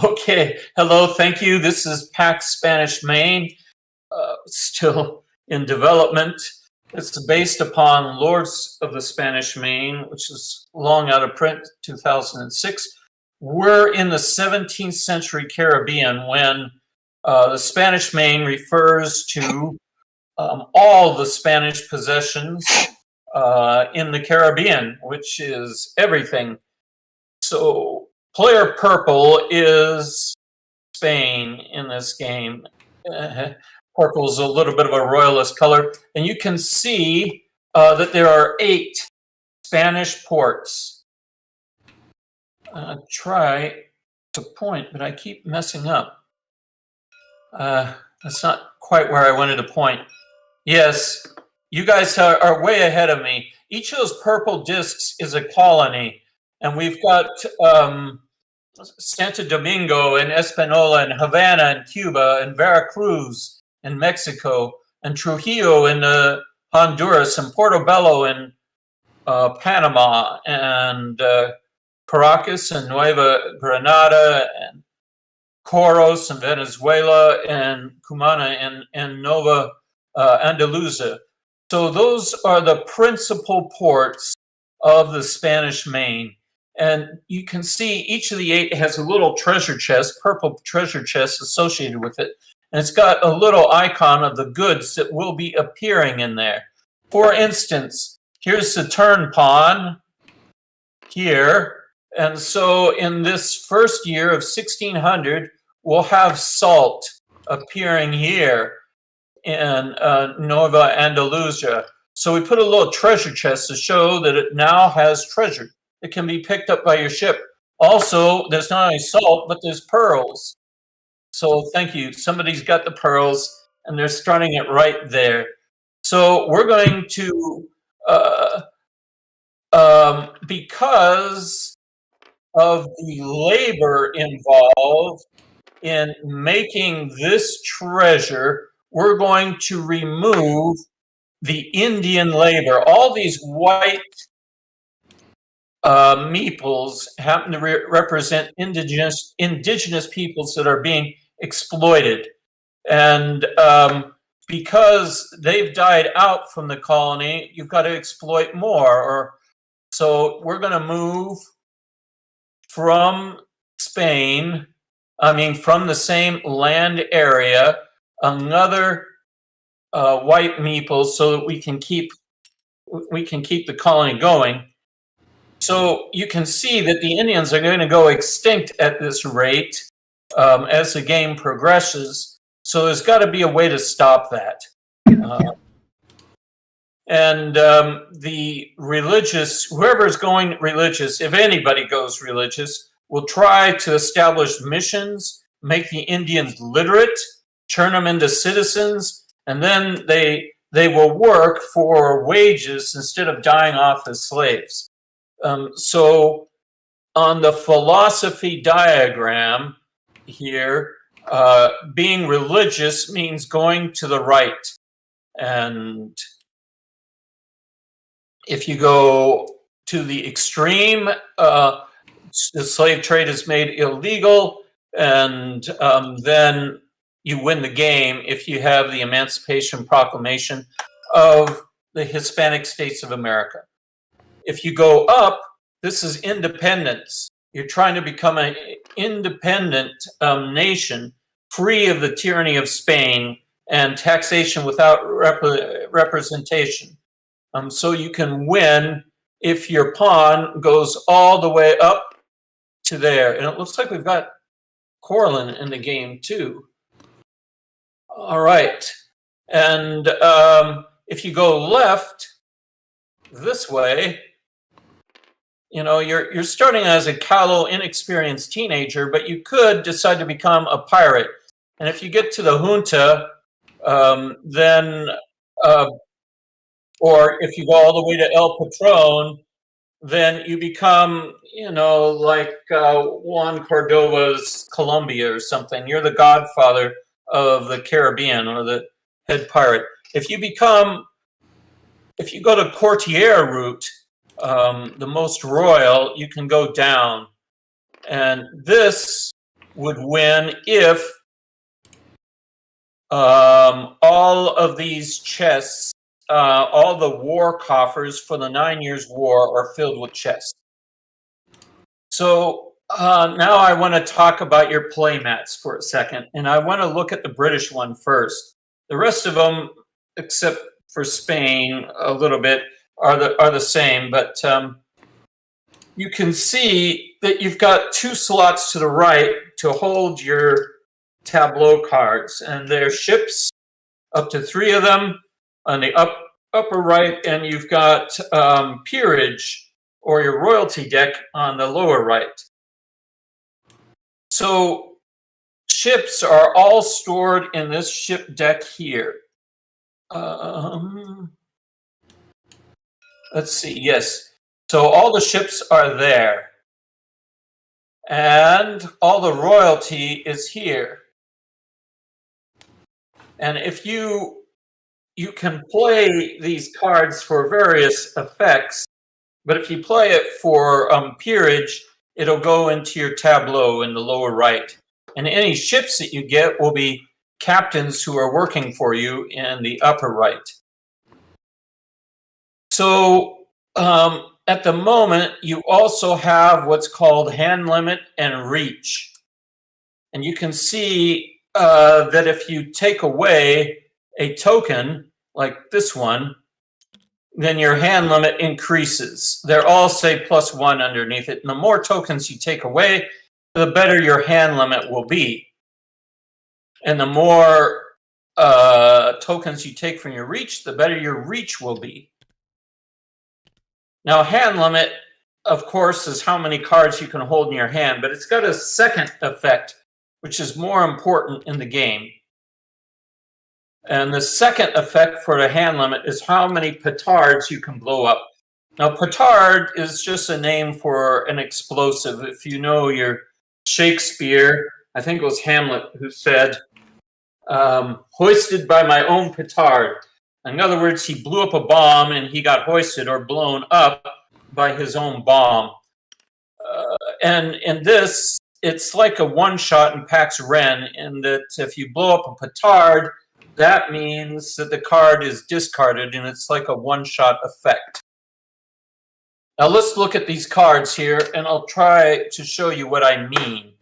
Okay, hello, thank you. This is Pax Spanish Main, still in development. It's based upon Lords of the Spanish Main, which is long out of print, 2006. We're in the 17th century Caribbean when the Spanish Main refers to all the Spanish possessions in the Caribbean, which is everything. So player purple is Spain in this game. Purple is a little bit of a royalist color. And you can see that there are 8 Spanish ports. Try to point, but I keep messing up. That's not quite where I wanted to point. Yes, you guys are way ahead of me. Each of those purple discs is a colony. And we've got Santo Domingo and Espanola and Havana and Cuba and Veracruz and Mexico and Trujillo in Honduras and Portobello in Panama and Caracas and Nueva Granada and Coros in Venezuela and Cumana in Nova Andalusia. So those are the principal ports of the Spanish Main. And you can see each of the 8 has a little treasure chest, purple treasure chest associated with it. And it's got a little icon of the goods that will be appearing in there. For instance, here's the turn pawn here. And so in this first year of 1600, we'll have salt appearing here in Nova Andalusia. So we put a little treasure chest to show that it now has treasure. It can be picked up by your ship. Also, there's not only salt, but there's pearls. So thank you. Somebody's got the pearls, and they're starting it right there. So we're going to, because of the labor involved in making this treasure, we're going to remove the Indian labor. All these white meeples happen to represent indigenous peoples that are being exploited. And because they've died out from the colony, you've got to exploit more. So we're going to move from Spain, from the same land area, another white meeple so that we can keep the colony going. So you can see that the Indians are going to go extinct at this rate as the game progresses. So there's got to be a way to stop that. And the religious, whoever's going religious, if anybody goes religious, will try to establish missions, make the Indians literate, turn them into citizens, and then they will work for wages instead of dying off as slaves. So on the philosophy diagram here, being religious means going to the right. And if you go to the extreme, the slave trade is made illegal, and then you win the game if you have the Emancipation Proclamation of the Hispanic States of America. If you go up, this is independence. You're trying to become an independent nation, free of the tyranny of Spain and taxation without representation. So you can win if your pawn goes all the way up to there. And it looks like we've got Corlin in the game too. All right. And if you go left this way, you're starting as a callow, inexperienced teenager, but you could decide to become a pirate. And if you get to the junta, then, or if you go all the way to El Patron, then you become, like Juan Cordova's Colombia or something. You're the godfather of the Caribbean or the head pirate. If you go to courtier route, the most royal, you can go down. And this would win if all of these chests, all the war coffers for the 9 Years' War are filled with chests. So now I want to talk about your playmats for a second, and I want to look at the British one first. The rest of them, except for Spain a little bit, are the same, but you can see that you've got 2 slots to the right to hold your tableau cards, and they're ships, up to 3 of them on the upper right, and you've got peerage or your royalty deck on the lower right. So ships are all stored in this ship deck here. Let's see, yes. So all the ships are there. And all the royalty is here. And if you can play these cards for various effects, but if you play it for peerage, it'll go into your tableau in the lower right. And any ships that you get will be captains who are working for you in the upper right. So at the moment, you also have what's called hand limit and reach. And you can see that if you take away a token like this one, then your hand limit increases. They're all say +1 underneath it. And the more tokens you take away, the better your hand limit will be. And the more tokens you take from your reach, the better your reach will be. Now, hand limit, of course, is how many cards you can hold in your hand, but it's got a second effect, which is more important in the game. And the second effect for the hand limit is how many petards you can blow up. Now, petard is just a name for an explosive. If you know your Shakespeare, I think it was Hamlet who said, hoisted by my own petard. In other words, he blew up a bomb and he got hoisted or blown up by his own bomb. And in this, it's like a one-shot in Pax Ren, in that if you blow up a petard, that means that the card is discarded, and it's like a one-shot effect. Now let's look at these cards here, and I'll try to show you what I mean.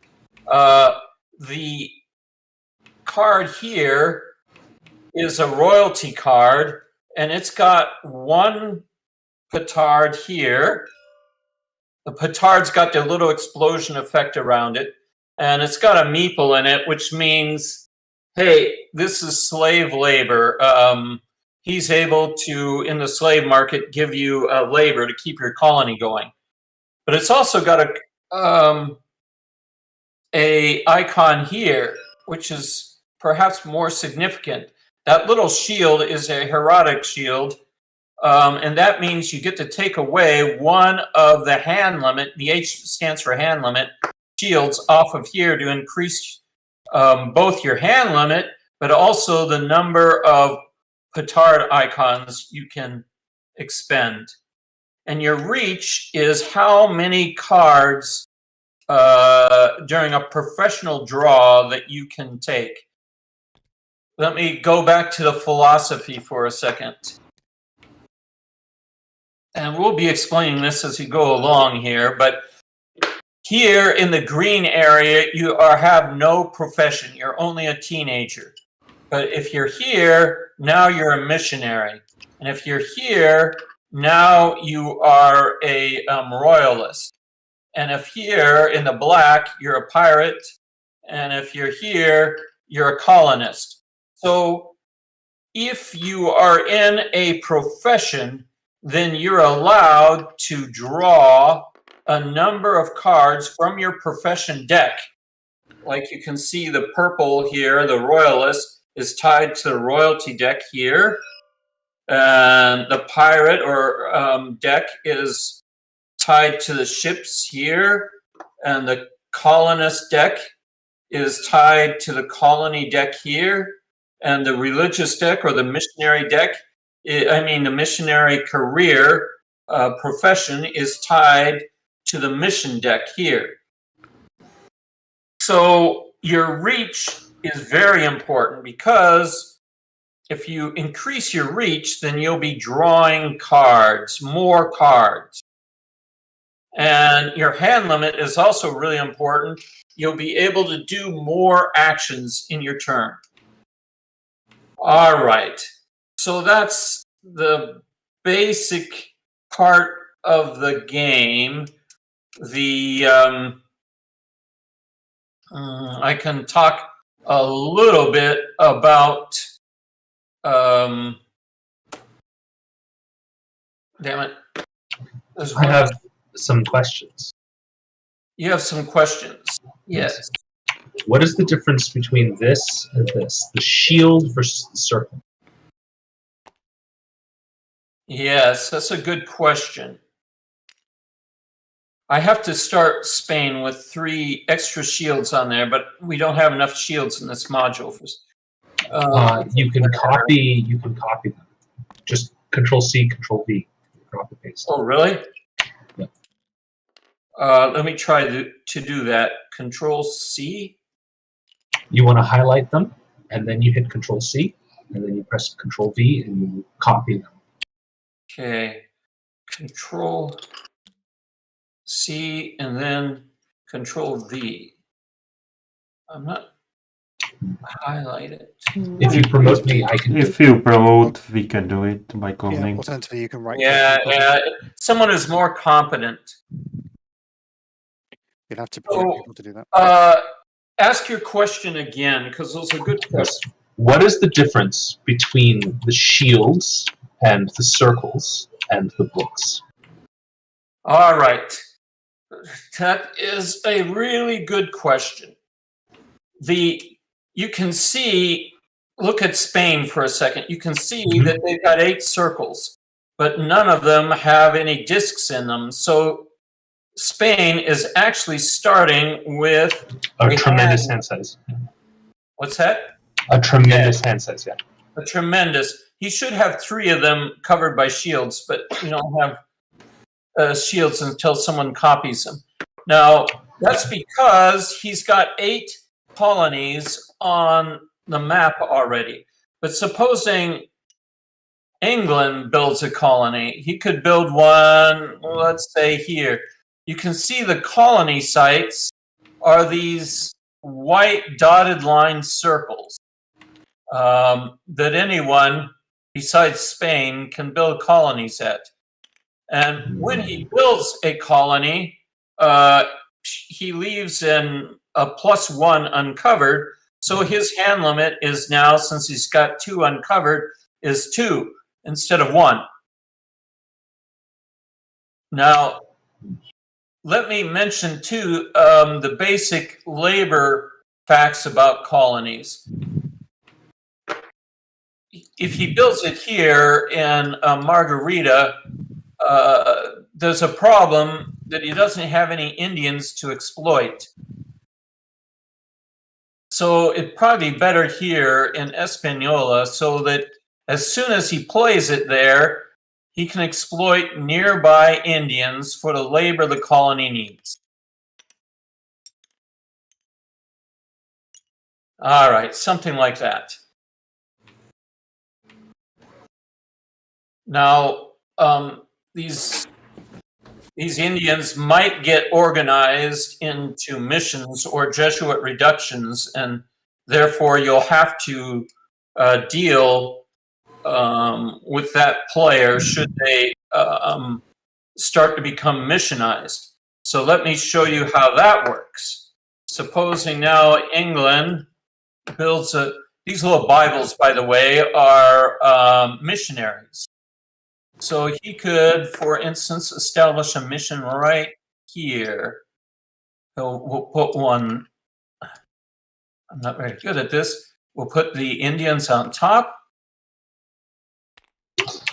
The card here is a royalty card, and it's got 1 petard here. The petard's got the little explosion effect around it, and it's got a meeple in it, which means, hey, this is slave labor. He's able to, in the slave market, give you labor to keep your colony going. But it's also got a icon here, which is perhaps more significant. That little shield is a heraldic shield, and that means you get to take away 1 of the hand limit, the H stands for hand limit, shields off of here to increase both your hand limit, but also the number of petard icons you can expend. And your reach is how many cards during a professional draw that you can take. Let me go back to the philosophy for a second. And we'll be explaining this as we go along here, but here in the green area, you have no profession. You're only a teenager. But if you're here, now you're a missionary. And if you're here, now you are a royalist. And if here in the black, you're a pirate. And if you're here, you're a colonist. So if you are in a profession, then you're allowed to draw a number of cards from your profession deck. Like you can see the purple here, the royalist, is tied to the royalty deck here. And the pirate or deck is tied to the ships here. And the colonist deck is tied to the colony deck here. And the religious deck or the missionary deck, the missionary career profession is tied to the mission deck here. So your reach is very important because if you increase your reach, then you'll be drawing cards, more cards. And your hand limit is also really important. You'll be able to do more actions in your turn. All right. So that's the basic part of the game. I can talk a little bit about. Damn it! I have some questions. You have some questions. Yes. What is the difference between this and this? The shield versus the circle? Yes, that's a good question. I have to start Spain with 3 extra shields on there, but we don't have enough shields in this module. You can copy. You can copy them. Just Control C, Control V, copy paste. Oh, really? Yeah. Let me try to do that. Control C. You want to highlight them, and then you hit Control C, and then you press Control V, and you copy them. Okay. Control C, and then Control V. I'm not highlight it. If you promote me, I can. If you promote, we can do it by calling. Yeah, alternatively, you can write. Yeah. Someone who's more competent. You'll have to promote people to do that. Ask your question again, because those are good questions. What is the difference between the shields and the circles and the books? All right. That is a really good question. You can see, look at Spain for a second. You can see that they've got 8 circles, but none of them have any discs in them. So Spain is actually starting with a tremendous hand size. What's that? A tremendous hand size, yeah. A tremendous. He should have 3 of them covered by shields, but you don't have shields until someone copies them. Now, that's because he's got 8 colonies on the map already. But supposing England builds a colony, he could build one, let's say here. You can see the colony sites are these white dotted line circles that anyone besides Spain can build colonies at. And when he builds a colony, he leaves in a +1 uncovered. So his hand limit is now, since he's got 2 uncovered, is 2 instead of 1. Now, let me mention, too, the basic labor facts about colonies. If he builds it here in Margarita, there's a problem that he doesn't have any Indians to exploit. So it'd probably be better here in Española, so that as soon as he plays it there, he can exploit nearby Indians for the labor the colony needs. All right, something like that. Now, these Indians might get organized into missions or Jesuit reductions, and therefore you'll have to deal with that player should they start to become missionized. So let me show you how that works. Supposing now England builds these little Bibles, by the way, are missionaries. So he could, for instance, establish a mission right here. So we'll put one. I'm not very good at this. We'll put the Indians on top.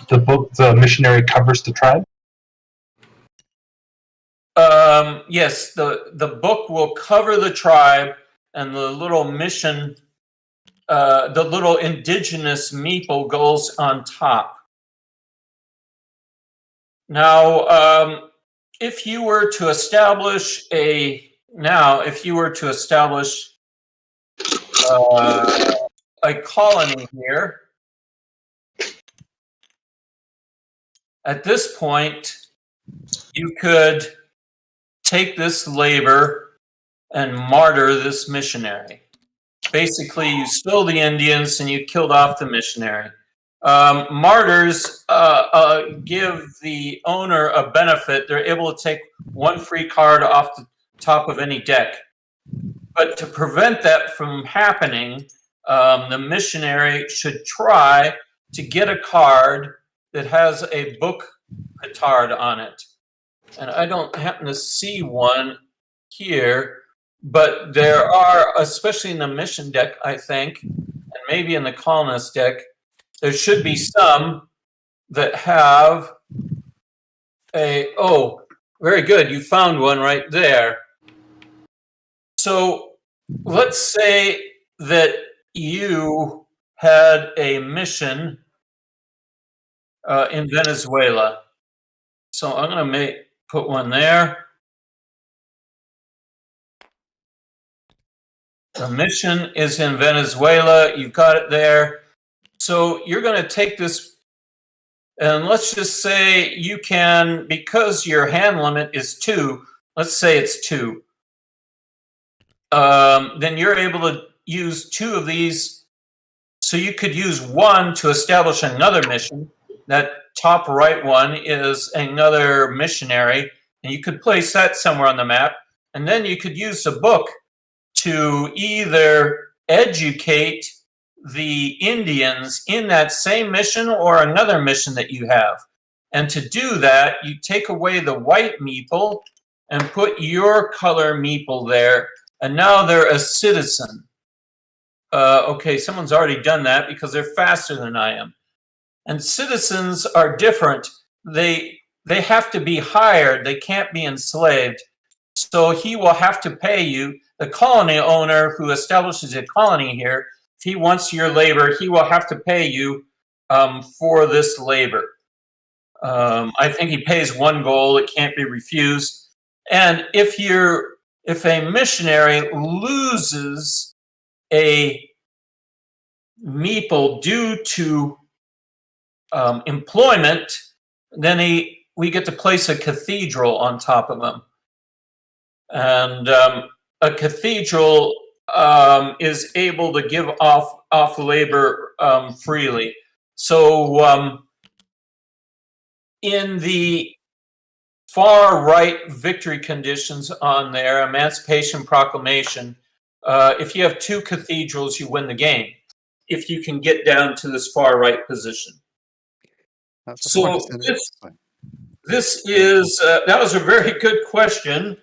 The missionary covers the tribe? Yes, the book will cover the tribe, and the little mission, the little indigenous meeple goes on top. Now, if you were to establish a now, if you were to establish a colony here, at this point, you could take this labor and martyr this missionary. Basically, you stole the Indians and you killed off the missionary. Martyrs give the owner a benefit. They're able to take one free card off the top of any deck. But to prevent that from happening, the missionary should try to get a card that has a book petard on it. And I don't happen to see one here, but there are, especially in the mission deck, I think, and maybe in the colonist deck, there should be some that have oh, very good, you found one right there. So let's say that you had a mission in Venezuela. So I'm going to put one there. The mission is in Venezuela. You've got it there. So you're going to take this, and let's just say you can, because your hand limit is 2, let's say it's 2. Then you're able to use 2 of these. So you could use 1 to establish another mission. That top right one is another missionary, and you could place that somewhere on the map. And then you could use the book to either educate the Indians in that same mission or another mission that you have. And to do that, you take away the white meeple and put your color meeple there, and now they're a citizen. Okay, someone's already done that because they're faster than I am. And citizens are different. They have to be hired. They can't be enslaved. So he will have to pay you. The colony owner who establishes a colony here, if he wants your labor, he will have to pay you for this labor. I think he pays 1 gold. It can't be refused. And if a missionary loses a meeple due to employment, then we get to place a cathedral on top of him. And a cathedral is able to give off labor freely. So in the far right victory conditions on there, Emancipation Proclamation, if you have 2 cathedrals, you win the game, if you can get down to this far right position. So this is, that was a very good question.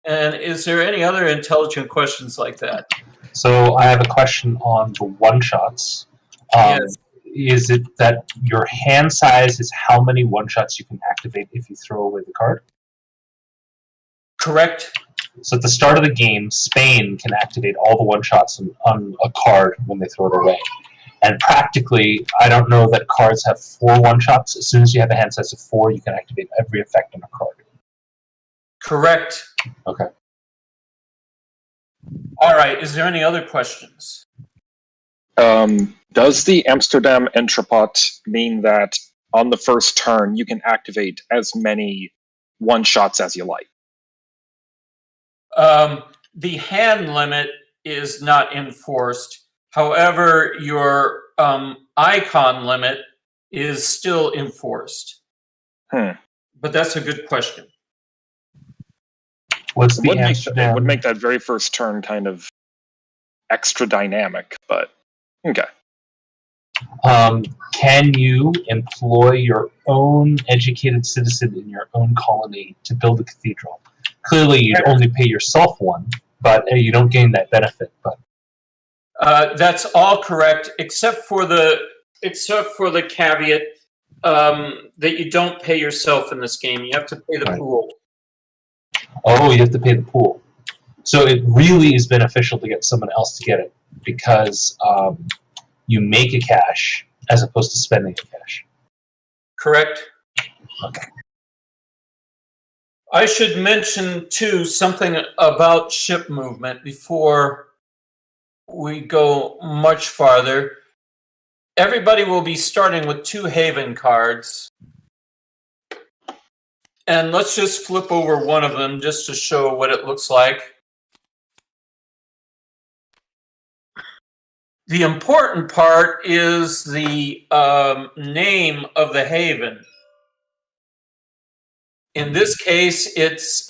And is there any other intelligent questions like that? So I have a question on the one-shots. Yes. Is it that your hand size is how many one-shots you can activate if you throw away the card? Correct. So at the start of the game, Spain can activate all the one-shots on a card when they throw it away. And practically, I don't know that cards have 4 one-shots. As soon as you have a hand size of 4, you can activate every effect on a card. Correct. Okay. All right. Is there any other questions? Does the Amsterdam Entrepot mean that on the first turn you can activate as many one-shots as you like? The hand limit is not enforced. However, your icon limit is still enforced. But that's a good question. What's the It would make that very first turn kind of extra dynamic, but okay. Can you employ your own educated citizen in your own colony to build a cathedral? Clearly, you'd only pay yourself 1, but you don't gain that benefit. But that's all correct, except for the caveat that you don't pay yourself in this game. You have to pay the pool. Oh, you have to pay the pool. So it really is beneficial to get someone else to get it because you make a cash as opposed to spending a cash. Correct. Okay. I should mention, too, something about ship movement before we go much farther. Everybody will be starting with 2 haven cards. And let's just flip over one of them just to show what it looks like. The important part is the name of the haven. In this case, it's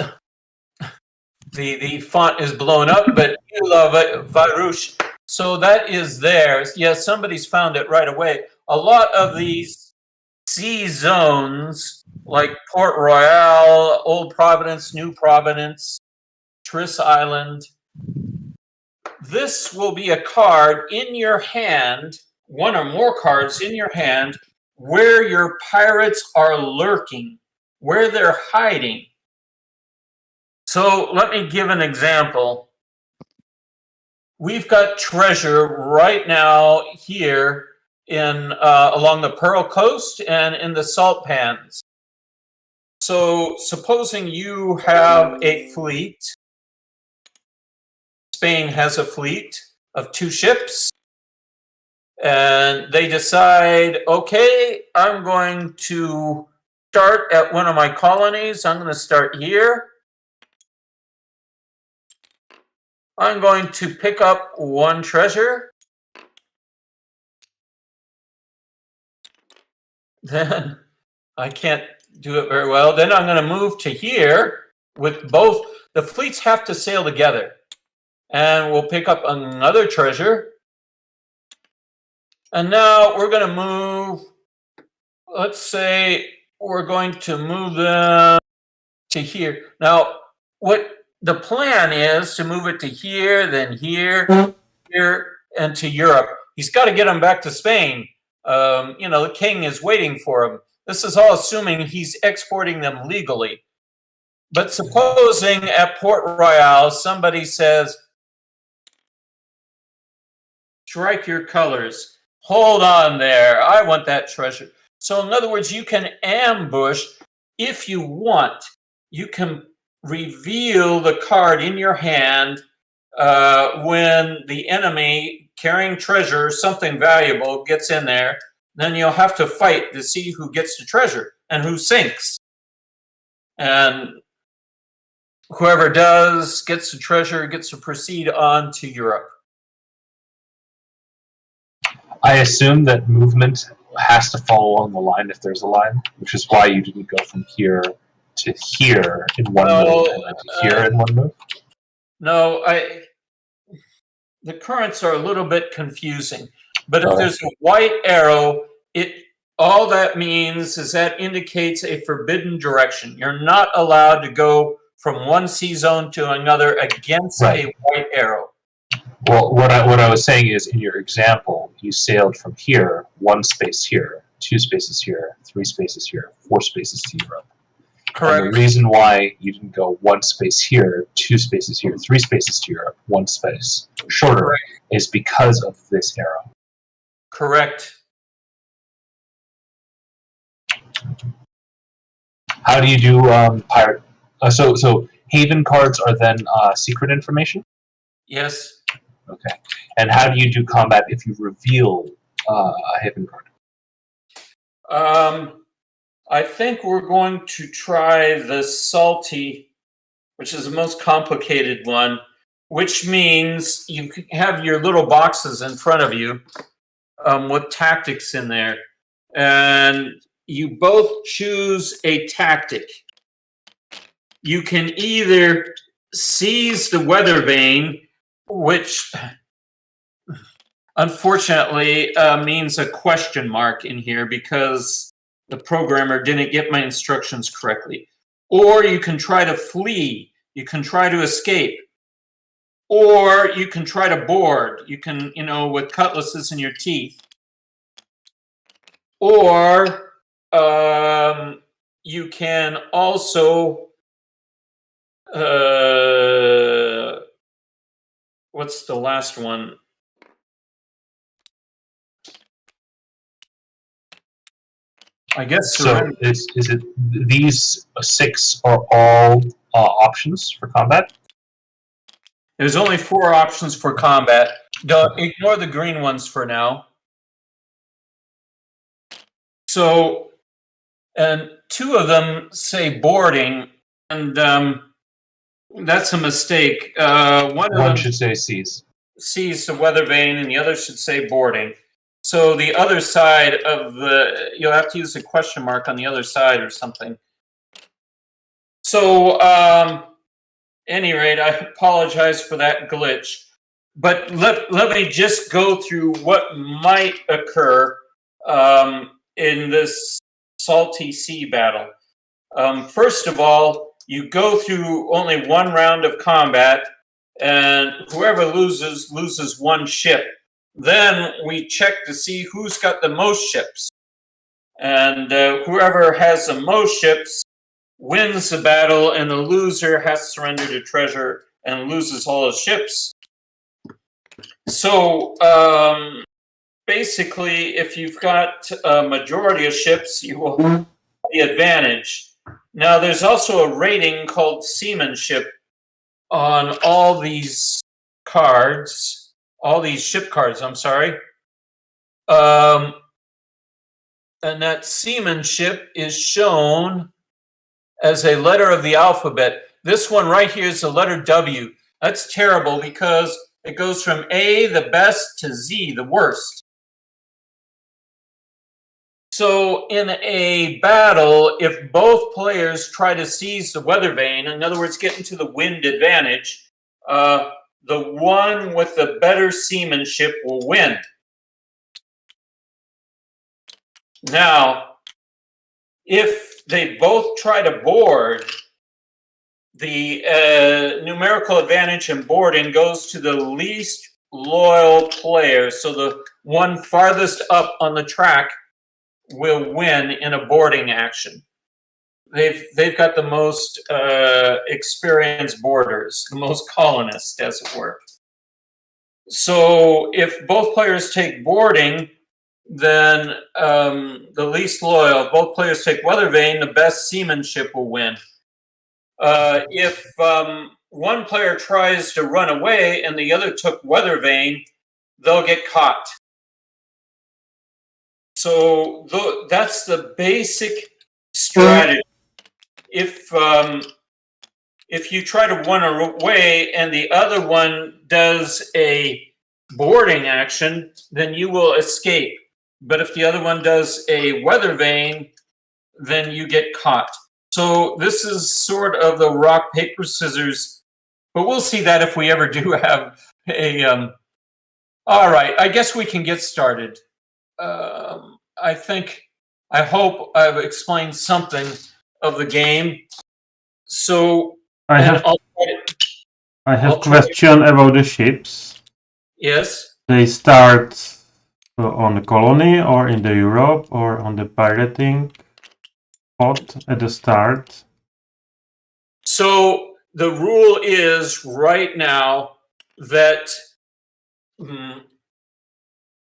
the font is blown up, but Isla Varouche. So that is there. Yes, somebody's found it right away. A lot of these sea zones, like Port Royal, Old Providence, New Providence, Tris Island, this will be a card in your hand, one or more cards in your hand, where your pirates are lurking, where they're hiding. So let me give an example. We've got treasure right now here in along the Pearl Coast and in the salt pans. So supposing you have a fleet, Spain has a fleet of 2 ships, and they decide, okay, I'm going to start at one of my colonies. I'm going to start here. I'm going to pick up 1 treasure. Then I can't do it very well. Then I'm going to move to here with both. The fleets have to sail together. And we'll pick up another treasure. And now we're going to move, let's say we're going to move them to here. Now, what the plan is to move it to here, then here, here, and to Europe. He's got to get them back to Spain. The king is waiting for him. This is all assuming he's exporting them legally. But supposing at Port Royal, somebody says, strike your colors. Hold on there. I want that treasure. So in other words, you can ambush if you want. You can reveal the card in your hand when the enemy carrying treasure, something valuable, gets in there. Then you'll have to fight to see who gets the treasure and who sinks. And whoever does gets the treasure, gets to proceed on to Europe. I assume that movement has to follow along the line if there's a line, which is why you didn't go from here to here in one move and then to here in one move. No, the currents are a little bit confusing. But if there's a white arrow, all that means is that indicates a forbidden direction. You're not allowed to go from one sea zone to another against a white arrow. Well, what I was saying is, in your example, you sailed from here, 1 space here, 2 spaces here, 3 spaces here, 4 spaces to Europe. Correct. And the reason why you didn't go 1 space here, 2 spaces here, 3 spaces to Europe, 1 space shorter, is because of this arrow. Correct. How do you do pirate? So haven cards are then secret information? Yes. Okay. And how do you do combat if you reveal a haven card? I think we're going to try the salty, which is the most complicated one, which means you have your little boxes in front of you with tactics in there. And you both choose a tactic. You can either seize the weather vane, which unfortunately means a question mark in here because the programmer didn't get my instructions correctly. Or you can try to flee. You can try to escape. Or you can try to board. You can, with cutlasses in your teeth. Or you can also what's the last one? I guess So surrender. is it these 6 are all options for combat? There's only 4 options for combat. Ignore the green ones for now. So, and 2 of them say boarding, and that's a mistake. One of them should say seize. sees the weather vane, and the other should say boarding. So the other side of you'll have to use a question mark on the other side or something. So, any rate, I apologize for that glitch. But let me just go through what might occur in this salty sea battle. First of all, you go through only 1 round of combat, and whoever loses 1 ship. Then we check to see who's got the most ships. And whoever has the most ships wins the battle, and the loser has to surrender to treasure and loses all his ships. So basically, if you've got a majority of ships, you will have the advantage. Now, there's also a rating called seamanship on all these cards. All these ship cards, I'm sorry. And that seamanship is shown as a letter of the alphabet. This one right here is the letter W. That's terrible because it goes from A, the best, to Z, the worst. So in a battle, if both players try to seize the weather vane, in other words, get into the wind advantage, the one with the better seamanship will win. Now, if they both try to board, the numerical advantage in boarding goes to the least loyal player. So the one farthest up on the track will win in a boarding action. They've got the most experienced boarders, the most colonists, as it were. So if both players take boarding, then the least loyal. If both players take weather vane, the best seamanship will win. If one player tries to run away and the other took weather vane, they'll get caught. So that's the basic strategy. If you try to run away and the other one does a boarding action, then you will escape. But if the other one does a weather vane, then you get caught. So this is sort of the rock, paper, scissors. But we'll see that if we ever do have a... All right, I guess we can get started. I hope I've explained something of the game. So I have a question about the ships. Yes. They start on the colony or in the Europe or on the pirating spot at the start. So the rule is right now that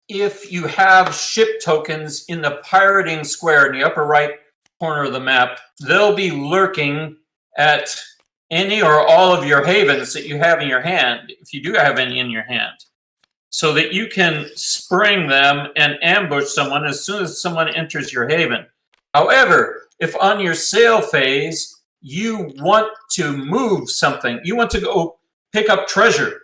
if you have ship tokens in the pirating square in the upper right corner of the map, they'll be lurking at any or all of your havens that you have in your hand, if you do have any in your hand, so that you can spring them and ambush someone as soon as someone enters your haven. However, if on your sail phase you want to move something, you want to go pick up treasure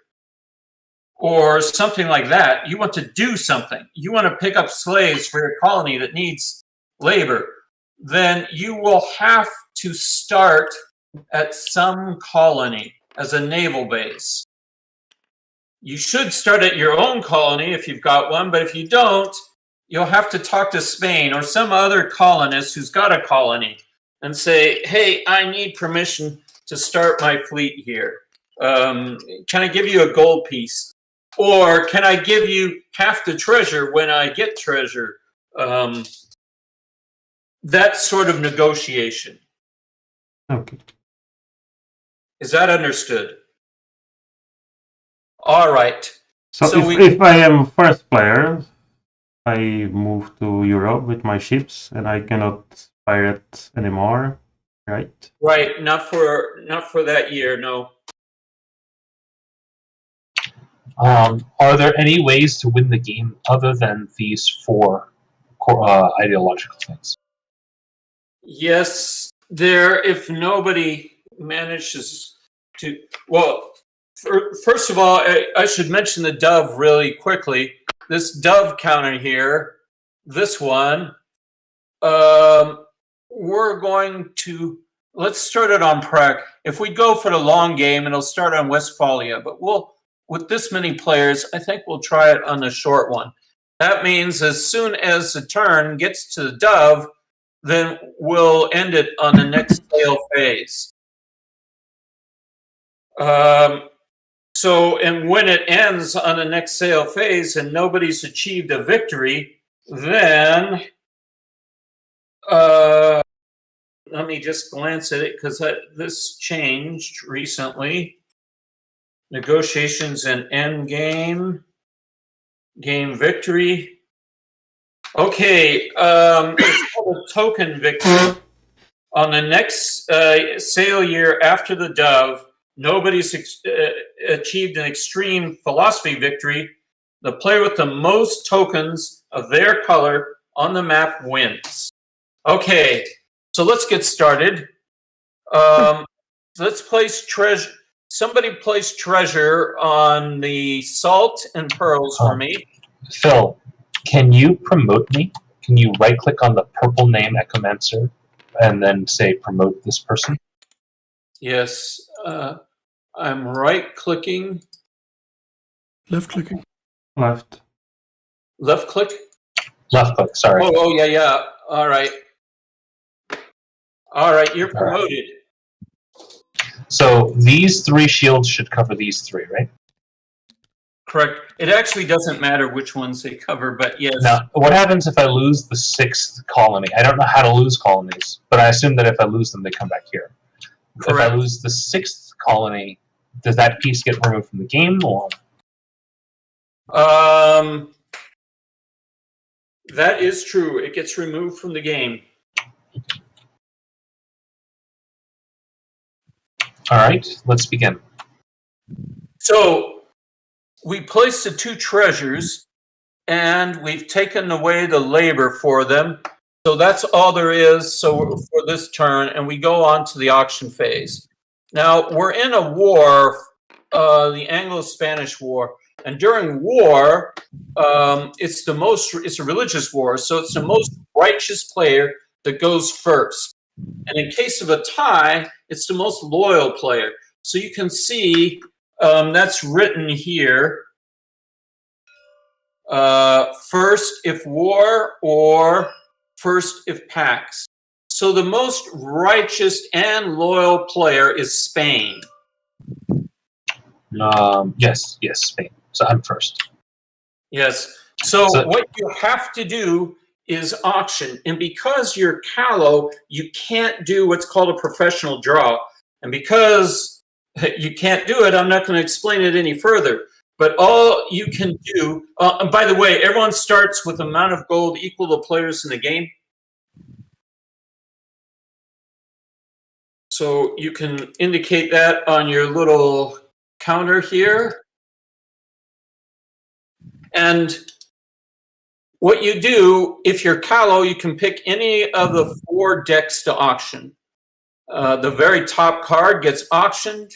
or something like that, you want to do something, you want to pick up slaves for your colony that needs labor, then you will have to start at some colony as a naval base. You should start at your own colony if you've got one, but if you don't, you'll have to talk to Spain or some other colonist who's got a colony and say, hey, I need permission to start my fleet here. Can I give you a gold piece? Or can I give you half the treasure when I get treasure? That sort of negotiation. Okay. Is that understood? All right. So if I am first player, I moved to Europe with my ships, and I cannot pirate anymore, right? Right, not for that year, no. Are there any ways to win the game other than these four ideological things? Yes, there. If nobody manages to, well, first of all, I should mention the dove really quickly. This dove counter here, this one, we're going to, let's start it on Prague. If we go for the long game, it'll start on Westphalia, but with this many players, I think we'll try it on the short one. That means as soon as the turn gets to the dove, then we'll end it on the next sail phase. And when it ends on the next sail phase and nobody's achieved a victory, then let me just glance at it because this changed recently. Negotiations and end game. Game victory. Okay, it's called a token victory. On the next sail year after the dove, nobody's achieved an extreme philosophy victory. The player with the most tokens of their color on the map wins. Okay, so let's get started. Let's place treasure. Somebody place treasure on the salt and pearls for me. Phil, can you promote me? Can you right-click on the purple name Echomancer and then say promote this person? Yes, I'm right-clicking. Left-clicking. Left. Left-click? Left-click, sorry. Oh, yeah. All right. You're promoted. So these three shields should cover these three, right? Correct. It actually doesn't matter which ones they cover, but yes. Now, what happens if I lose the 6th colony? I don't know how to lose colonies, but I assume that if I lose them, they come back here. Correct. If I lose the 6th colony, does that piece get removed from the game, or? That is true. It gets removed from the game. All right, let's begin. So we placed the two treasures, and we've taken away the labor for them. So that's all there is. So for this turn, and we go on to the auction phase. Now we're in a war, the Anglo-Spanish War, and during war, it's a religious war, so it's the most righteous player that goes first. And in case of a tie, it's the most loyal player. So you can see that's written here. First if war, or first if Pax. So the most righteous and loyal player is Spain. Yes, Spain. So I'm first. Yes. So what you have to do is auction. And because you're callow, you can't do what's called a professional draw. And because you can't do it, I'm not going to explain it any further. But all you can do, and by the way, everyone starts with the amount of gold equal to players in the game. So you can indicate that on your little counter here. And what you do, if you're callow, you can pick any of the 4 decks to auction. The very top card gets auctioned.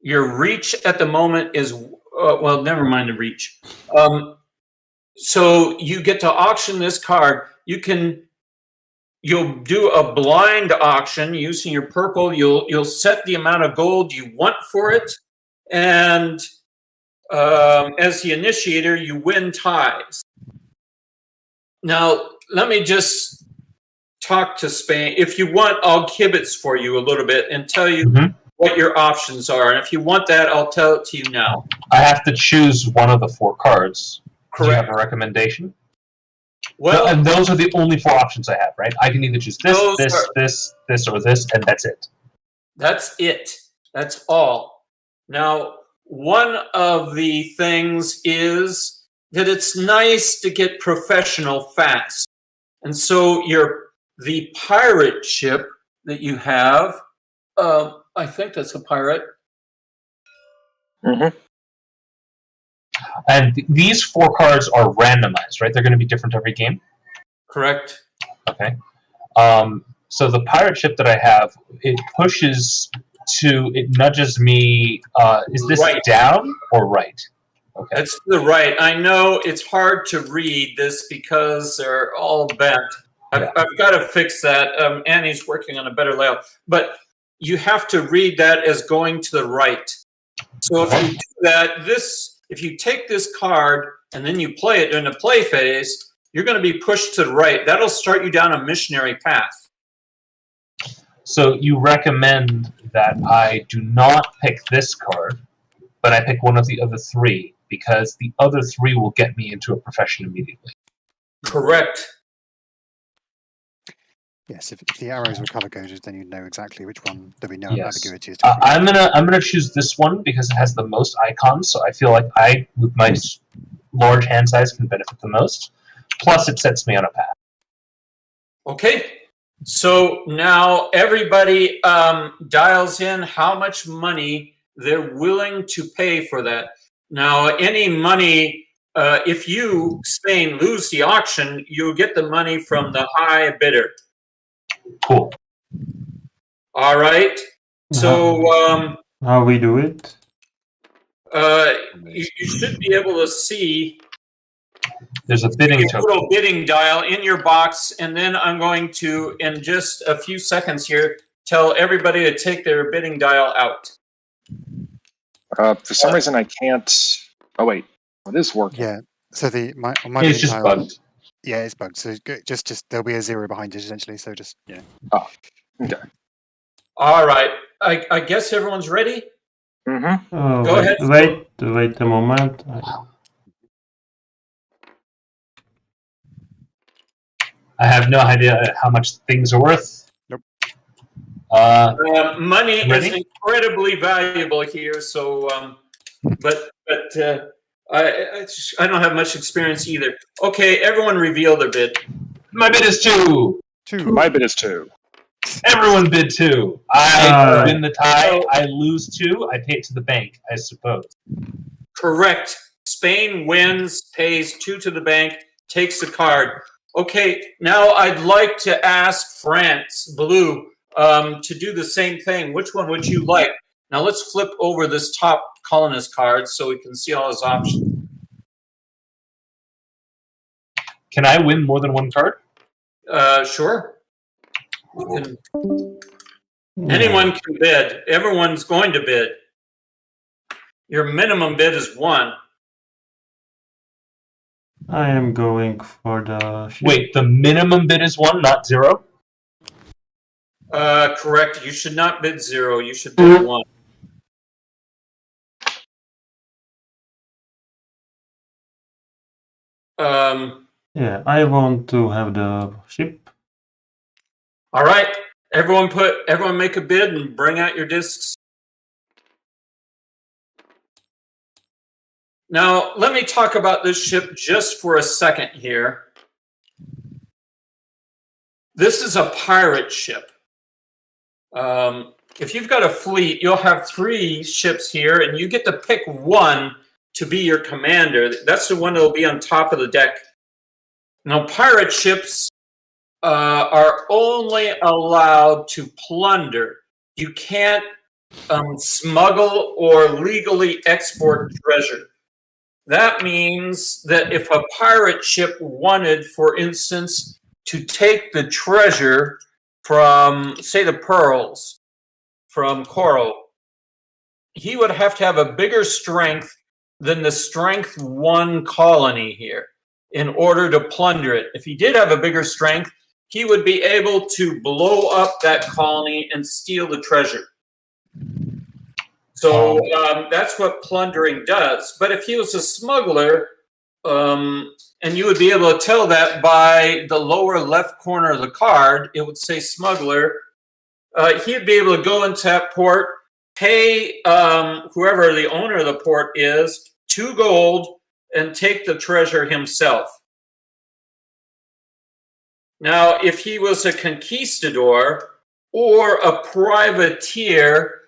Your reach at the moment is, well, never mind the reach. So you get to auction this card. You'll do a blind auction using your purple. You'll set the amount of gold you want for it. And as the initiator, you win ties. Now, let me just talk to Spain. If you want, I'll kibitz for you a little bit and tell you what your options are. And if you want that, I'll tell it to you now. I have to choose one of the 4 cards. Correct. Do you have a recommendation? Well, and those are the only 4 options I have, right? I can either choose this, this, or this, and that's it. That's it. That's all. Now, one of the things is that it's nice to get professional fast. And so the pirate ship that you have, I think that's a pirate. Mm-hmm. And these 4 cards are randomized, right? They're going to be different every game? Correct. Okay. So the pirate ship that I have, it nudges me, is this Right. down or right? Okay. That's to the right. I know it's hard to read this because they're all bent. I've got to fix that. Annie's working on a better layout. But you have to read that as going to the right. So if you do that, if you take this card and then you play it during the play phase, you're going to be pushed to the right. That'll start you down a missionary path. So you recommend that I do not pick this card, but I pick one of the other 3, because the other 3 will get me into a profession immediately. Correct. Yes, if the arrows were color coded, then you'd know exactly which one there'd be no Yes. ambiguity as to. I'm gonna choose this one because it has the most icons, so I feel like I, with my large hand size, can benefit the most. Plus, it sets me on a path. Okay. So now everybody dials in how much money they're willing to pay for that. Now, any money, if you, Spain, lose the auction, you'll get the money from the high bidder. Cool. All right. So How we do it? you should be able to see There's a bidding a token. little bidding dial in your box, and then I'm going to, in just a few seconds here, tell everybody to take their bidding dial out. For some reason, I can't. Oh wait, it is working. Yeah. So my It's just tile- bugged. Yeah, it's bugged. So just there'll be a 0 behind it essentially. So just yeah. Okay. All right. I guess everyone's ready? Mm-hmm. Oh, Go ahead. Wait a moment. I have no idea how much things are worth. Nope. Money Ready? is incredibly valuable here, so but I don't have much experience either. Okay, everyone reveal their bid. My bid is 2. 2. My bid is 2. Everyone bid 2. I Uh, win the tie. I lose 2. I pay it to the bank, I suppose. Correct. Spain wins, pays 2 to the bank, takes the card. Okay, now I'd like to ask France, Blue, to do the same thing. Which one would you like? Now let's flip over this top colonist card so we can see all his options. Can I win more than one card? Sure. Anyone can bid. Everyone's going to bid. Your minimum bid is 1. I am going for the ship. Wait, the minimum bid is 1, not 0? Correct. You should not bid 0. You should bid 1. Yeah, I want to have the ship. All right. Everyone make a bid and bring out your discs. Now, let me talk about this ship just for a second here. This is a pirate ship. If you've got a fleet, you'll have 3 ships here, and you get to pick one to be your commander. That's the one that will be on top of the deck. Now, pirate ships are only allowed to plunder. You can't smuggle or legally export treasure. That means that if a pirate ship wanted, for instance, to take the treasure from, say, the pearls from coral, he would have to have a bigger strength than the strength 1 colony here in order to plunder it. If he did have a bigger strength, he would be able to blow up that colony and steal the treasure. So that's what plundering does. But if he was a smuggler, and you would be able to tell that by the lower left corner of the card, it would say smuggler. He'd be able to go into that port, pay whoever the owner of the port is 2 gold and take the treasure himself. Now, if he was a conquistador or a privateer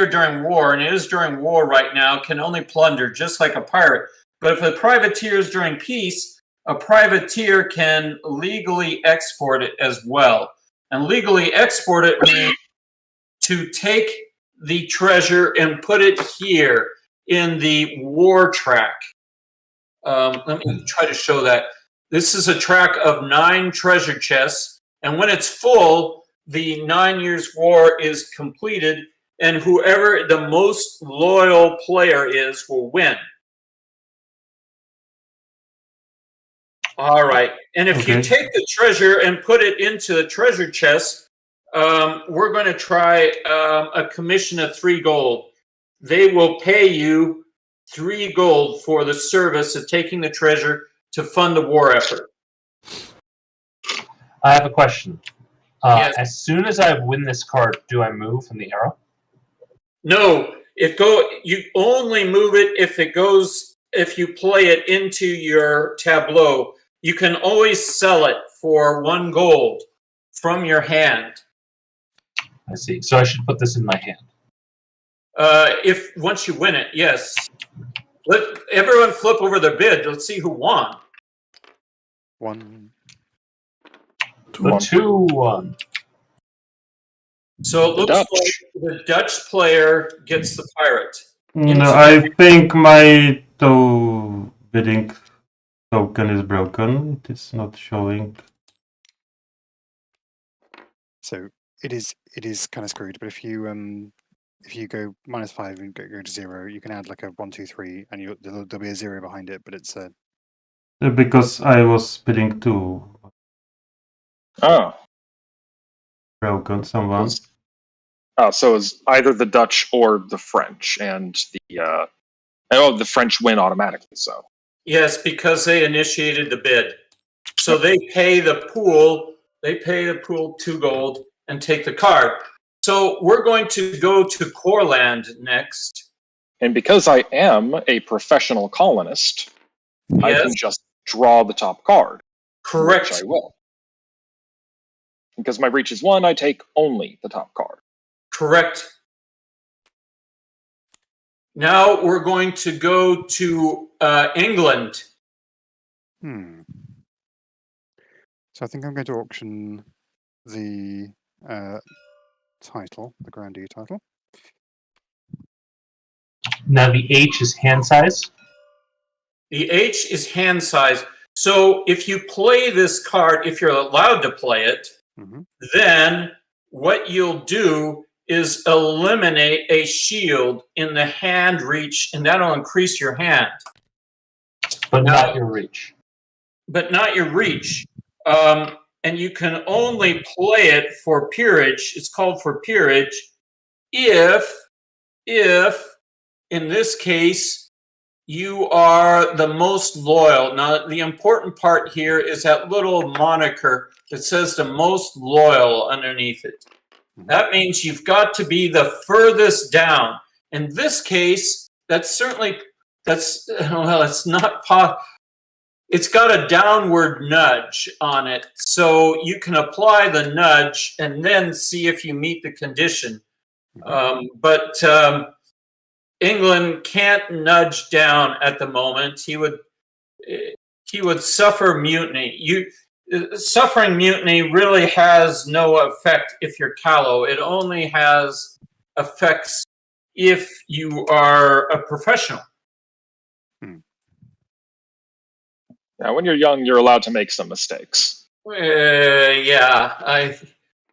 during war, and it is during war right now, can only plunder just like a pirate. But if a privateer is during peace, a privateer can legally export it as well. And legally export it means to take the treasure and put it here in the war track. Let me try to show that. This is a track of 9 treasure chests, and when it's full, the 9 Years' War is completed, and whoever the most loyal player is will win. All right, and if you take the treasure and put it into the treasure chest, we're going to try a commission of 3 gold. They will pay you 3 gold for the service of taking the treasure to fund the war effort. I have a question. Yes. As soon as I win this card, do I move from the arrow? No, you only move it if you play it into your tableau. You can always sell it for 1 gold from your hand. I see. So I should put this in my hand. If once you win it, yes. Let everyone flip over their bid. Let's see who won. 1. 2-1. So it looks like the Dutch player gets the pirate. No, I think my bidding token is broken. It is not showing. So it is kind of screwed. But if you go -5 and go to 0, you can add like a 1, 2, 3, and there'll be a 0 behind it. But it's Because I was bidding 2. Oh. Broken someone. So it's either the Dutch or the French, and the French win automatically. So Yes, because they initiated the bid. So they pay the pool. They pay the pool 2 gold and take the card. So we're going to go to Courland next. And because I am a professional colonist, I can just draw the top card. Correct. Which I will. Because my reach is 1, I take only the top card. Correct. Now we're going to go to England. So I think I'm going to auction the title, the grandee title. Now the H is hand size? The H is hand size. So if you play this card, if you're allowed to play it, then what you'll do is eliminate a shield in the hand reach, and that'll increase your hand. But not your reach. But not your reach. And you can only play it for peerage. It's called for peerage if in this case, you are the most loyal. Now, the important part here is that little moniker that says the most loyal underneath it. That means you've got to be the furthest down. In this case, it's not it's got a downward nudge on it. So you can apply the nudge and then see if you meet the condition. But England can't nudge down at the moment. He would suffer mutiny. Suffering mutiny really has no effect if you're callow. It only has effects if you are a professional. Now, when you're young, you're allowed to make some mistakes. Yeah,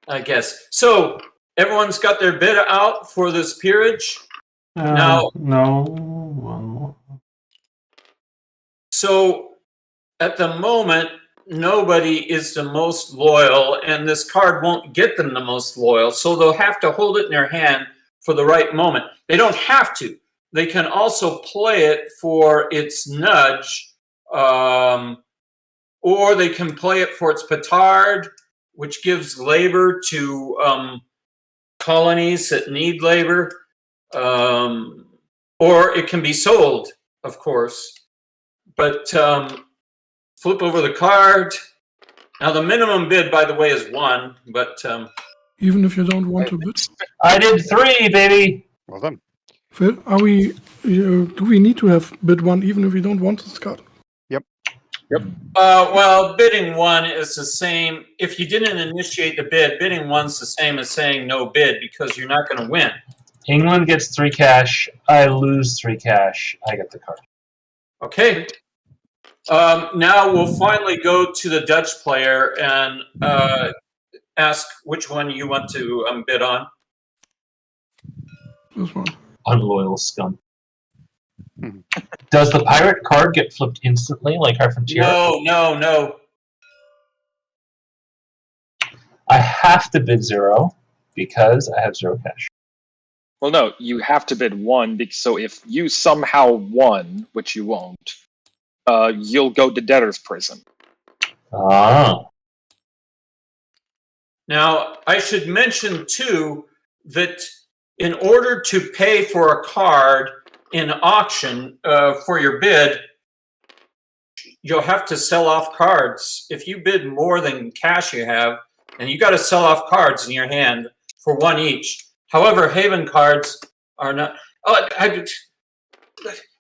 I guess. So everyone's got their bid out for this peerage. Now, no, one more. So at the moment, nobody is the most loyal, and this card won't get them the most loyal. So they'll have to hold it in their hand for the right moment. They don't have to. They can also play it for its nudge, or they can play it for its petard, which gives labor to colonies that need labor. or it can be sold, of course. But flip over the card. Now the minimum bid, by the way, is 1, but Even if you don't want to bid. I did 3, baby. Well done. Phil, are we? Do we need to have bid 1 even if we don't want this card? well, bidding 1 is the same. If you didn't initiate the bid, bidding 1's the same as saying no bid because you're not going to win. England gets 3 cash. I lose 3 cash. I get the card. Okay. Now we'll finally go to the Dutch player and ask which one you want to bid on. This one. Unloyal scum. Does the pirate card get flipped instantly like our frontier? No. I have to bid 0 because I have 0 cash. Well, no, you have to bid 1, so if you somehow won, which you won't, you'll go to debtor's prison. Ah. Now, I should mention, too, that in order to pay for a card in auction for your bid, you'll have to sell off cards. If you bid more than cash you have, and you got to sell off cards in your hand for 1 each. However, Haven cards are not...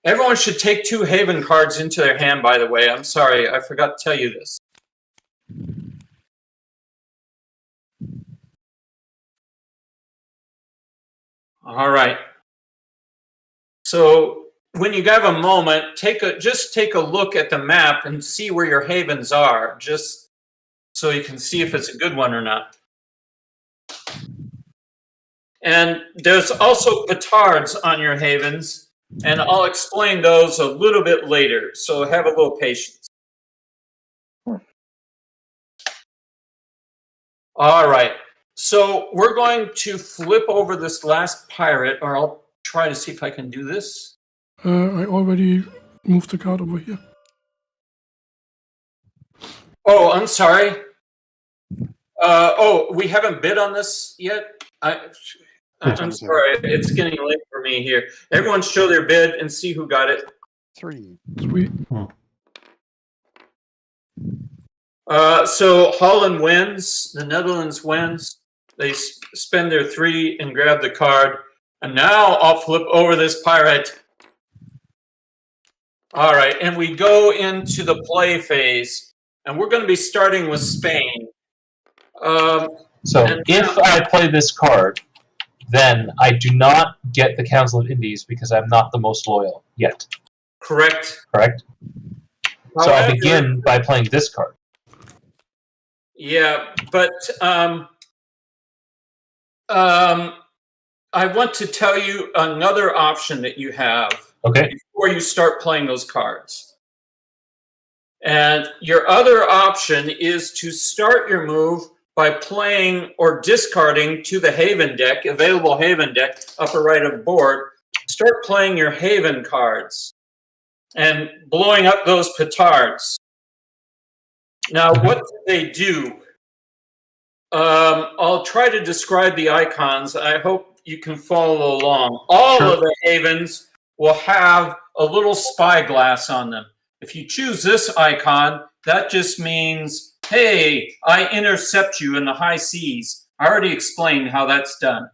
everyone should take 2 Haven cards into their hand, by the way. I'm sorry, I forgot to tell you this. All right. So when you have a moment, just take a look at the map and see where your havens are, just so you can see if it's a good one or not. And there's also petards on your havens, and I'll explain those a little bit later, so have a little patience. All right. So we're going to flip over this last pirate, or I'll try to see if I can do this. I already moved the card over here. Oh, I'm sorry. We haven't bid on this yet? I'm sorry. It's getting late for me here. Everyone show their bid and see who got it. 3. Sweet. So Holland wins. The Netherlands wins. They spend their 3 and grab the card. And now I'll flip over this pirate. All right, and we go into the play phase. And we're going to be starting with Spain. If I play this card, then I do not get the Council of Indies because I'm not the most loyal yet. Correct. Correct? So I begin by playing this card. Yeah, but I want to tell you another option that you have before you start playing those cards. And your other option is to start your move by playing or discarding to the Haven deck, available Haven deck, upper right of the board. Start playing your Haven cards and blowing up those petards. Now, what do they do? I'll try to describe the icons. I hope you can follow along. All of the Havens will have a little spyglass on them. If you choose this icon, that just means, hey, I intercept you in the high seas. I already explained how that's done.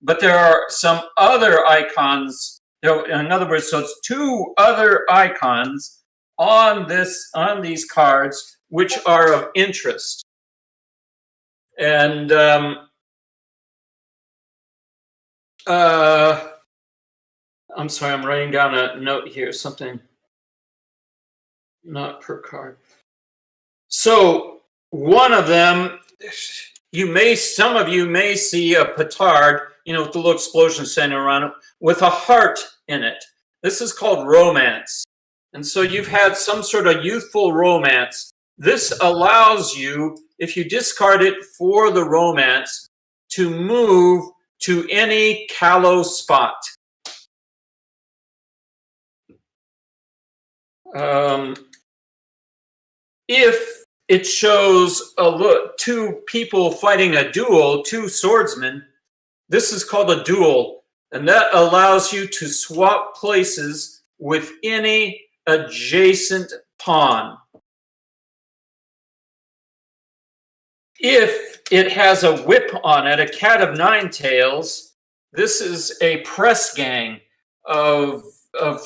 But there are some other icons. In other words, so it's 2 other icons on these cards which are of interest. And I'm sorry, I'm writing down a note here, something not per card. So one of them, some of you may see a petard, with the little explosion center around it, with a heart in it. This is called romance. And so you've had some sort of youthful romance. This allows you, if you discard it for the romance, to move to any callow spot. If it shows 2 people fighting a duel, 2 swordsmen, this is called a duel. And that allows you to swap places with any adjacent pawn. If it has a whip on it, a cat of nine tails, this is a press gang of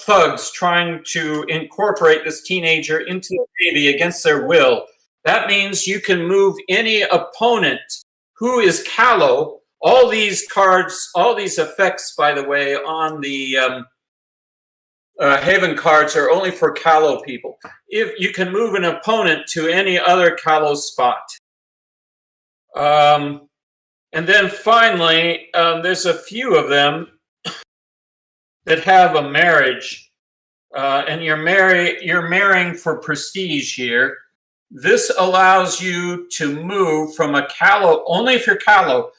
thugs trying to incorporate this teenager into the Navy against their will. That means you can move any opponent who is callow. All these cards, all these effects, by the way, on the Haven cards are only for callow people. If you can move an opponent to any other callow spot. And then finally, there's a few of them that have a marriage, and you're marrying for prestige here. This allows you to move from a callow, only if you're callow.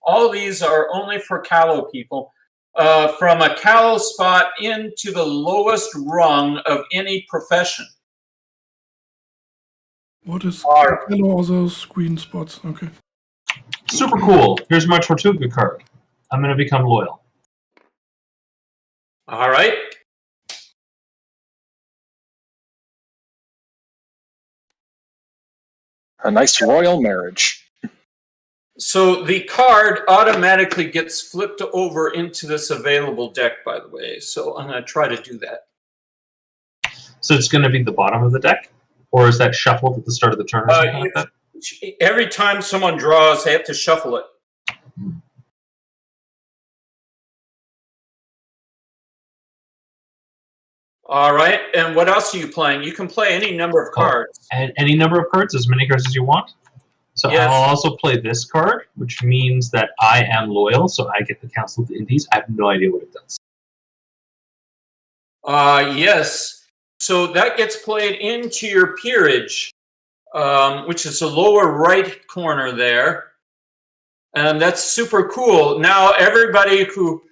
All these are only for callow people. From a callow spot into the lowest rung of any profession. What is all those green spots? Okay. Super cool. Here's my Tortuga card. I'm going to become loyal. All right. A nice royal marriage. So the card automatically gets flipped over into this available deck, by the way. So I'm going to try to do that. So it's going to be the bottom of the deck? Or is that shuffled at the start of the turn or something like that? Every time someone draws, they have to shuffle it. All right. And what else are you playing? You can play any number of cards. And any number of cards, as many cards as you want. So Yes. I'll also play this card, which means that I am loyal, so I get the Council of the Indies. I have no idea what it does. Yes. So that gets played into your peerage, which is the lower right corner there. And that's super cool. Now everybody who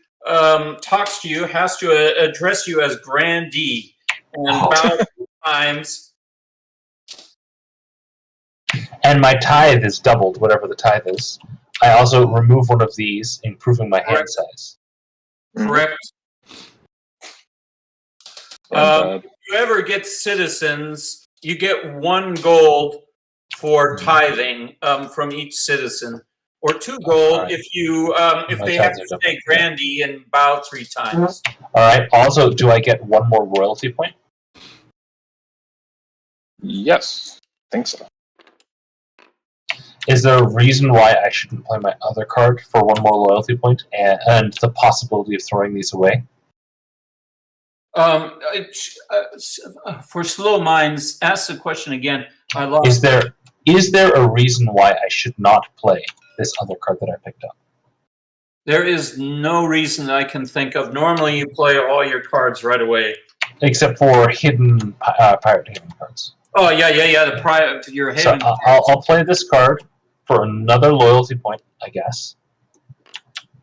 talks to you has to address you as Grandee. And bow 2 times. And my tithe is doubled, whatever the tithe is. I also remove one of these, improving my hand size. Correct. Whoever gets citizens, you get 1 gold for tithing from each citizen, or 2 gold Right. if they have to say Grandee and bow 3 times. All right. Also, do I get 1 more royalty point? Yes, I think so. Is there a reason why I shouldn't play my other card for 1 more loyalty point and the possibility of throwing these away? For slow minds, ask the question again. I lost. Is there a reason why I should not play this other card that I picked up? There is no reason that I can think of. Normally, you play all your cards right away. Except for hidden Pirate Haven cards. Oh yeah. The private your So Haven. I'll play this card for another loyalty point, I guess.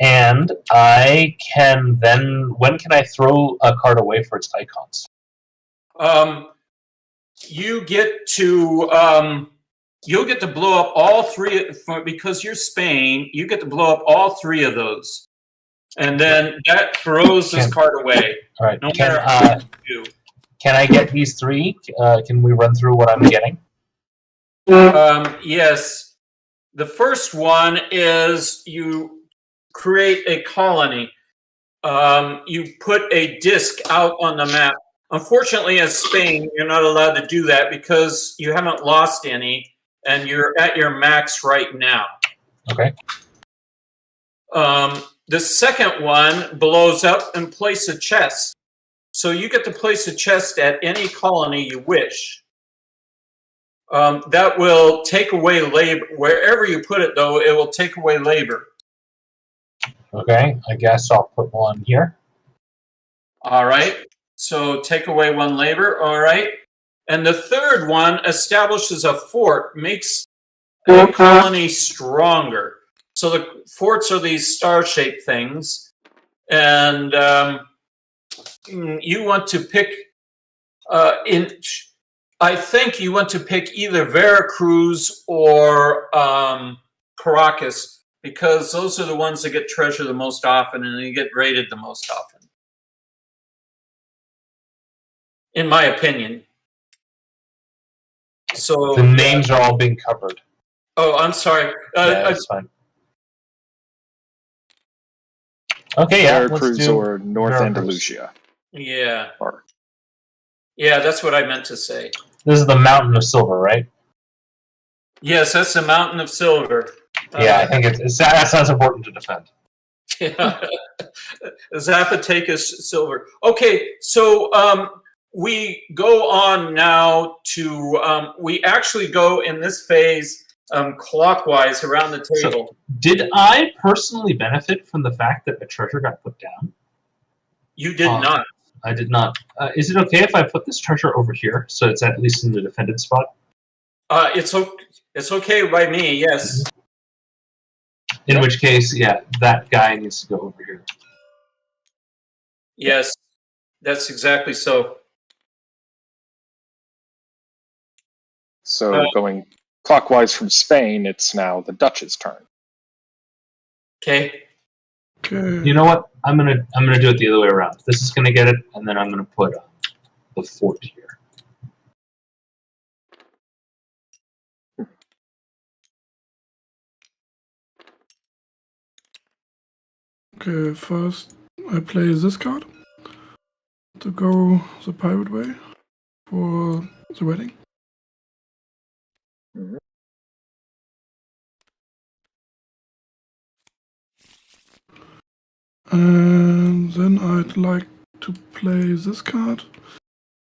And I can then... When can I throw a card away for its icons? You get to you'll get to blow up all 3 because you're Spain. You get to blow up all 3 of those, and then that throws this card away. All right. No matter how you do. Can I get these 3? Can we run through what I'm getting? Yes. The first one is you create a colony. You put a disc out on the map. Unfortunately, as Spain, you're not allowed to do that because you haven't lost any, and you're at your max right now. Okay. The second one blows up and place a chest. So you get to place a chest at any colony you wish. That will take away labor. Wherever you put it, though, it will take away labor. Okay, I guess I'll put 1 here. All right. So take away 1 labor. All right. And the third one establishes a fort, makes a colony stronger. So the forts are these star-shaped things. And you want to pick I think you want to pick either Veracruz or Caracas, because those are the ones that get treasure the most often and they get rated the most often. In my opinion. So The names are all being covered. Oh, I'm sorry. Yeah, that's fine. Okay, yeah. let's Veracruz do or North Veracruz. Andalusia. Yeah. Or Yeah, that's what I meant to say. This is the Mountain of Silver, right? Yes, that's the Mountain of Silver. Yeah, I think that sounds important to defend. Yeah. Zapoteca Silver. Okay, so we go on now to, we actually go in this phase clockwise around the table. So, did I personally benefit from the fact that a treasure got put down? You did not. I did not. Is it okay if I put this treasure over here, so it's at least in the defended spot? It's okay by me, yes. In which case, yeah, that guy needs to go over here. Yes, that's exactly so. so going clockwise from Spain, it's now the Dutch's turn. Okay. Okay. You know what? I'm gonna do it the other way around. This is gonna get it, and then I'm gonna put the fort here. Okay, first I play this card to go the pirate way for the wedding. Mhm. And then I'd like to play this card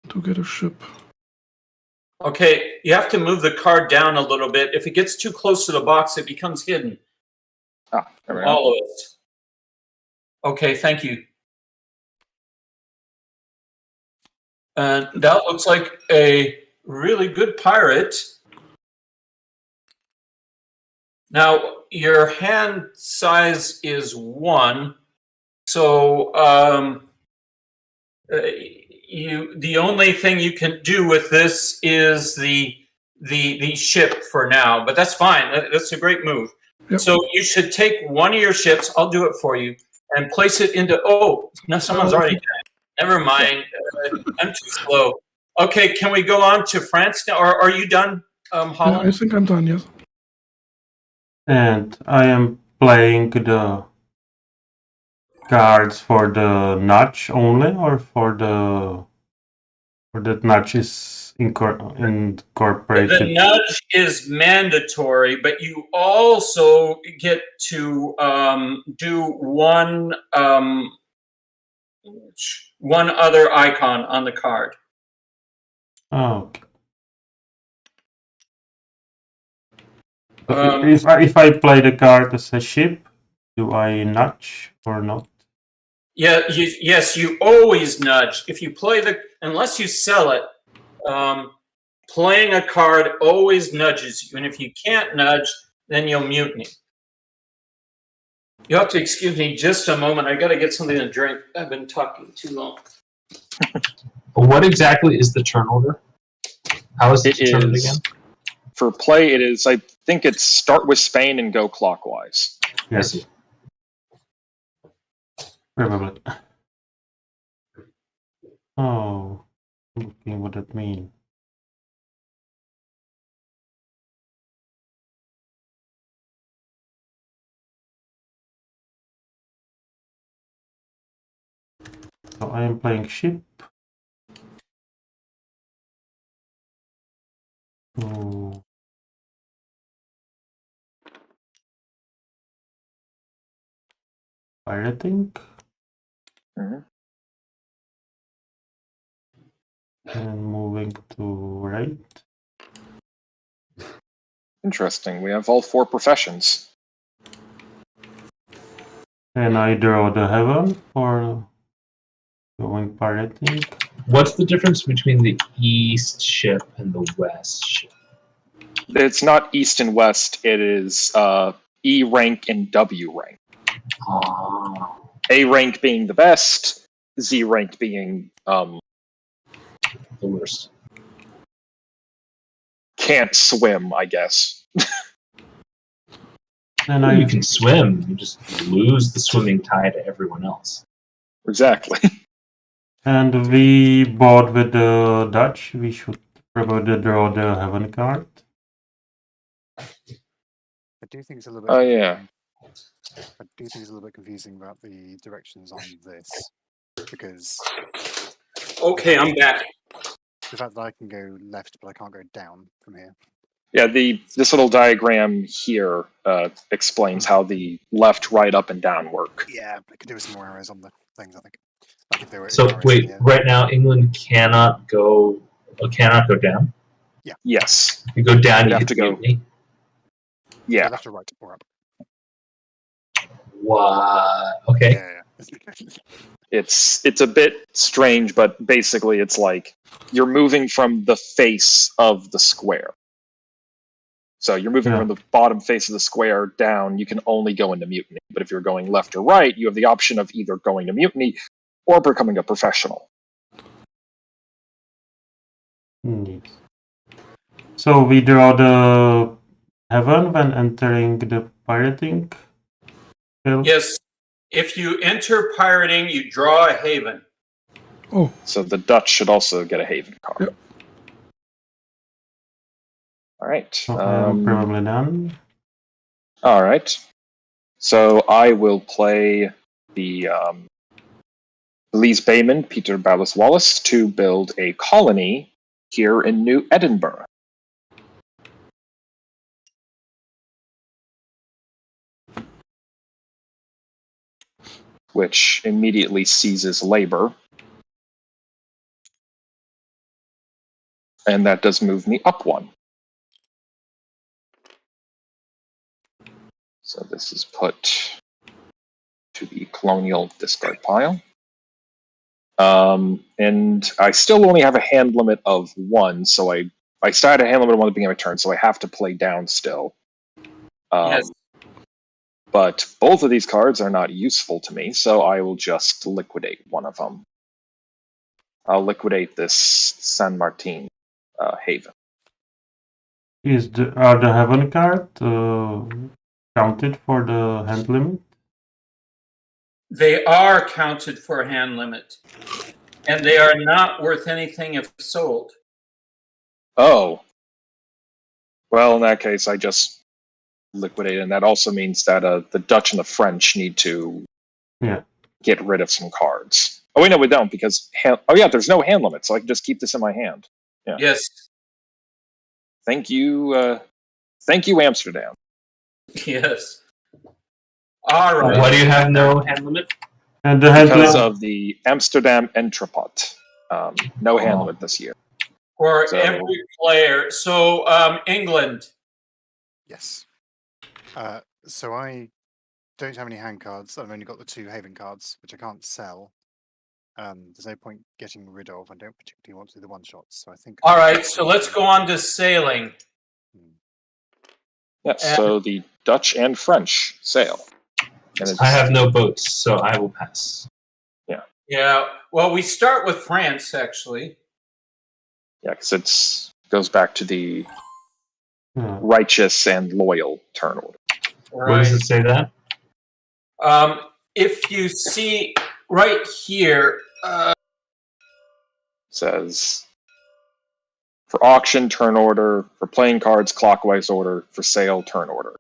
to get a ship. Okay, you have to move the card down a little bit. If it gets too close to the box, it becomes hidden. Ah, there we go. All of it. Okay, thank you. And that looks like a really good pirate. Now, your hand size is 1, so the only thing you can do with this is the ship for now, but that's fine. That's a great move. Yep. So you should take one of your ships. I'll do it for you, and place it into. Oh, no, someone's already done it. Never mind. I'm too slow. Okay, can we go on to France now? Or are you done, Yeah, Holland? I think I'm done, yes. And I am playing the cards for the notch only, or for that notch is incorporated. The nudge is mandatory, but you also get to do one other icon on the card. Oh, okay. If I play the card as a ship, do I notch or not? Yeah, yes, you always nudge. If you play unless you sell it, playing a card always nudges you. And if you can't nudge, then you'll mutiny. You have to excuse me just a moment. I got to get something to drink. I've been talking too long. What exactly is the turn order? How is it determined again? For play, it is, I think it's start with Spain and go clockwise. Yes. Probably. Oh, looking what that means. So I am playing ship. Oh. Pirating. Mhm. And moving to right. Interesting. We have all 4 professions. And I draw the heaven for going pirating. What's the difference between the east ship and the west ship? It's not East and West. It is E rank and W rank. Oh. A rank being the best, Z rank being The worst. can't swim, I guess. Then You can swim. You just lose the swimming tie to everyone else. Exactly. And we board with the Dutch. We should probably draw the heaven card. I do think it's a little bit. Oh yeah. I do think it's a little bit confusing about the directions on this because Okay, I'm back. the fact that I can go left but I can't go down from here. Yeah, this little diagram here explains how the left, right, up, and down work. Yeah, I could do with some more arrows on the things. I think. Like if they were So arrows wait, here. right now England cannot go down. Yes. If you go down, You'd you have have to go- mutiny. Yeah. Left or right or up. What? Okay. Yeah. It's a bit strange, but basically it's like you're moving from the face of the square. So you're moving from the bottom face of the square down, you can only go into mutiny. But if you're going left or right, you have the option of either going to mutiny or becoming a professional. Indeed. So we draw the heaven when entering the pirating. Phil? Yes. If you enter pirating, you draw a haven. Oh, So the Dutch should also get a haven card. Yep. All right. So I am probably done. All right. So I will play the Elise Bayman, Peter Ballas Wallace, to build a colony here in New Edinburgh. Which immediately seizes labor. And that does move me up one. So this is put to the colonial discard pile. And I still only have a hand limit of 1, so I started a hand limit of 1 at the beginning of my turn, so I have to play down still. Yes. But both of these cards are not useful to me, so I will just liquidate one of them. I'll liquidate this San Martin haven. Are the heaven card counted for the hand limit? They are counted for a hand limit. And they are not worth anything if sold. Oh. Well, in that case, I just liquidate, and that also means that the Dutch and the French need to get rid of some cards. Oh, wait, no, we don't, because... there's no hand limit, so I can just keep this in my hand. Yeah. Yes. Thank you, Amsterdam. Yes. All right. Why do you have no hand limit? And the hand Because limit. of the Amsterdam Entrepot. No hand limit this year. For So- every player. So, England. Yes. So I don't have any hand cards. I've only got the 2 haven cards, which I can't sell. There's no point getting rid of. I don't particularly want to do the one shots, so I think. All right, so let's go on to sailing. Yes, so the Dutch and French sail. And it's, I have no boats, so I will pass. Yeah, well, we start with France, actually. Yeah, because it goes back to the Yeah. righteous and loyal turn order. Where does it say that? If you see right here, Says for auction, turn order, for playing cards, clockwise order, for sale, turn order.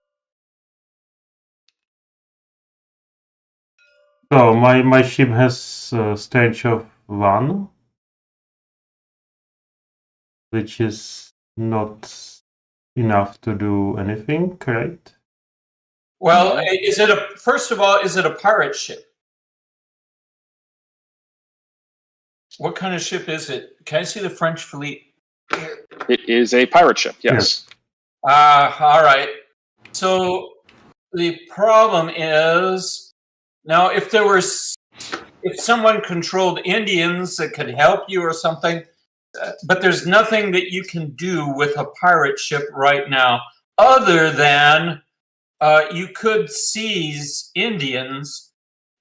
So my ship has a stage of 1, which is not enough to do anything, correct? well, first of all, is it a pirate ship? What kind of ship is it? Can I see the French fleet? It is a pirate ship, yes. All right. So the problem is now if someone controlled Indians that could help you or something, but there's nothing that you can do with a pirate ship right now other than you could seize Indians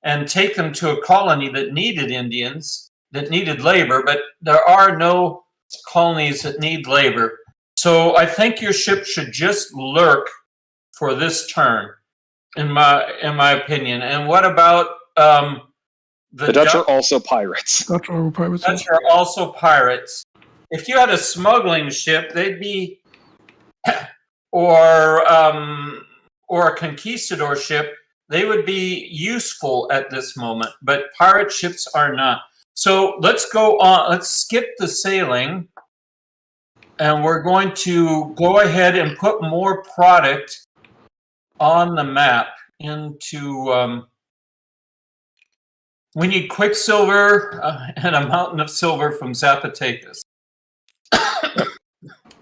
and take them to a colony that needed Indians, that needed labor, but there are no colonies that need labor. So I think your ship should just lurk for this turn. in my opinion. And what about The Dutch are also pirates. Dutch are pirates. Dutch are also pirates. If you had a smuggling ship, they'd be, or a conquistador ship, they would be useful at this moment. But pirate ships are not. So let's go on. Let's skip the sailing, and we're going to go ahead and put more product on the map into. We need quicksilver and a mountain of silver from Zapotecas.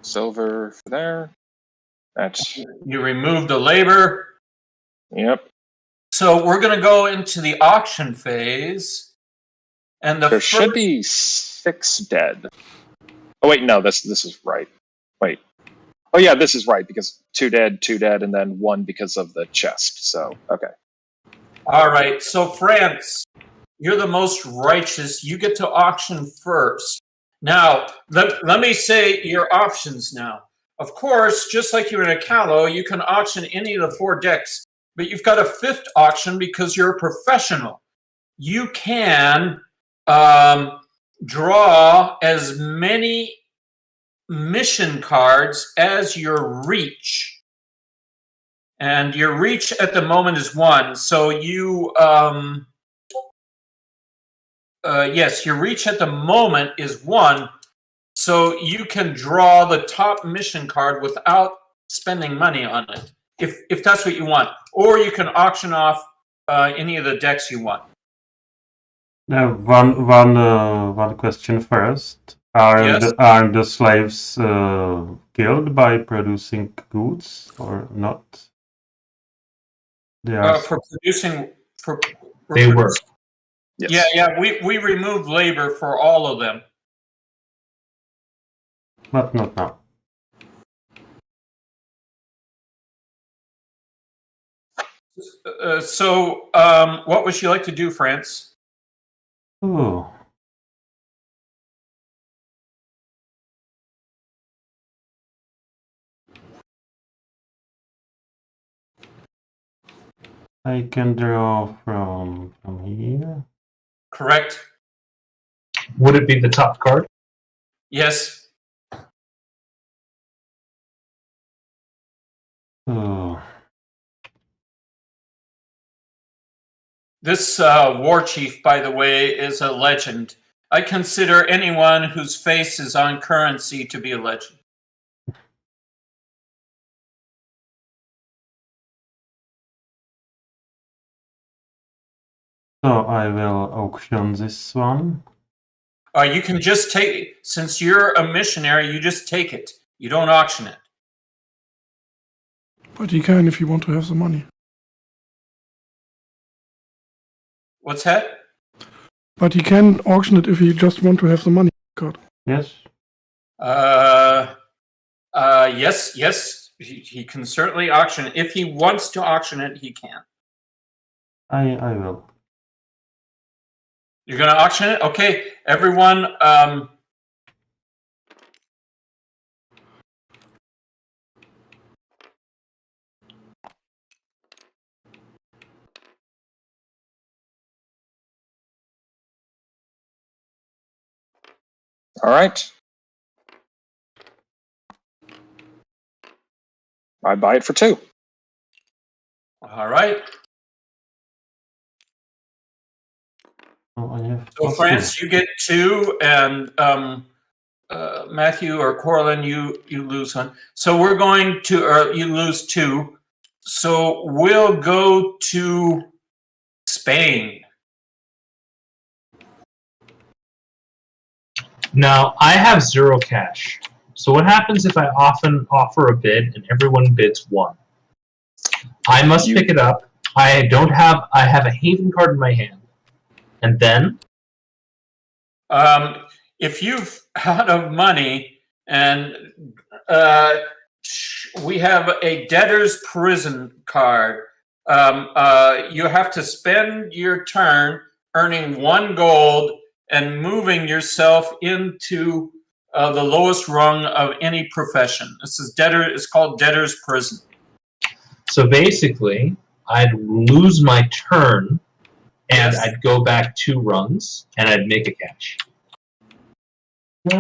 Silver for there. That's You removed the labor. yep. So we're going to go into the auction phase. And There should be 6 dead. Oh wait, no, this is right. Wait. Oh yeah, this is right because 2 dead, and then 1 because of the chest. So okay. All right. So France, you're the most righteous. You get to auction first. Now, let me say your options now. Of course, just like you're in a Callow, you can auction any of the 4 decks, but you've got a 5th auction because you're a professional. You can draw as many mission cards as your reach. And your reach at the moment is 1. So you... yes, your reach at the moment is 1, so you can draw the top mission card without spending money on it, if that's what you want. Or you can auction off any of the decks you want. One question first. Yes. Are the slaves killed by producing goods or not? They are. For producing... They were. Yes. Yeah, we removed labor for all of them. But not now. So, what would you like to do, France? Oh. I can draw from here. Correct. Would it be the top card? Yes. Oh. This war chief, by the way, is a legend. I consider anyone whose face is on currency to be a legend. So I will auction this one. You can just take, since you're a missionary, you just take it. You don't auction it. But you can if you want to have the money. What's that? But he can auction it if he just want to have the money card. Yes. Yes. He can certainly auction it. If he wants to auction it, he can. I will. You're going to auction it? Okay, everyone. All right. I buy it for 2. All right. Oh, I have So, France, you get 2, and Matthew or Corlin, you lose 1. So we're going to, or you lose 2. So we'll go to Spain. Now, I have 0 cash. So what happens if I often offer a bid and everyone bids 1? I must pick it up. I have a haven card in my hand. And then? If you've out of money and we have a debtor's prison card, you have to spend your turn earning 1 gold and moving yourself into the lowest rung of any profession. This is it's called debtor's prison. So basically, I'd lose my turn, and Yes. I'd go back 2 runs, and I'd make a cash.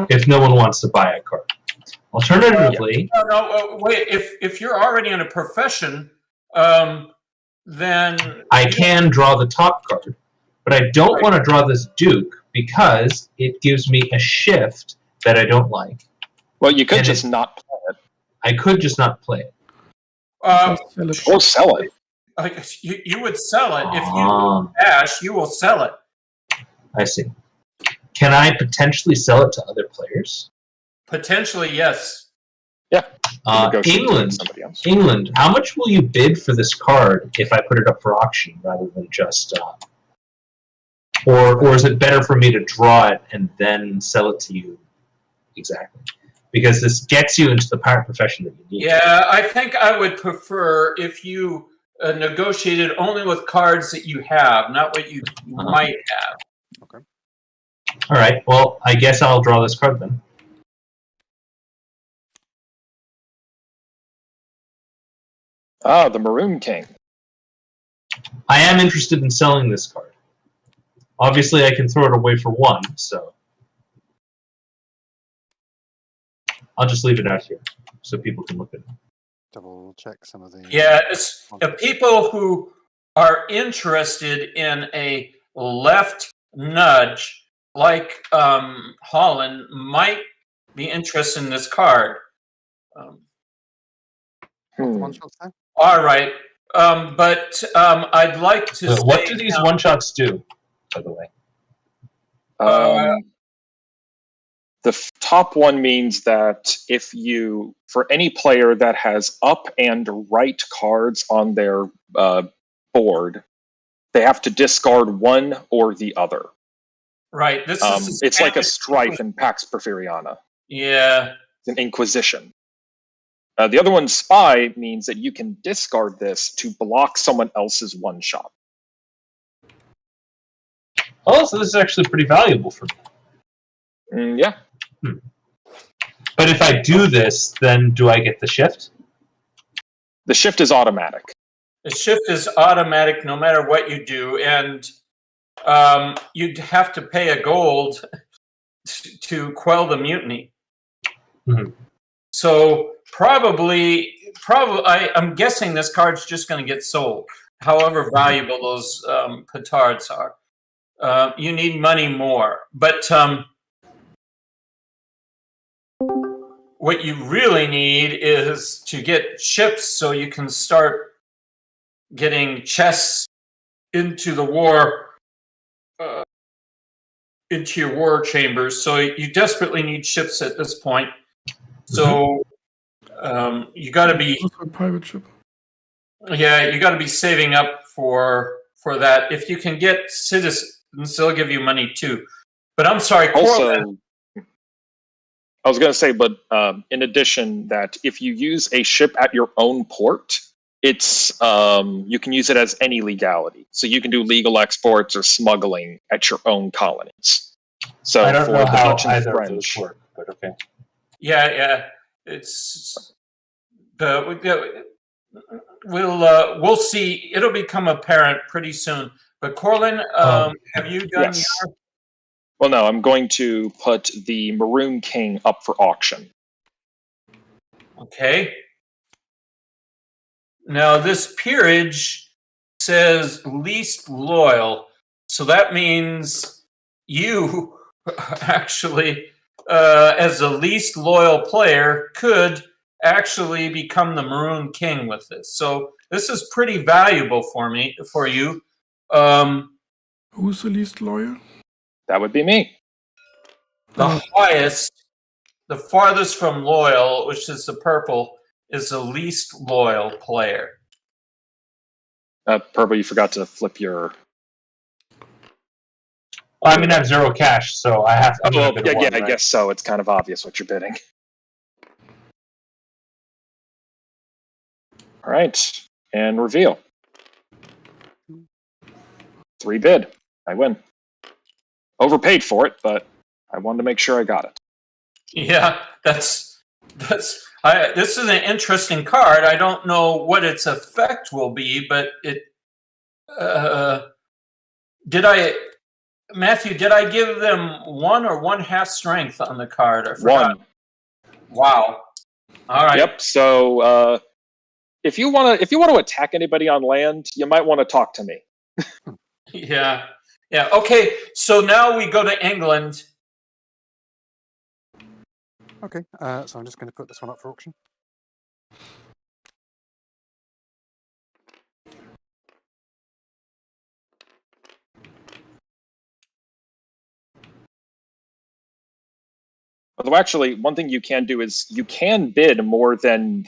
If no one wants to buy a card. Alternatively, No, wait. If you're already in a profession, then I can draw the top card, but I don't want to draw this Duke because it gives me a shift that I don't like. Well, you could And just not play it. I could just not play it. Sell it. Or sell it. You would sell it if you Um, cash. You will sell it. I see. Can I potentially sell it to other players? Potentially, yes. You negotiate with England. somebody else. England, how much will you bid for this card if I put it up for auction rather than just... or is it better for me to draw it and then sell it to you? Exactly. Because this gets you into the pirate profession that you need. Yeah, I think I would prefer if you negotiated only with cards that you have, not what you might have. Okay. All right, well, I guess I'll draw this card then. Ah, the Maroon King. I am interested in selling this card. Obviously, I can throw it away for 1, so... I'll just leave it out here so people can look at it. Double check some of the. Yeah, it's people who are interested in a left nudge, like Holland, might be interested in this card. One shots there? All right, but I'd like to. What say do these now- one-shots do, by the way? The top one means that if you, for any player that has up and right cards on their board, they have to discard one or the other. Right. This is. It's like a strife in Pax Porfiriana. Yeah. It's an Inquisition. The other one, Spy, means that you can discard this to block someone else's one shot. Oh, so this is actually pretty valuable for me. Yeah. But if I do this, then do I get the shift? The shift is automatic. The shift is automatic no matter what you do, and you'd have to pay a gold to quell the mutiny. Mhm. So probably, I'm guessing this card's just going to get sold. However valuable those petards are, you need money more. But what you really need is to get ships so you can start getting chests into the war, into your war chambers. So you desperately need ships at this point. So you got to be, Also a pirate ship. yeah, you got to be saving up for that. If you can get citizens, they'll give you money too. But I'm sorry, Corlin. Also, I was going to say, but in addition, that if you use a ship at your own port, it's you can use it as any legality. So you can do legal exports or smuggling at your own colonies. So I don't for know the how Dutch and either of those French, work, but okay. Yeah, it's we'll see. It'll become apparent pretty soon. But Corlin, have you done yes. your? Well, no, I'm going to put the Maroon King up for auction. Okay. Now this peerage says least loyal, so that means you actually, as the least loyal player, could actually become the Maroon King with this. So this is pretty valuable for you. Who's the least loyal? That would be me. The highest, the farthest from loyal, which is the purple, is the least loyal player. Purple, you forgot to flip your... Well, I'm gonna have 0 cash, so I have to. Oh, well, bid a yeah, one, I right? guess so. It's kind of obvious what you're bidding. All right, and reveal. 3 bid. I win. Overpaid for it, but I wanted to make sure I got it. Yeah, that's This is an interesting card. I don't know what its effect will be, but it. Matthew, did I give them 1 or 1/2 strength on the card? I forgot. 1. Wow. All right. Yep. So if you want to attack anybody on land, you might want to talk to me. Yeah. Yeah. Okay. So now we go to England. Okay, so I'm just going to put this one up for auction. Although actually, one thing you can do is you can bid more than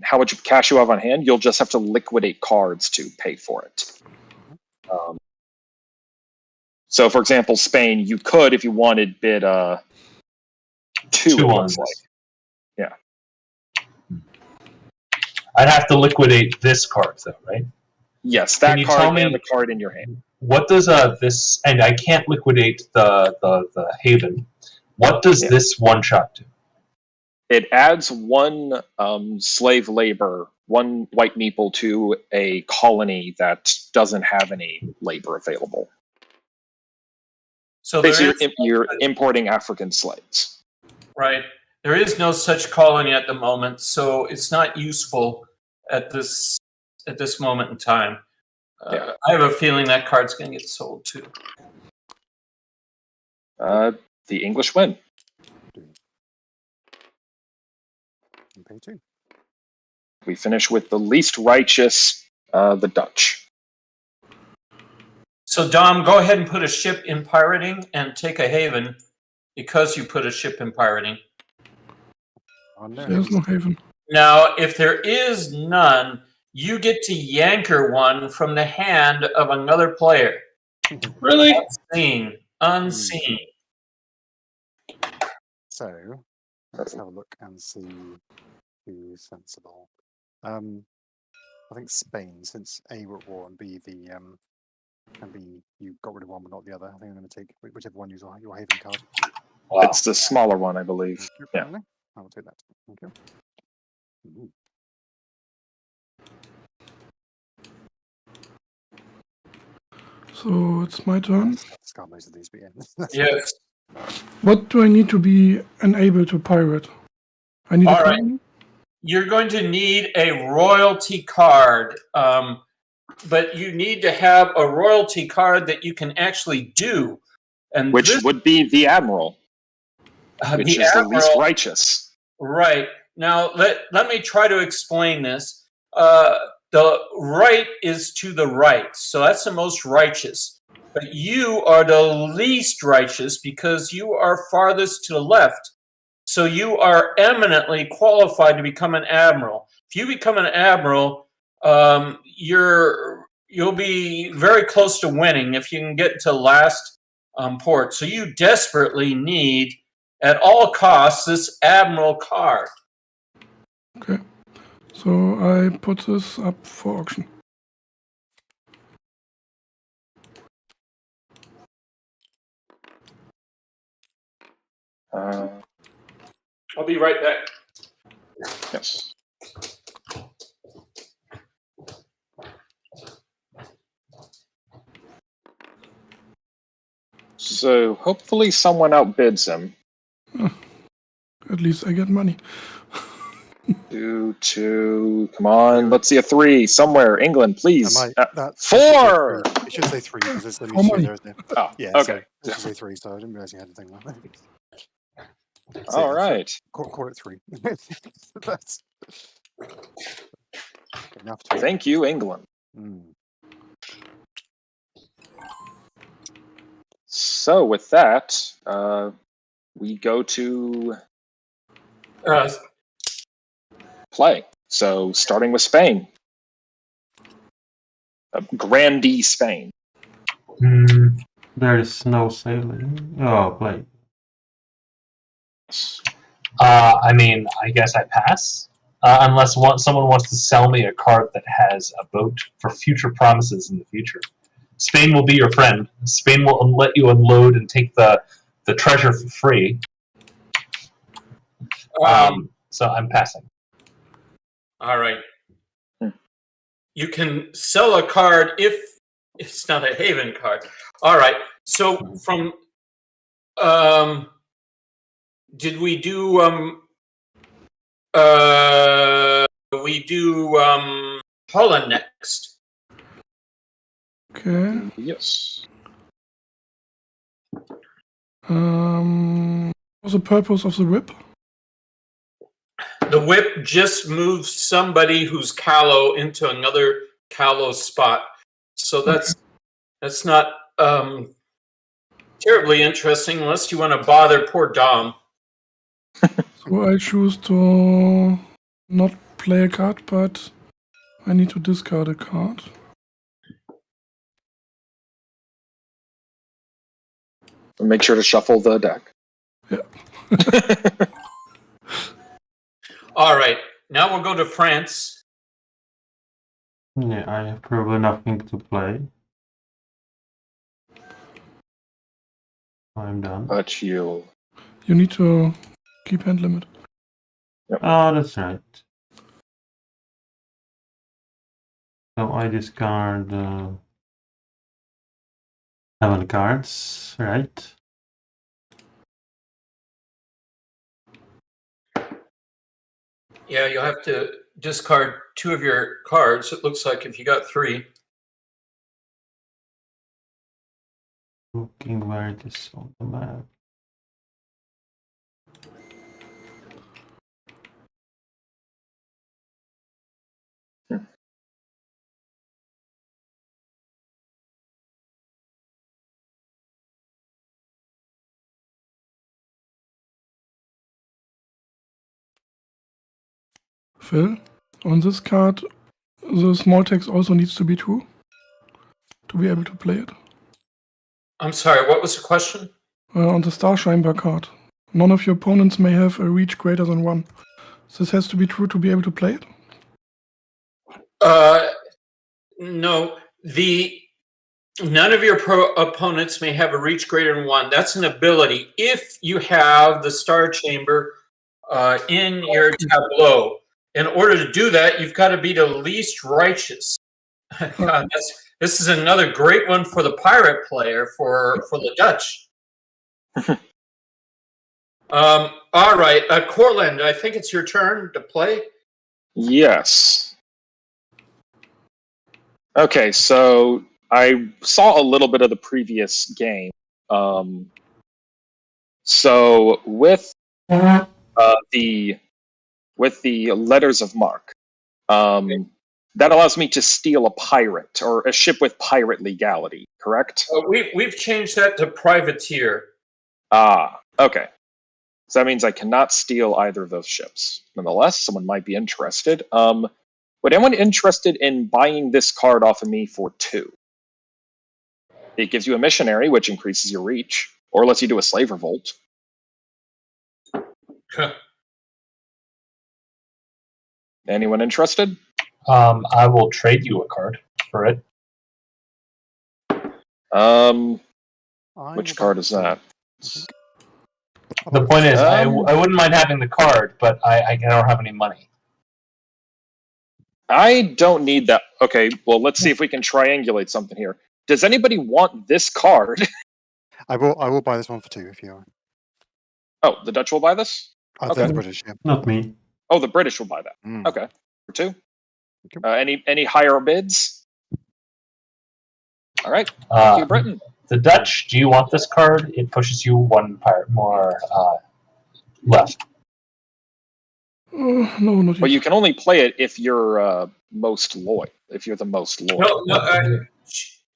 how much cash you have on hand. You'll just have to liquidate cards to pay for it. So, for example, Spain, you could, if you wanted, bid 2. It looks like. Yeah. I'd have to liquidate this card, though, right? Yes, Can that you card tell me- and the card in your hand. What does this? And I can't liquidate the Haven. What does this one shot do? It adds 1 slave labor, 1 white meeple to a colony that doesn't have any labor available. So basically, you're importing African slaves. Right. There is no such colony at the moment, so it's not useful at this moment in time. Yeah. I have a feeling that card's going to get sold too. The English win. And pay 2. We finish with the least righteous, the Dutch. So Dom, go ahead and put a ship in pirating and take a haven because you put a ship in pirating. Oh, no. There's no haven. Now, if there is none, you get to yanker one from the hand of another player. Really? Unseen. So, let's have a look and see who's sensible. I think Spain, since A, we're at war, and B, and B, you got rid of one but not the other. I think I'm going to take whichever one uses your haven card. Wow. It's the smaller one, I believe. Yeah. I will take that. Thank you. Ooh. So it's my turn. Scar most of these, but yeah. Yes. What do I need to be enabled to pirate? I need All a right. colony? You're going to need a royalty card, but you need to have a royalty card that you can actually do. And Which this, would be the Admiral, which the is the Admiral, least righteous. Right. Now, let me try to explain this. The right is to the right, so that's the most righteous. But you are the least righteous because you are farthest to the left. So you are eminently qualified to become an admiral. If you become an admiral, you'll be very close to winning if you can get to last port. So you desperately need, at all costs, this admiral card. Okay. So I put this up for auction. I'll be right back. Yes. So hopefully someone outbids him. At least I get money. 2, 2. Come on, let's see a 3 somewhere. England, please. That 4. It should say 3 because there's only How 2 many? there, isn't there? Oh, Yeah. okay. So it should say 3. So I didn't realize you had a thing like that. So, All yeah, right. Call it 3. That's enough. To Thank you, England. So with that, we go to play. So starting with Spain. Grandee Spain. There is no sailing. Oh, play. I mean, I guess I pass. Unless someone wants to sell me a card that has a boat for future promises in the future. Spain will be your friend. Spain will let you unload and take the treasure for free. So I'm passing. All right. Hmm. You can sell a card if it's not a haven card. All right. So from did we do Holland next? Okay. Yes. What's the purpose of the whip? The whip just moves somebody who's callow into another callow spot. So that's not terribly interesting unless you want to bother poor Dom. So I choose to not play a card, but I need to discard a card. Make sure to shuffle the deck. Yeah. All right. Now we'll go to France. Yeah, I have probably nothing to play. I'm done. But you. You need to keep hand limit. Oh, that's right. So I discard 7 cards, right? Yeah, you'll have to discard 2 of your cards. It looks like if you got 3. Looking where it is on the map. Phil, on this card, the small text also needs to be true to be able to play it. I'm sorry, what was the question? On the Starshine Bar card, none of your opponents may have a reach greater than 1. This has to be true to be able to play it? No. None of your opponents may have a reach greater than 1. That's an ability. If you have the Star Chamber in your tableau, in order to do that, you've got to be the least righteous. God, this is another great one for the pirate player for the Dutch. All right, Cortland, I think it's your turn to play. Yes. Okay, so I saw a little bit of the previous game. So with the letters of marque, that allows me to steal a pirate or a ship with pirate legality. Correct? We've changed that to privateer. Ah, okay. So that means I cannot steal either of those ships. Nonetheless, someone might be interested. Would anyone interested in buying this card off of me for 2? It gives you a missionary, which increases your reach, or lets you do a slave revolt. Anyone interested? I will trade you a card for it. Which card is that? The point is, I wouldn't mind having the card, but I don't have any money. I don't need that. Okay, well, let's see if we can triangulate something here. Does anybody want this card? I will buy this one for 2 if you are. Oh, the Dutch will buy this? Okay. The British, yeah. Not me. Oh, the British will buy that. Mm. Okay, for 2. Okay. Any higher bids? All right, thank you, Britain. The Dutch, do you want this card? It pushes you 1 pirate more left. No, not yet. But you can only play it if you're most loyal. If you're the most loyal. No,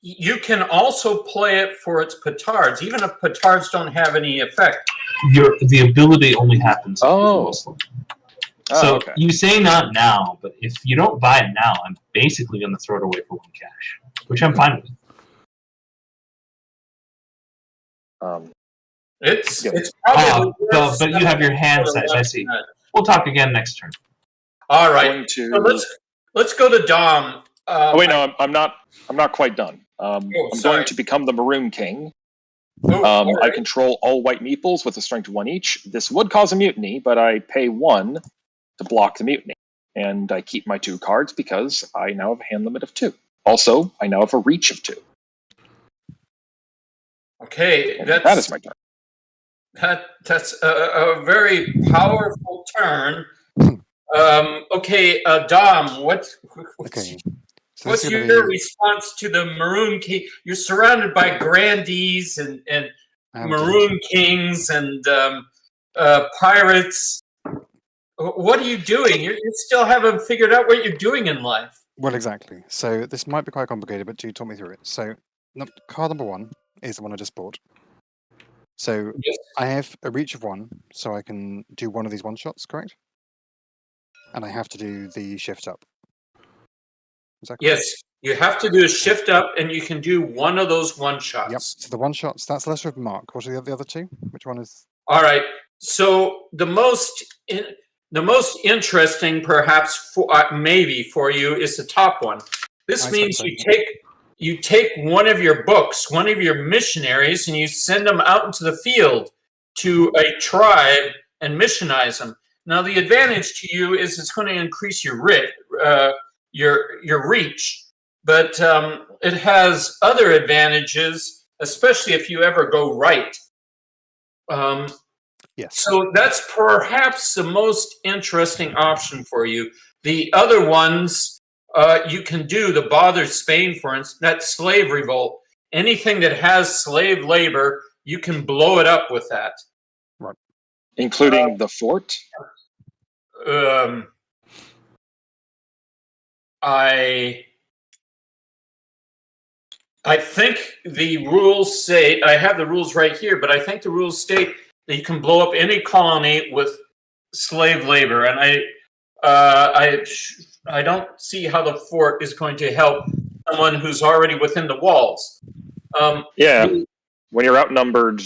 you can also play it for its petards, even if petards don't have any effect. The ability only happens. Oh. So okay. You say not now, but if you don't buy it now, I'm basically going to throw it away for 1 cash, which I'm fine with. It's probably but you have your hand size. I see. We'll talk again next turn. All right. So let's go to Dom. Oh wait, no, I'm not quite done. I'm going to become the Maroon King. Right. I control all white meeples with a strength of 1 each. This would cause a mutiny, but I pay 1 to block the mutiny. And I keep my 2 cards because I now have a hand limit of 2. Also, I now have a reach of 2. Okay, And that is my turn. That's a very powerful turn. Okay, Dom, what's So what's this is gonna your be- response to the Maroon King? You're surrounded by grandees and Maroon Kings and pirates. What are you doing? You still haven't figured out what you're doing in life. Well, exactly. So this might be quite complicated, but do talk me through it. So card number 1 is the one I just bought. So Yes. I have a reach of 1, so I can do one of these one-shots, correct? And I have to do the shift up. Is that correct? Yes, you have to do a shift up, and you can do one of those one shots. Yep. So the one-shots, that's Lesser of Mark. What are the other 2? Which one is... All right. So the most interesting, perhaps maybe for you, is the top one. This means you take one of your books, one of your missionaries, and you send them out into the field to a tribe and missionize them. Now, the advantage to you is it's going to increase your reach, but it has other advantages, especially if you ever go right. Yes. So that's perhaps the most interesting option for you. The other ones you can do, the Bother Spain, for instance, that slave revolt. Anything that has slave labor, you can blow it up with that. Right. Including the fort? I think the rules say, I have the rules right here, but I think the rules state that you can blow up any colony with slave labor, and I don't see how the fort is going to help someone who's already within the walls. Yeah, when you're outnumbered,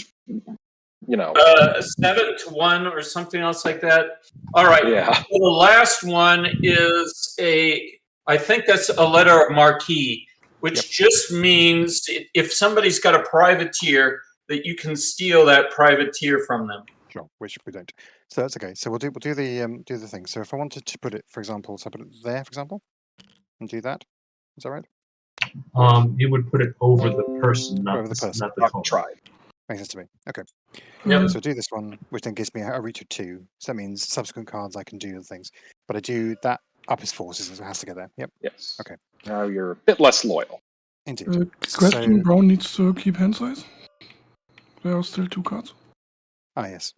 7-1 or something else like that. All right. Yeah. So the last one is I think that's a letter of marque, which just means if somebody's got a privateer, that you can steal that privateer from them. Sure, which we don't. So that's okay. So we'll do the thing. So if I wanted to put it, for example, so I put it there, for example, and do that. Is that right? You would put it over the person, not Over the person. not the Not colony. tribe. Makes sense to me. Okay. Yep. So do this one, which then gives me a reach of 2. So that means subsequent cards I can do the things. But I do that up his forces, so it has to get there. Yep. Yes. Okay. Now you're a bit less loyal. Indeed. Question: So- Brown needs to keep hand size. There are still 2 cards. Ah, yes.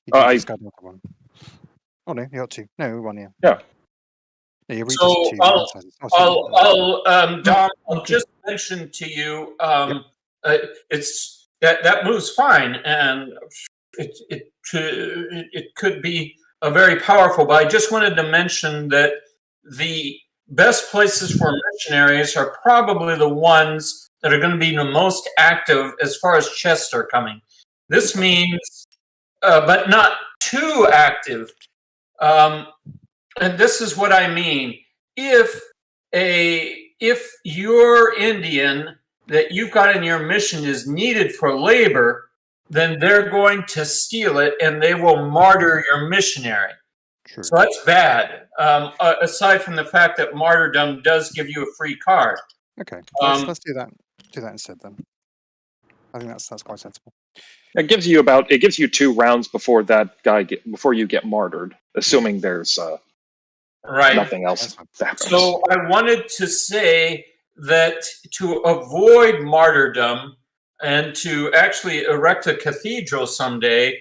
You Oh, can I- discard another one. Oh no, you got 2. No, 1, yeah. Yeah. Yeah, your reach So is 2. hand size is- oh, sorry. Dom, I'll just mention to you, it's that moves fine, and it could be a very powerful. But I just wanted to mention that the best places for missionaries are probably the ones that are going to be the most active as far as chests are coming. This means, but not too active. And this is what I mean. If your Indian that you've got in your mission is needed for labor, then they're going to steal it and they will martyr your missionary. True. So that's bad. Aside from the fact that martyrdom does give you a free card. Okay. um, Let's do that. Do that instead then. I think that's quite sensible. It gives you 2 rounds before before you get martyred, assuming there's Right. nothing else that happens. So I wanted to say that to avoid martyrdom and to actually erect a cathedral someday,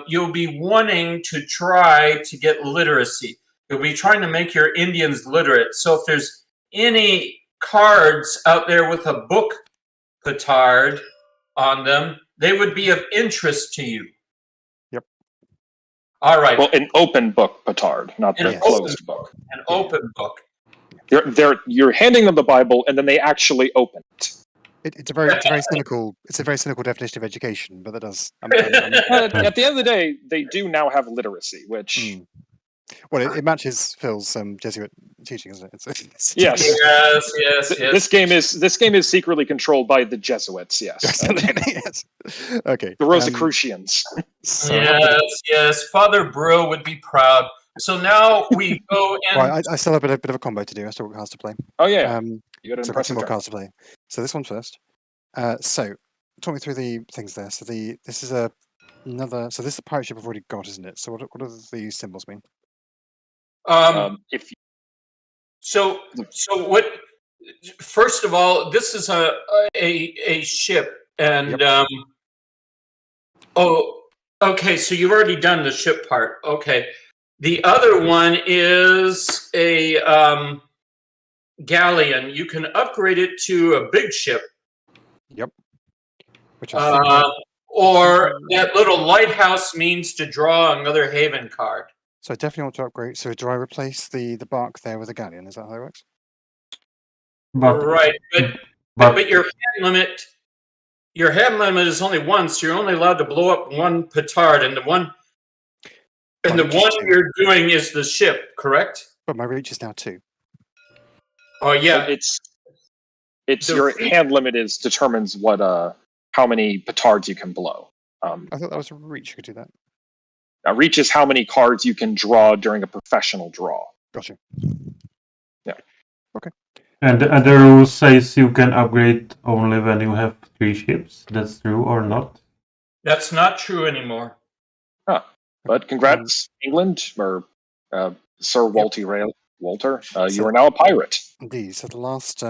you'll be wanting to try to get literacy. You'll be trying to make your Indians literate. So if there's any cards out there with a book petard on them, they would be of interest to you. Yep. All right. Well, an open book petard, not the An closed book. An open book. You're handing them the Bible, and then they actually open it. It's a very cynical. It's a very cynical definition of education, but that does. But at the end of the day, they do now have literacy, which Well, it matches Phil's Jesuit teaching, isn't it? It's Yes. Yes. This game is secretly controlled by the Jesuits. Yes, yes. Okay. the Rosicrucians. So I have a bit of- Yes. Father Brill would be proud. So now we go and right, I still have a bit of a combo to do. I still got cards to play. Oh yeah, So you got an I've got two impressive more turn. cards to play. So this one first. So talk me through the things there. So this is another. So this is the pirate ship I've already got, isn't it? So what do these symbols mean? If So what? First of all, this is a ship, and okay. So you've already done the ship part. Okay, the other one is a galleon. You can upgrade it to a big ship, Yep. Which I think. or that little lighthouse means to draw another haven card. So I definitely want to upgrade. So do I replace the bark there with a galleon? Is that how it works? But Right, but your hand limit is only one, so you're only allowed to blow up one petard, and the one you're doing is the ship, correct? But my reach is now 2. Oh yeah, it's your hand limit determines what how many petards you can blow. I thought that was a reach. You could do that. Now, reach is how many cards you can draw during a professional draw. Gotcha. Yeah. Okay. and the rule says you can upgrade only when you have 3 ships. That's true or not? that's not true anymore. But congrats, England, or Sir Walter. You are now a pirate. Indeed. So the last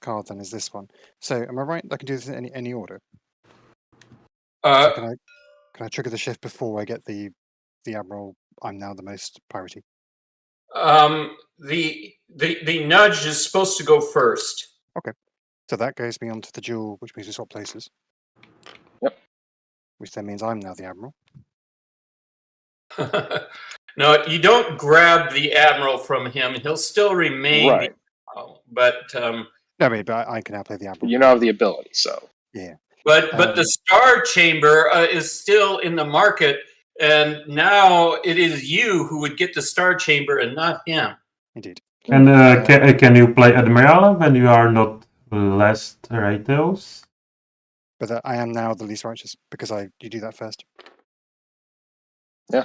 card then is this one. So am I right? I can do this in any order. So can I trigger the shift before I get the admiral? I'm now the most piratey. The nudge is supposed to go first. So that goes me onto the duel, which means we swap places. Yep. Which then means I'm now the admiral. No, you don't grab the admiral from him. He'll still remain. Right. But No, I mean, but I can now play the admiral. You now have the ability, so. Yeah. But the Star Chamber is still in the market, and now it is you who would get the Star Chamber and not him. Indeed. And can you play Admiral when you are not less righteous? But I am now the least righteous because you do that first. Yeah.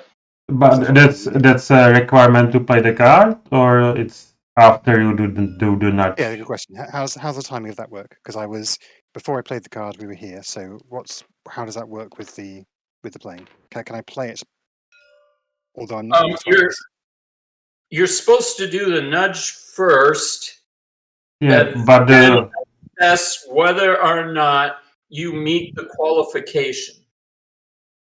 But that's a requirement to play the card, or it's after you do the nudge? Yeah, good question. How's the timing of that work? Because before I played the card, we were here. So how does that work with the playing? Can I play it? Although I'm not. You're supposed to do the nudge first. Yeah, and but then assess whether or not you meet the qualification.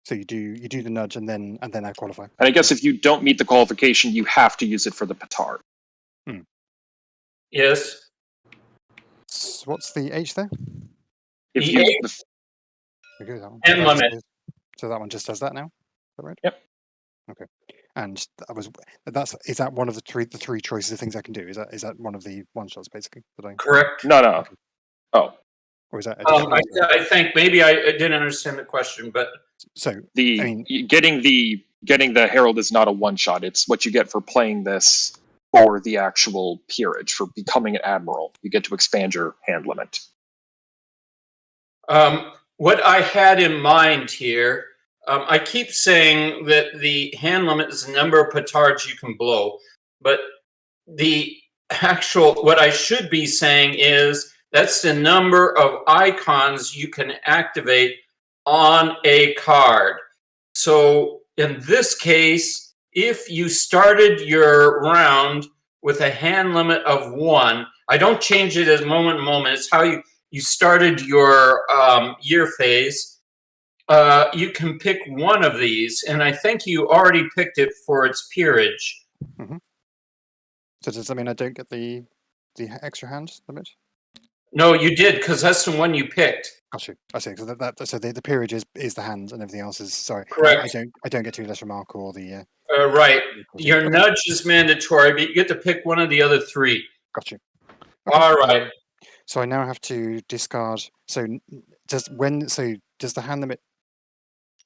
So you do the nudge and then I qualify. And I guess if you don't meet the qualification, you have to use it for the petard. Yes. So what's the H there? If you, Okay, that one. And limit. So that one just does that now. Is that right? Yep. Okay. And is that one of the three choices of things I can do? Is that one of the one shots basically that I? Correct. No. Okay. Oh. Or is that? I think maybe I didn't understand the question, but So getting the herald is not a one shot. It's what you get for playing this for the actual peerage, for becoming an admiral. You get to expand your hand limit. what I had in mind here, I keep saying that the hand limit is the number of petards you can blow, but what I should be saying is that's the number of icons you can activate on a card. So in this case, if you started your round with a hand limit of 1, I don't change it as moment to moment. It's how you started your year phase. You can pick one of these, and I think you already picked it for its peerage. Mm-hmm. So does that mean I don't get the extra hand limit? No, you did, because that's the one you picked. I see. So so the peerage is the hand, and everything else is sorry. Correct. I don't get to lesser mark or the. Right. Your nudge is mandatory, but you get to pick one of the other 3. Got you. Okay. All right. So I now have to discard. So does the hand limit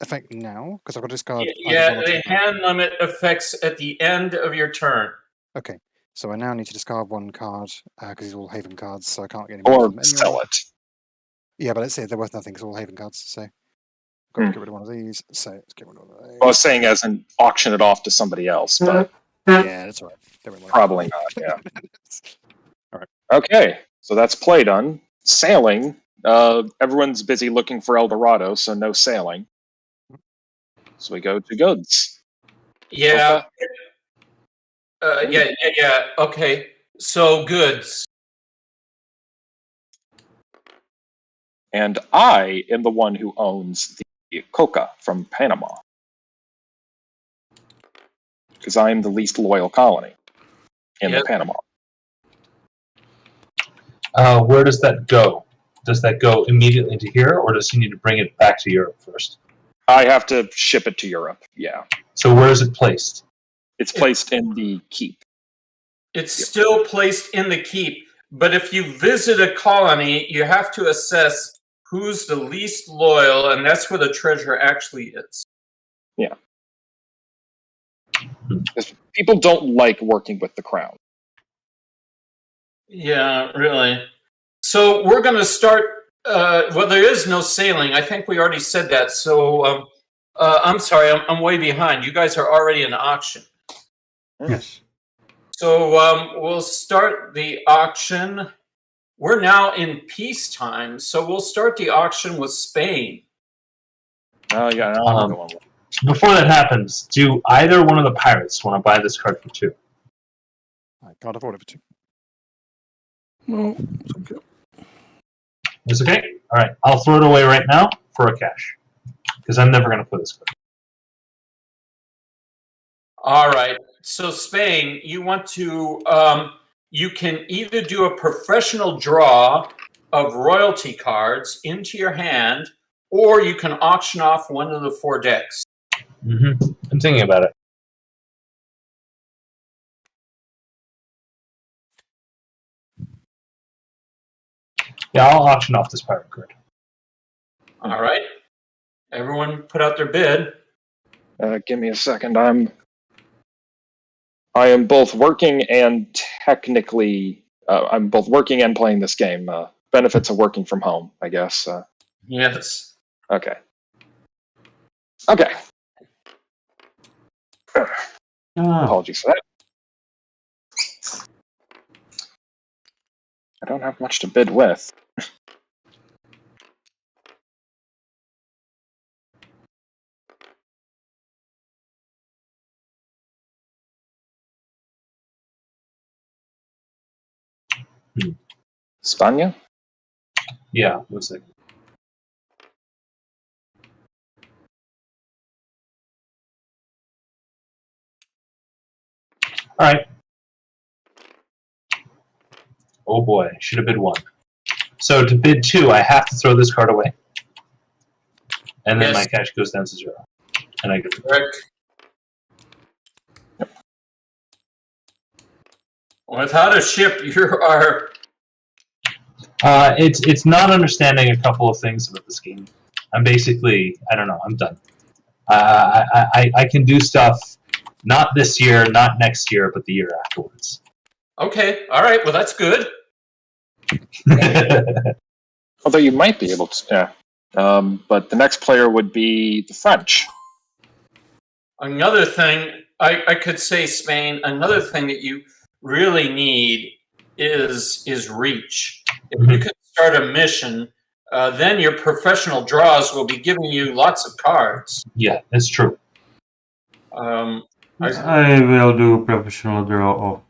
effect now? Because I've got to discard. either Yeah, one or the two cards. hand limit affects at the end of your turn. Okay, so I now need to discard one card because these are all Haven cards, so I can't get any more Or from them anyway. sell it. Yeah, but let's say they're worth nothing because all Haven cards. So I've got to get rid of one of these. So let's get rid of one of those. I was saying as in auction it off to somebody else, but Yeah, that's all right. They won't work. probably not, yeah. All right. Okay, so that's play done. Sailing. Everyone's busy looking for El Dorado, so no sailing. So we go to goods. Yeah. Yeah. Okay. So goods. And I am the one who owns the coca from Panama. Because I am the least loyal colony in the Panama. Where does that go? Does that go immediately to here, or does he need to bring it back to Europe first? I have to ship it to Europe, yeah. So where is it placed? It's placed in the keep. It's still placed in the keep, but if you visit a colony, you have to assess who's the least loyal, and that's where the treasure actually is. Yeah. Because people don't like working with the crown. Yeah, really. So we're going to start. Well, there is no sailing. I think we already said that. So I'm sorry, I'm way behind. You guys are already in auction. Yes. So we'll start the auction. We're now in peacetime, so we'll start the auction with Spain. Oh, yeah, another one. Before that happens, do either one of the pirates want to buy this card for 2? I can't afford it for 2. No, it's okay. It's okay? Alright, I'll throw it away right now for a cash. Because I'm never going to play this card. All right. So Spain, you want to, you can either do a professional draw of royalty cards into your hand, or you can auction off one of the 4 decks. I'm thinking about it. Yeah, I'll auction off this pirate card. All right. Everyone put out their bid. Give me a second. I am both working and technically, I'm both working and playing this game. Benefits of working from home, I guess. Yes. Okay. Okay. Apologies for that. I don't have much to bid with. Spania? Yeah, 1 second. Alright. Oh boy, should have bid 1. So to bid 2, I have to throw this card away. And then Yes. my cash goes down to 0. And I get the Correct. Without a ship, you are... it's not understanding a couple of things about this game. I'm basically, I don't know, I'm done. I can do stuff not this year, not next year, but the year afterwards. Okay. All right. Well, that's good. Although you might be able to, yeah. But the next player would be the French. Another thing, I could say Spain, another thing that you really need is reach. If you can start a mission, then your professional draws will be giving you lots of cards. Yeah, that's true. I will do professional draw off.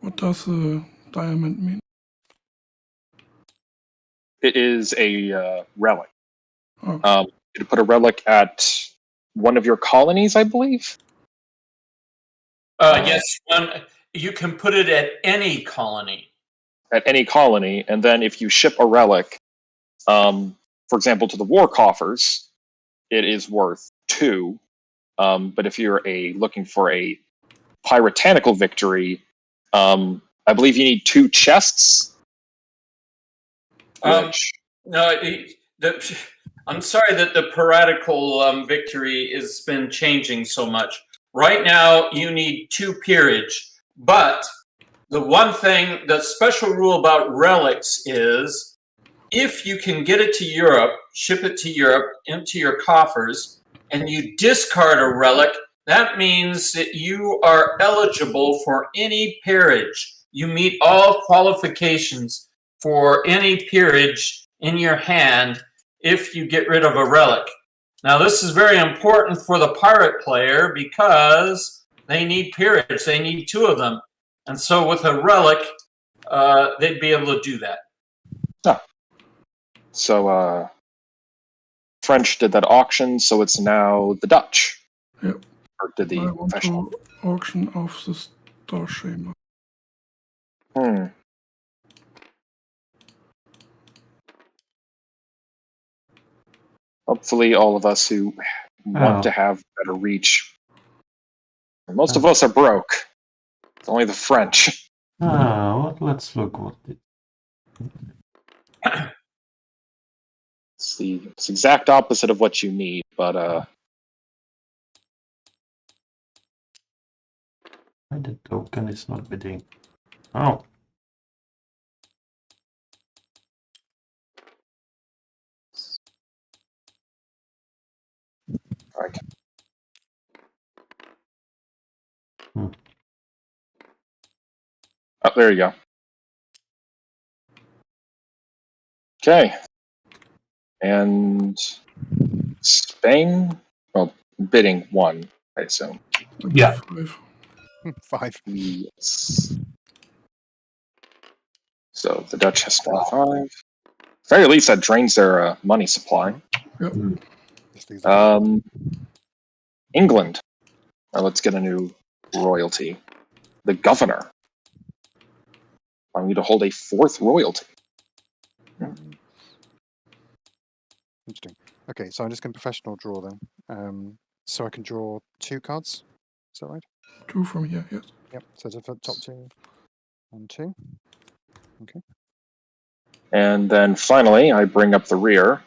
What does a diamond mean? It is a relic. Oh. You put a relic at one of your colonies, I believe. Yes, you can put it at any colony. At any colony, and then if you ship a relic, for example, to the war coffers, it is worth 2. But if you're looking for a puritanical victory, I believe you need 2 chests. Rich. No, I'm sorry that the piratical victory has been changing so much. Right now, you need 2 peerage, but the one thing, the special rule about relics is if you can get it to Europe, ship it to Europe into your coffers, and you discard a relic, that means that you are eligible for any peerage. You meet all qualifications for any peerage in your hand if you get rid of a relic. Now, this is very important for the pirate player because they need peerage. They need 2 of them. And so with a relic, they'd be able to do that. So French did that auction, so it's now the Dutch. Yep. Or did the I want professional? to auction off the Star Chamber. Hopefully, all of us who want to have better reach. Most of us are broke. It's only the French. Let's look what it. It's the exact opposite of what you need, but Why the token is not bidding? Oh. right. Oh, there you go. Okay. And Spain, well, bidding 1, I assume. Yeah. 5. 5. Yes. So the Dutch has 5. Very least that drains their money supply. Yep. England. Now let's get a new royalty. The governor. I need to hold a 4th royalty. Interesting. Okay, so I'm just going to professional draw then. So I can draw 2 cards. Is that right? 2 from here, yes. Yep. So the top 2 and 2. Okay. And then finally, I bring up the rear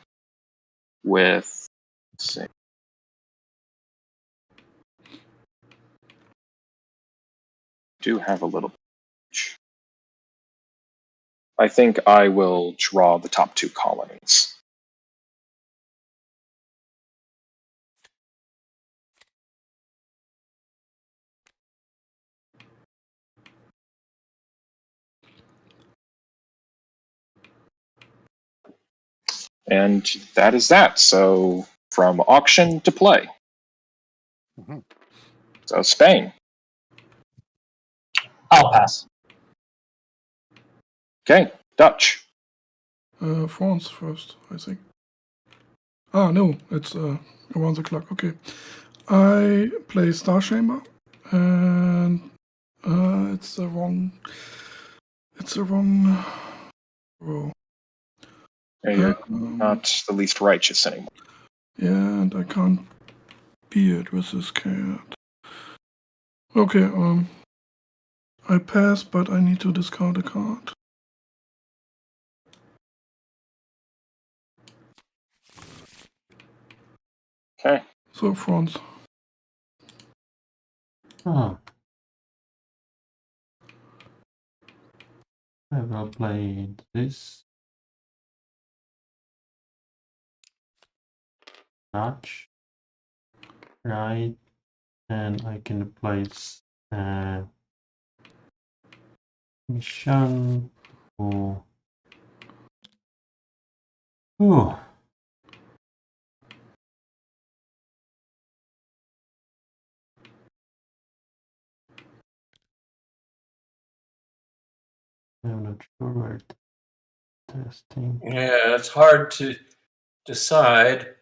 with, let's see. Do have a little. I think I will draw the top 2 colonies. And that is that. So from auction to play. Mm-hmm. So Spain. I'll pass. Okay, Dutch. France first, I think. No, it's around the clock. Okay. I play Star Chamber, and it's the wrong row. Yeah, you're not the least righteous anymore. Yeah, and I can't be it with this card. Okay, I pass, but I need to discard a card. Okay. So France. I will play this. Notch. Right. And I can place mission. Oh. I'm not sure where testing. Yeah, it's hard to decide.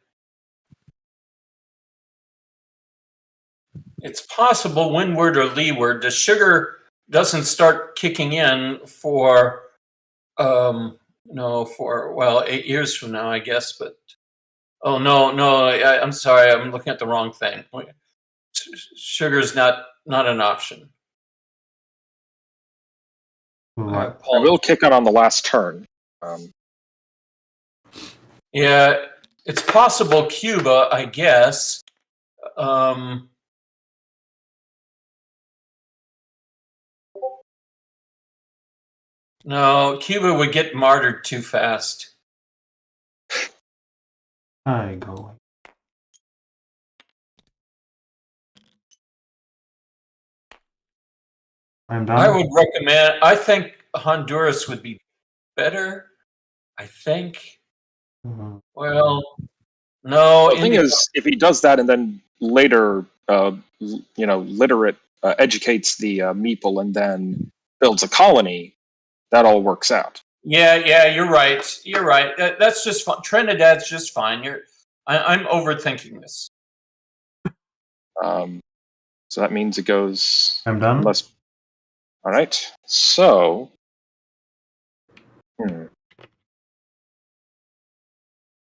It's possible windward or leeward. The sugar doesn't start kicking in for, for 8 years from now, I guess. But I'm sorry, I'm looking at the wrong thing. Sugar's not an option. Right. I will kick out on the last turn. Yeah, it's possible Cuba, I guess. No, Cuba would get martyred too fast. I go. I'm done. I would recommend. I think Honduras would be better. I think. Mhm. Well, no. The thing is, if he does that and then later, literate educates the meeple and then builds a colony, that all works out. Yeah, you're right. You're right. That's just fine. Trinidad's just fine. I'm overthinking this. So that means it goes. I'm done. Unless, all right. So.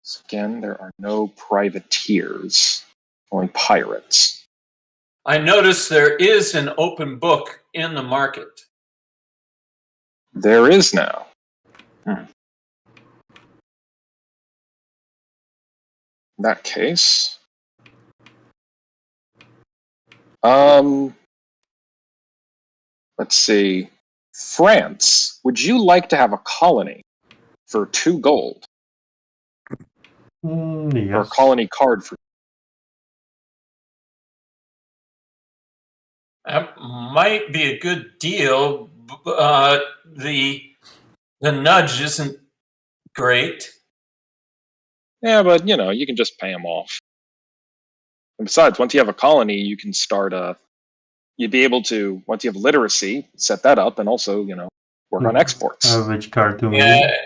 So again, there are no privateers, only pirates. I notice there is an open book in the market. There is now. In that case, let's see. France, would you like to have a colony for 2 gold? Or a Yes. colony card for? That might be a good deal. The nudge isn't great. Yeah, but you can just pay them off. And besides, once you have a colony, you can start you'd be able to, once you have literacy, set that up and also, work on exports. Which card to me? Yeah.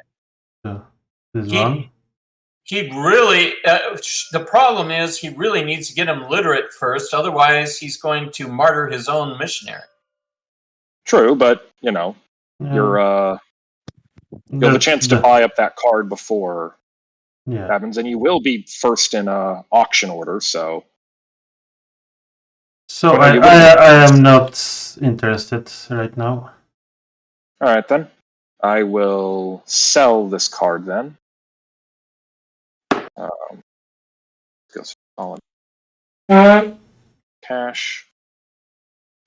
This one? He really, the problem is he really needs to get him literate first. Otherwise, he's going to martyr his own missionary. True, but, Yeah. you'll have a chance to buy up that card before it happens, and you will be first in auction order, so. So Well, no, I am not interested right now. All right, then. I will sell this card then. Goes on cash.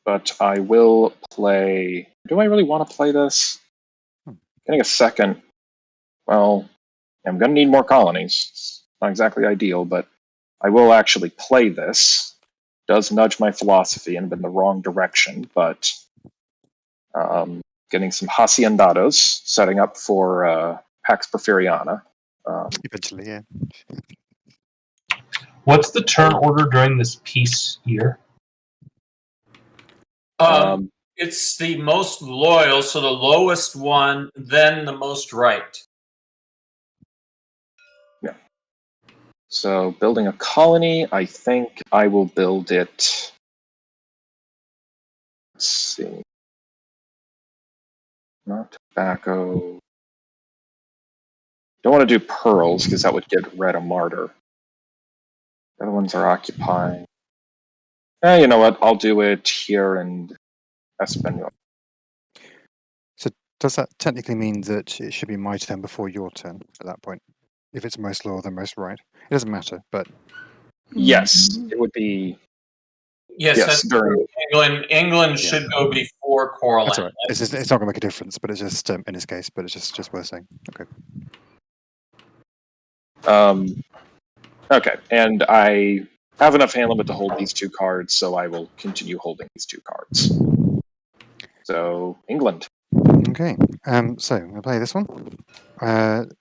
But I will play. Do I really want to play this? Getting a second. Well, I'm going to need more colonies. It's not exactly ideal, but I will actually play this. Does nudge my philosophy in the wrong direction, but getting some haciendados, setting up for Pax Porfiriana. Eventually, yeah. What's the turn order during this peace year? It's the most loyal, so the lowest one, then the most right. Yeah. So building a colony, I think I will build it. Let's see. Not tobacco. Don't want to do pearls because that would get rid of martyr. The other ones are occupying. You know what? I'll do it here in Espanol. So does that technically mean that it should be my turn before your turn at that point? If it's most loyal, then most right. It doesn't matter, but Yes, it would be. Yes, Yes, that's during- true. England should go before Coraline. that's all right. It's not going to make a difference, but it's just in this case. But it's just worth saying. Okay. Okay, and I have enough hand limit to hold these 2 cards, so I will continue holding these 2 cards. So England. Okay. So I'm gonna play this one.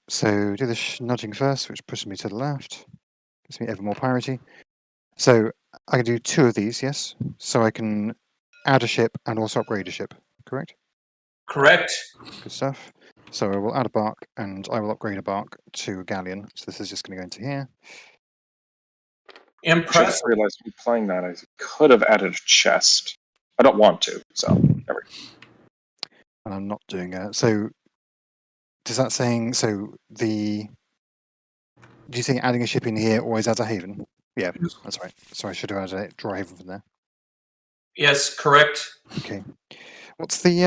So do the nudging first, which pushes me to the left. Gives me ever more piratey. So I can do 2 of these, yes. So I can add a ship and also upgrade a ship. Correct. Correct. Good stuff. So I will add a bark and I will upgrade a bark to a galleon. So this is just going to go into here. I Impressive. just realized when playing that I could have added a chest. I don't want to, so there we go. And I'm not doing it. So does that saying so the do you think adding a ship in here always adds a haven? Yeah, Yes. that's right. So I should have added a draw haven from there. Yes, correct. Okay. What's the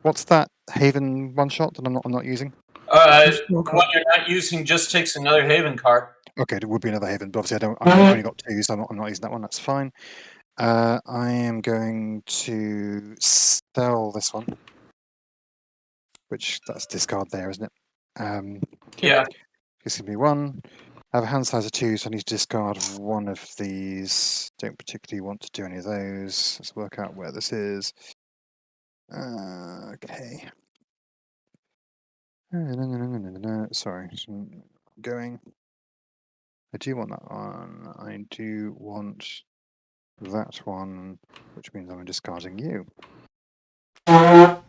what's that haven one shot that I'm not using? The one you're not using just takes another haven card. Okay, it would be another haven, but obviously I've only got 2, so I'm not using that one. That's fine. I am going to sell this one, which that's discard there, isn't it? Yeah. This can be 1. I have a hand size of 2, so I need to discard one of these. Don't particularly want to do any of those. Let's work out where this is. Okay. Sorry, going. I do want that one. I do want that one, which means I'm discarding you. Dom,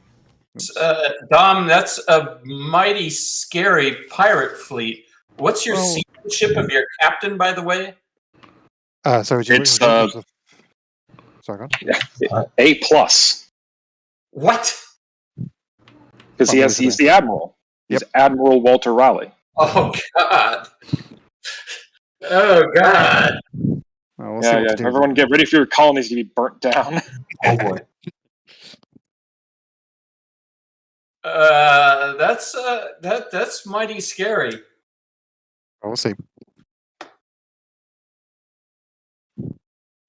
that's a mighty scary pirate fleet. What's your seamanship of your captain, by the way? Sorry, It's sorry, go on. A plus. What? Because he's the admiral. He's Admiral Walter Raleigh. Oh God! Oh God! We'll see what to do. Everyone, get ready for your colonies to be burnt down. Oh boy. That's mighty scary. We'll see.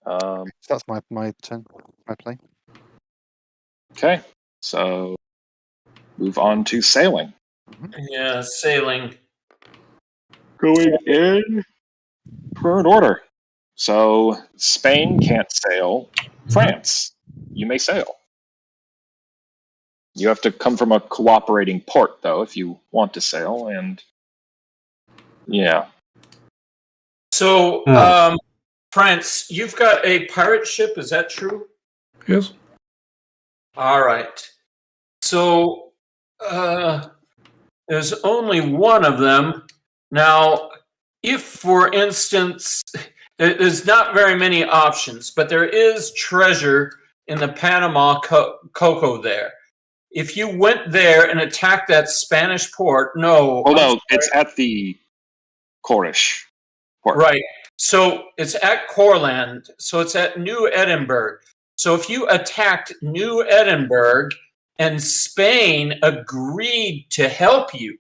So that's my turn. My play. Okay, so move on to sailing. Yeah, sailing. Going in current order. So Spain can't sail. France, you may sail. You have to come from a cooperating port, though, if you want to sail. And yeah. So, France, you've got a pirate ship. Is that true? Yes. All right. So, there's only one of them. Now, if, for instance, there's not very many options, but there is treasure in the Panama Coco there. If you went there and attacked that Spanish port, no. Oh, no, it's at the Cornish port. Right. So it's at Courland. So it's at New Edinburgh. So if you attacked New Edinburgh and Spain agreed to help you,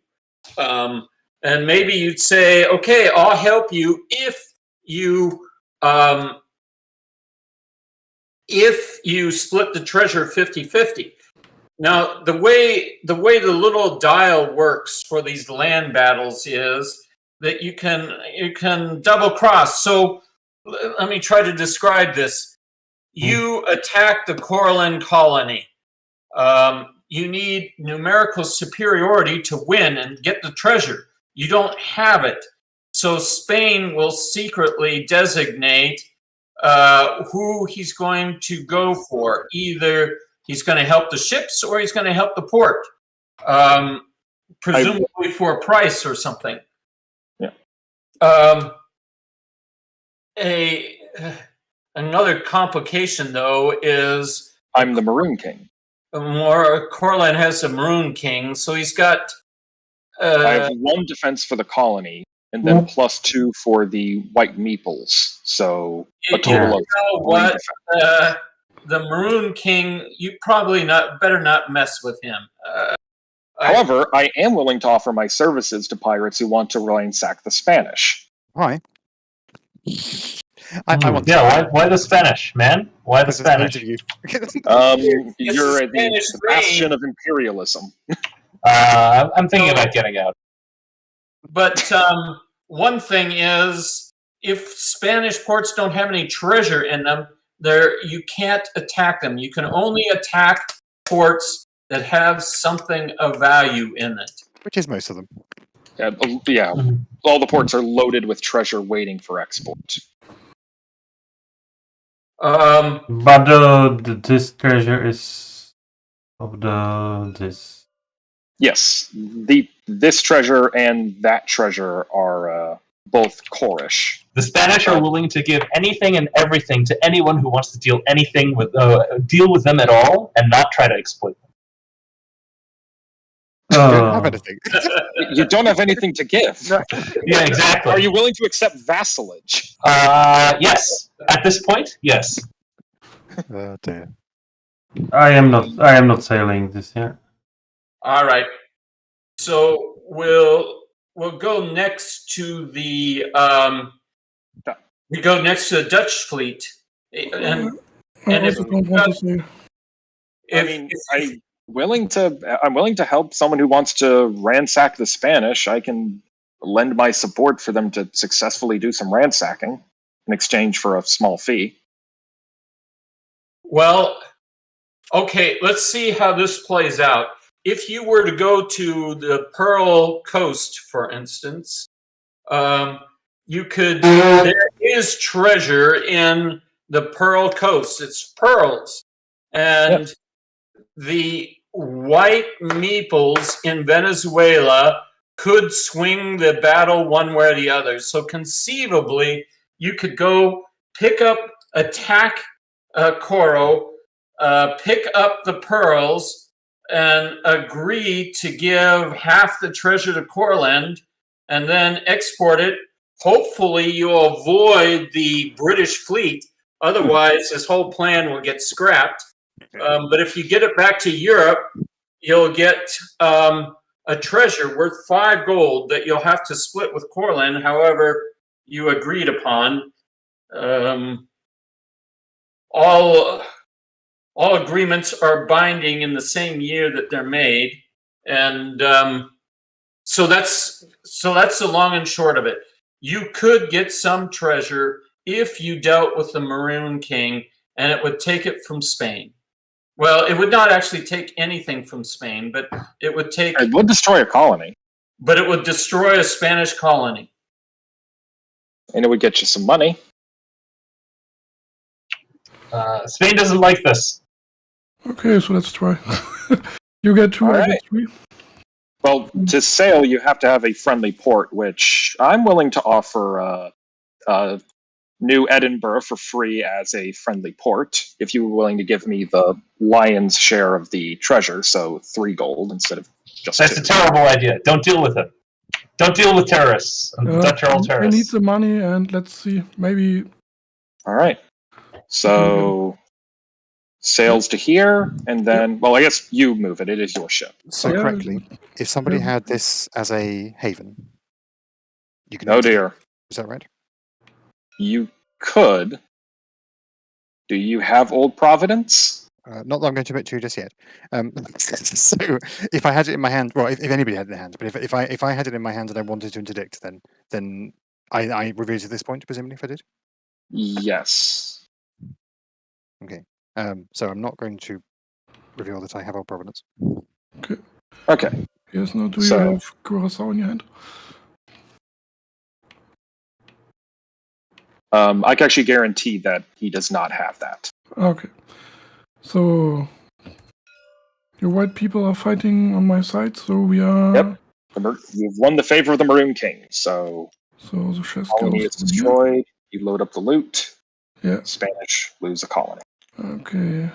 and maybe you'd say, okay, I'll help you if you split the treasure 50-50. Now, the way the little dial works for these land battles is that you can double cross. So let me try to describe this. You attack the Courland colony. You need numerical superiority to win and get the treasure. You don't have it. So Spain will secretly designate who he's going to go for. Either he's going to help the ships or he's going to help the port, presumably for a price or something. Yeah. Another complication, though, is I'm the Maroon King. Courland has a Maroon King, so he's got. I have 1 defense for the colony, and then +2 for the White Meeples. So a total of. What? The Maroon King, you probably better not mess with him. However, I am willing to offer my services to pirates who want to ransack the Spanish. Why? I want. Yeah, why the Spanish, man? Why the Spanish? You're the bastion of imperialism. I'm thinking about getting out. But one thing is, if Spanish ports don't have any treasure in them, you can't attack them. You can only attack ports that have something of value in it. Which is most of them. Yeah. All the ports are loaded with treasure waiting for export. But this treasure is of this. Yes, this treasure and that treasure are both Cornish. The Spanish are willing to give anything and everything to anyone who wants to deal with them at all and not try to exploit them. You don't have anything. You don't have anything to give. Yeah, exactly. Are you willing to accept vassalage? Yes. At this point, yes. Dear. I am not sailing this year. All right. So we'll go next to the Dutch fleet, and I and if also don't want to say. if I'm willing to help someone who wants to ransack the Spanish. I can lend my support for them to successfully do some ransacking in exchange for a small fee. well, okay, let's see how this plays out. If you were to go to the Pearl Coast, for instance, you could. There is treasure in the Pearl Coast. It's pearls, and the white meeples in Venezuela could swing the battle one way or the other. So conceivably, you could go attack Coro, pick up the pearls, and agree to give half the treasure to Courland, and then export it. Hopefully, you'll avoid the British fleet. Otherwise, this whole plan will get scrapped. But if you get it back to Europe, you'll get a treasure worth 5 gold that you'll have to split with Courland, however you agreed upon. All agreements are binding in the same year that they're made, and so that's the long and short of it. You could get some treasure if you dealt with the Maroon King, and it would take it from Spain. Well, it would not actually take anything from Spain, but it would take. It would destroy a colony, but it would destroy a Spanish colony, and it would get you some money. Spain doesn't like this. Okay, so let's try. You get 2, I get 3. Well, to sail, you have to have a friendly port, which I'm willing to offer New Edinburgh for free as a friendly port, if you were willing to give me the lion's share of the treasure, so 3 gold instead of just That's 2. a terrible idea. Don't deal with them. Don't deal with terrorists. The Dutch are all I need terrorists. the money, and let's see. Maybe. All right. So sails to here, and then, well, I guess you move it. It is your ship. So Yeah. correctly, if somebody had this as a haven, you can. Oh dear. Is that right? You could. Do you have Old Providence? Not that I'm going to admit to just yet. So if I had it in my hand, well, if anybody had it in their hand, but if I had it in my hand and I wanted to interdict, then I revealed at this point, presumably, if I did. Yes. Okay. So I'm not going to reveal that I have Old Providence. Okay. Yes, now do you So- have Curacao in your hand? I can actually guarantee that he does not have that. Okay. So, your white people are fighting on my side, so we are... Yep. You've won the favor of the Maroon King, so So the chest colony goes is in here. destroyed. You load up the loot. Yeah. Spanish lose a colony. Okay.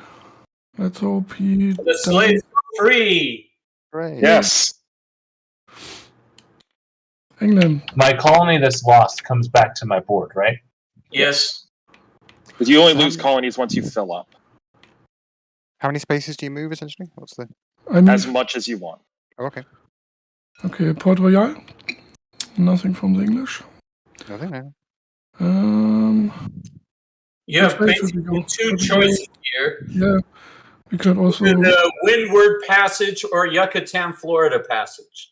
Let's hope he... the slaves are free. Great. Yes. England. My colony that's lost comes back to my board, right? Yes. Because you only lose colonies once you fill up. How many spaces do you move, essentially? What's the... I need... As much as you want. Oh, okay. Okay, Port Royal. Nothing from the English. Nothing, no. You have Which way should we basically go? 2 choices here. Yeah. We could also... The Windward Passage or Yucatan, Florida Passage.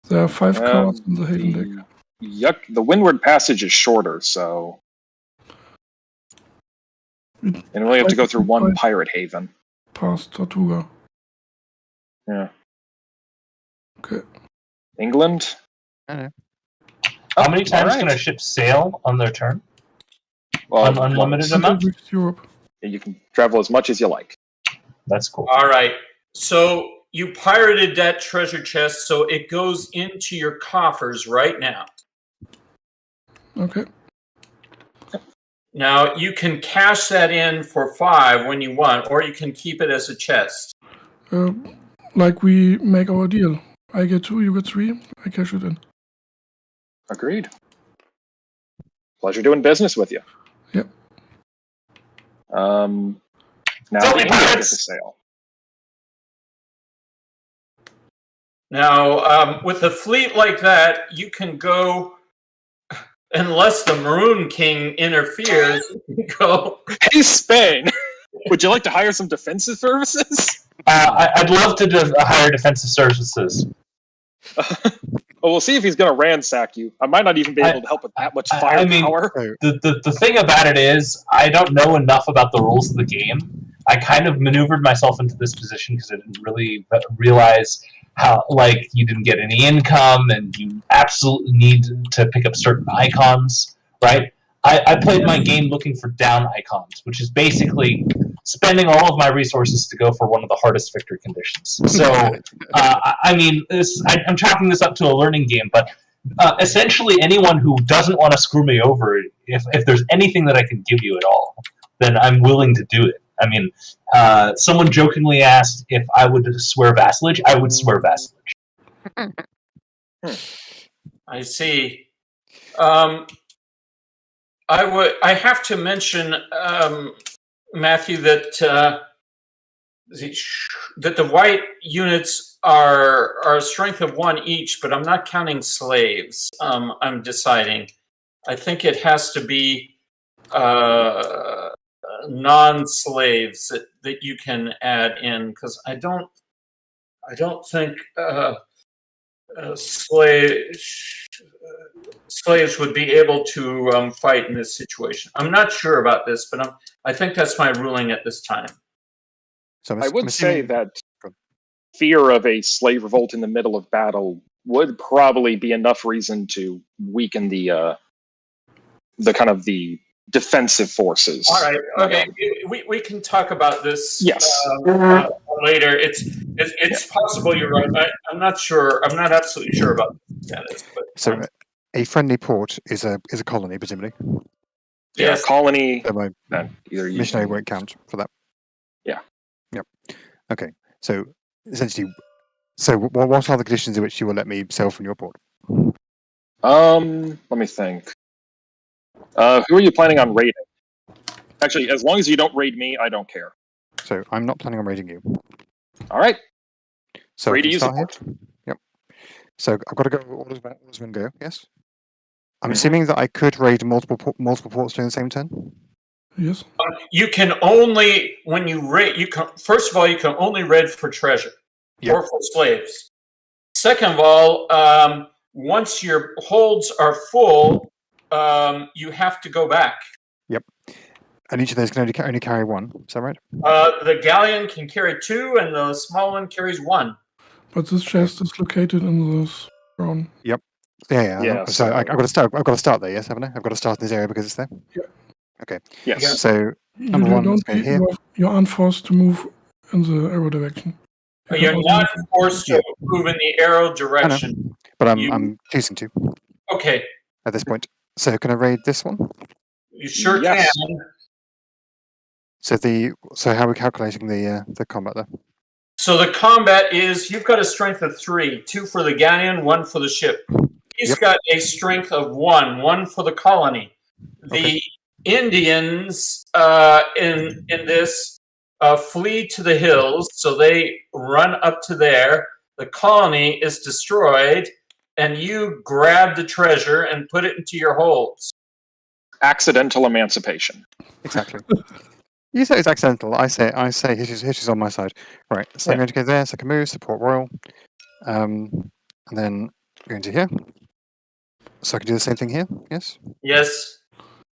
There are 5 cards in the Haven deck. The Windward Passage is shorter, so... And we only have to go through one pirate haven. Past Tortuga. Yeah. Okay. England? I know. How many times alright. can a ship sail on their turn? Well, An unlimited amount? With Europe. you can travel as much as you like. That's cool. All right. So you pirated that treasure chest, so it goes into your coffers right now. Okay. Now you can cash that in for 5 when you want, or you can keep it as a chest. Like we make our deal. I get 2, you get 3. I cash it in. Agreed. Pleasure doing business with you. Yep. Now Tell me, England pirates! is a sale. Now, with a fleet like that, you can go, unless the Maroon King interferes, you can go. Hey, Spain, would you like to hire some defensive services? I'd love to hire defensive services. Well, we'll see if he's going to ransack you. I might not even be able to help with that much firepower. The thing about it is, I don't know enough about the rules of the game. I kind of maneuvered myself into this position because I didn't really realize how, like, you didn't get any income and you absolutely need to pick up certain icons, right? I played my game looking for down icons, which is basically spending all of my resources to go for one of the hardest victory conditions. So, I mean, I'm chalking this up to a learning game, but essentially anyone who doesn't want to screw me over, if there's anything that I can give you at all, then I'm willing to do it. I mean, someone jokingly asked if I would swear vassalage. I would swear vassalage. I see. I have to mention, Matthew, that the white units are a strength of 1 each, but I'm not counting slaves. I'm deciding. I think it has to be non-slaves that you can add in, because I don't think slaves would be able to fight in this situation. I'm not sure about this, but I think that's my ruling at this time. So I would say that fear of a slave revolt in the middle of battle would probably be enough reason to weaken the kind of the defensive forces. All right. Okay. We can talk about this. Yes. Later. It's possible you're right. I'm not sure. I'm not absolutely sure about that. So a friendly port is a colony, presumably. Yeah, colony. So my either missionary won't count for that. Yeah. Yep. Okay. So essentially, what are the conditions in which you will let me sail from your port? Let me think. Who are you planning on raiding? Actually, as long as you don't raid me, I don't care. So I'm not planning on raiding you. All right. So Ready to can use start it. here? Yep. So I've got to go orders when go. Yes. I'm assuming that I could raid multiple ports during the same turn. Yes. You can only, when you raid, first of all, you can only raid for treasure or for slaves. Second of all, once your holds are full, you have to go back. Yep. And each of those can only carry 1. Is that right? The galleon can carry 2, and the small one carries 1. But this chest is located in this ground. Yep. Yeah. So I've got to start there. Yes, haven't I? I've got to start in this area because it's there. Yeah. Okay. Yes. Yeah. So number one, let's go here. You aren't forced to move in the arrow direction. You're not forced to move in the arrow direction. But I'm choosing to. Okay. At this point. So can I raid this one? You sure can. So how are we calculating the combat there? So the combat is, you've got a strength of 3, 2 for the galleon, 1 for the ship. He's got a strength of 1 for the colony. The Indians in this flee to the hills, so they run up to there. The colony is destroyed, and you grab the treasure and put it into your holds. Accidental emancipation. Exactly. You say it's accidental. I say Hitch on my side. Right. So I'm going to go there. So I can move, support royal, and then go into here. So I can do the same thing here. Yes. Yes.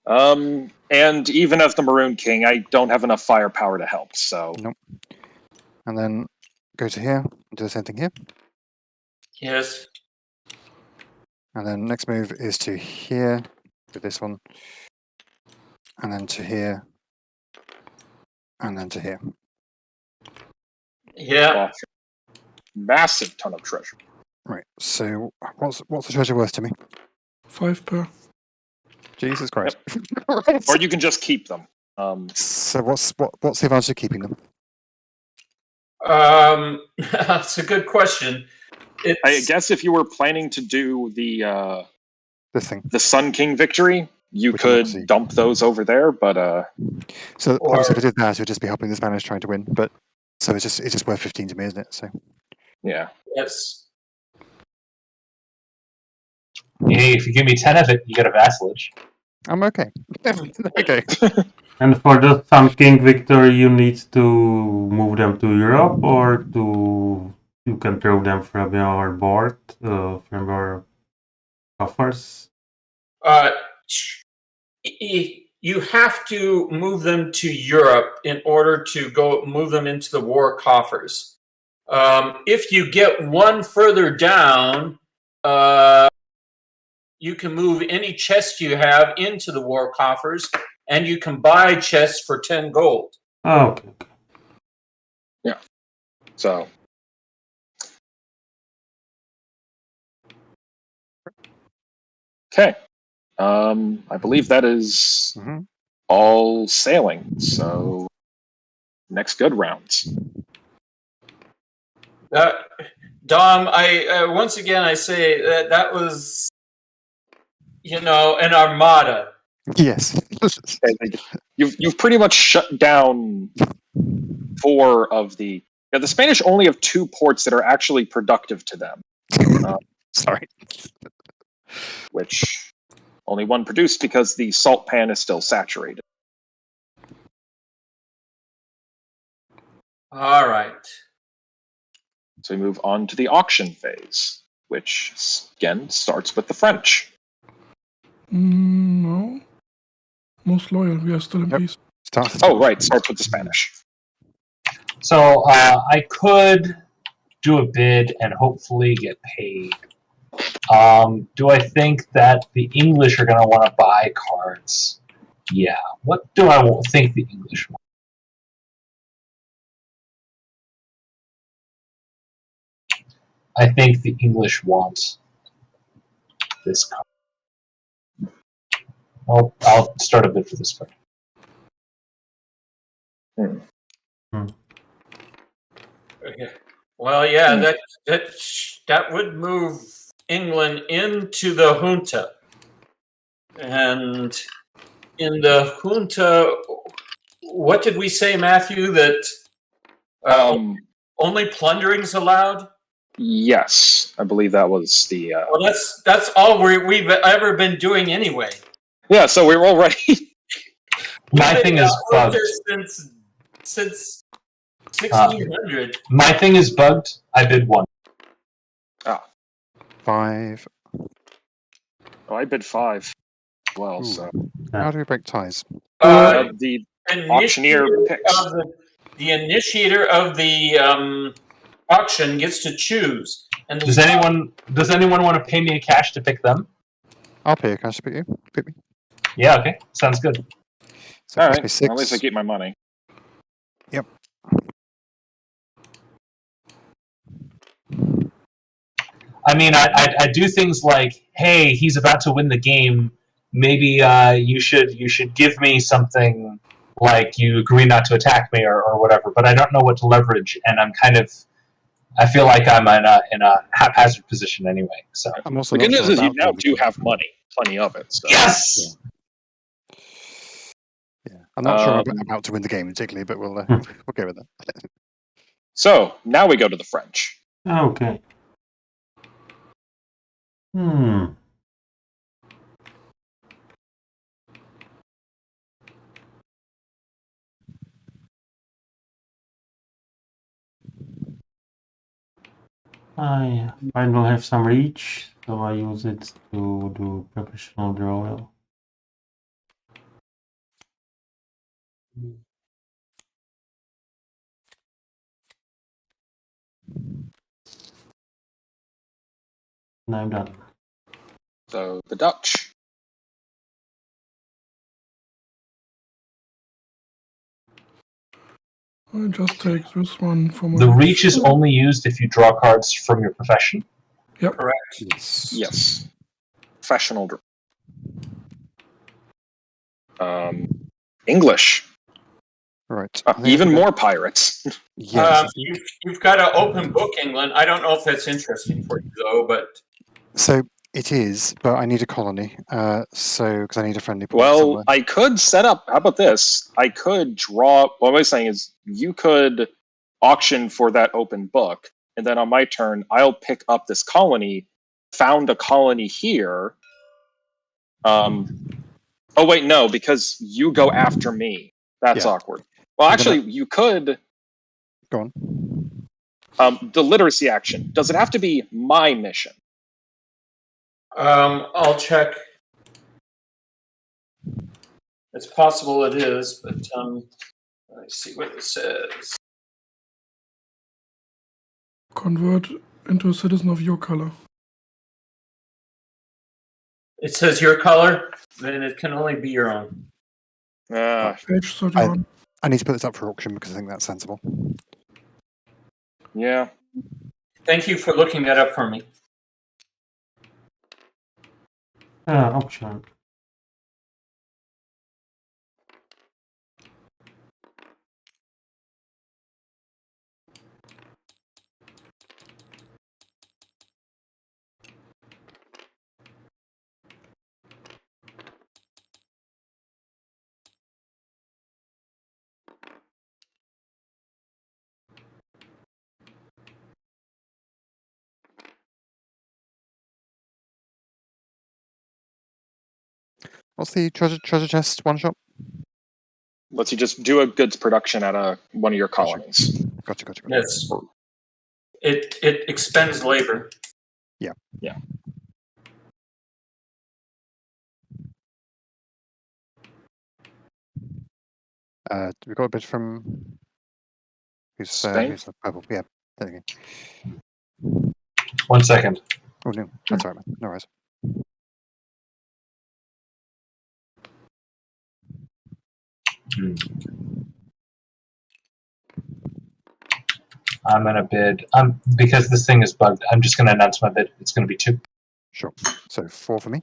And even as the Maroon King, I don't have enough firepower to help. So nope. And then go to here and do the same thing here. Yes. And then next move is to here with this one, and then to here. And then to here. Yeah. Massive ton of treasure. Right. So what's the treasure worth to me? 5 per. Jesus Christ. Right. Or you can just keep them. So what's the advantage of keeping them? That's a good question. I guess if you were planning to do this thing, the Sun King victory, you could dump those over there, but so obviously if I did that, it would just be helping the Spanish trying to win. But so it's just worth 15 to me, isn't it? So yeah. Yes. Hey, if you give me 10 of it, you get a vassalage. I'm okay. Okay. And for the Sun King victory, you need to move them to Europe, or you can throw them from your board, from your coffers. You have to move them to Europe in order to go move them into the war coffers. If you get one further down, you can move any chest you have into the war coffers, and you can buy chests for 10 gold. Oh, okay. Yeah. So. Okay. I believe that is all sailing. So next good rounds. Dom, I once again I say that was, an armada. Yes. You've pretty much shut down 4 of the. Yeah, the Spanish only have 2 ports that are actually productive to them. Sorry. Which only one produced because the salt pan is still saturated. All right. So we move on to the auction phase, which again starts with the French. No. Most loyal. We are still in peace. Oh, right. Starts with the Spanish. So I could do a bid and hopefully get paid. Do I think that the English are going to want to buy cards? Yeah. What do I think the English want? I think the English want this card. I'll start a bid for this card. Okay. Well, yeah, that would move England into the junta, and in the junta, what did we say, Matthew? That only plundering's allowed. Yes, I believe that was the. Well, that's all we've ever been doing anyway. Yeah, so we're already. My thing is bugged since 1600. My thing is bugged. I bid 1. 5. Oh, I bid 5. Well, Ooh. so How do we break ties? the auctioneer picks. The initiator of the auction gets to choose. And Does anyone want to pay me a cash to pick them? I'll pay a cash to pick you. Pick me. Yeah. Okay. Sounds good. So All it must right. be 6. At least I keep my money. Yep. I mean, I do things like, hey, he's about to win the game. Maybe you should give me something like you agree not to attack me or whatever. But I don't know what to leverage, and I feel like I'm in a haphazard position anyway. So I'm also The good not news sure is you about now the- do have money, plenty of it. So. yes. Yeah. I'm not sure Um, I'm about to win the game particularly, but we'll go with that. So now we go to the French. Okay. I will have some reach, so I use it to do professional draw. And I'm done. So the Dutch. I just take this one for my. The reach is only used if you draw cards from your profession. Yep. Correct. Yes. Professional. English. Right. Even more pirates. Yes. You've got an open book, England. I don't know if that's interesting for you, though, but... So it is, but I need a colony. Because I need a friendly port Well, somewhere. I could set up. How about this? I could draw. What I was saying is, you could auction for that open book, and then on my turn, I'll pick up this colony found a colony here. Oh wait, no, because you go after me. That's Yeah. awkward. Well, I'm actually, you could. Go on. The literacy action. Does it have to be my mission? I'll check. It's possible it is, but let's see what it says. Convert into a citizen of your color. It says your color, then it can only be your own. Page 31. I need to put this up for auction because I think that's sensible. Yeah. Thank you for looking that up for me. Option. What's the treasure chest one shot? Lets you just do a goods production at one of your colonies. Gotcha. Yes. It expends labor. Yeah. We got a bit from who's the purple? Yeah, there you go. 1 second. Oh no, that's all right, man. No worries. I'm gonna bid. Because this thing is bugged. I'm just gonna announce my bid. It's gonna be 2. Sure. So 4 for me.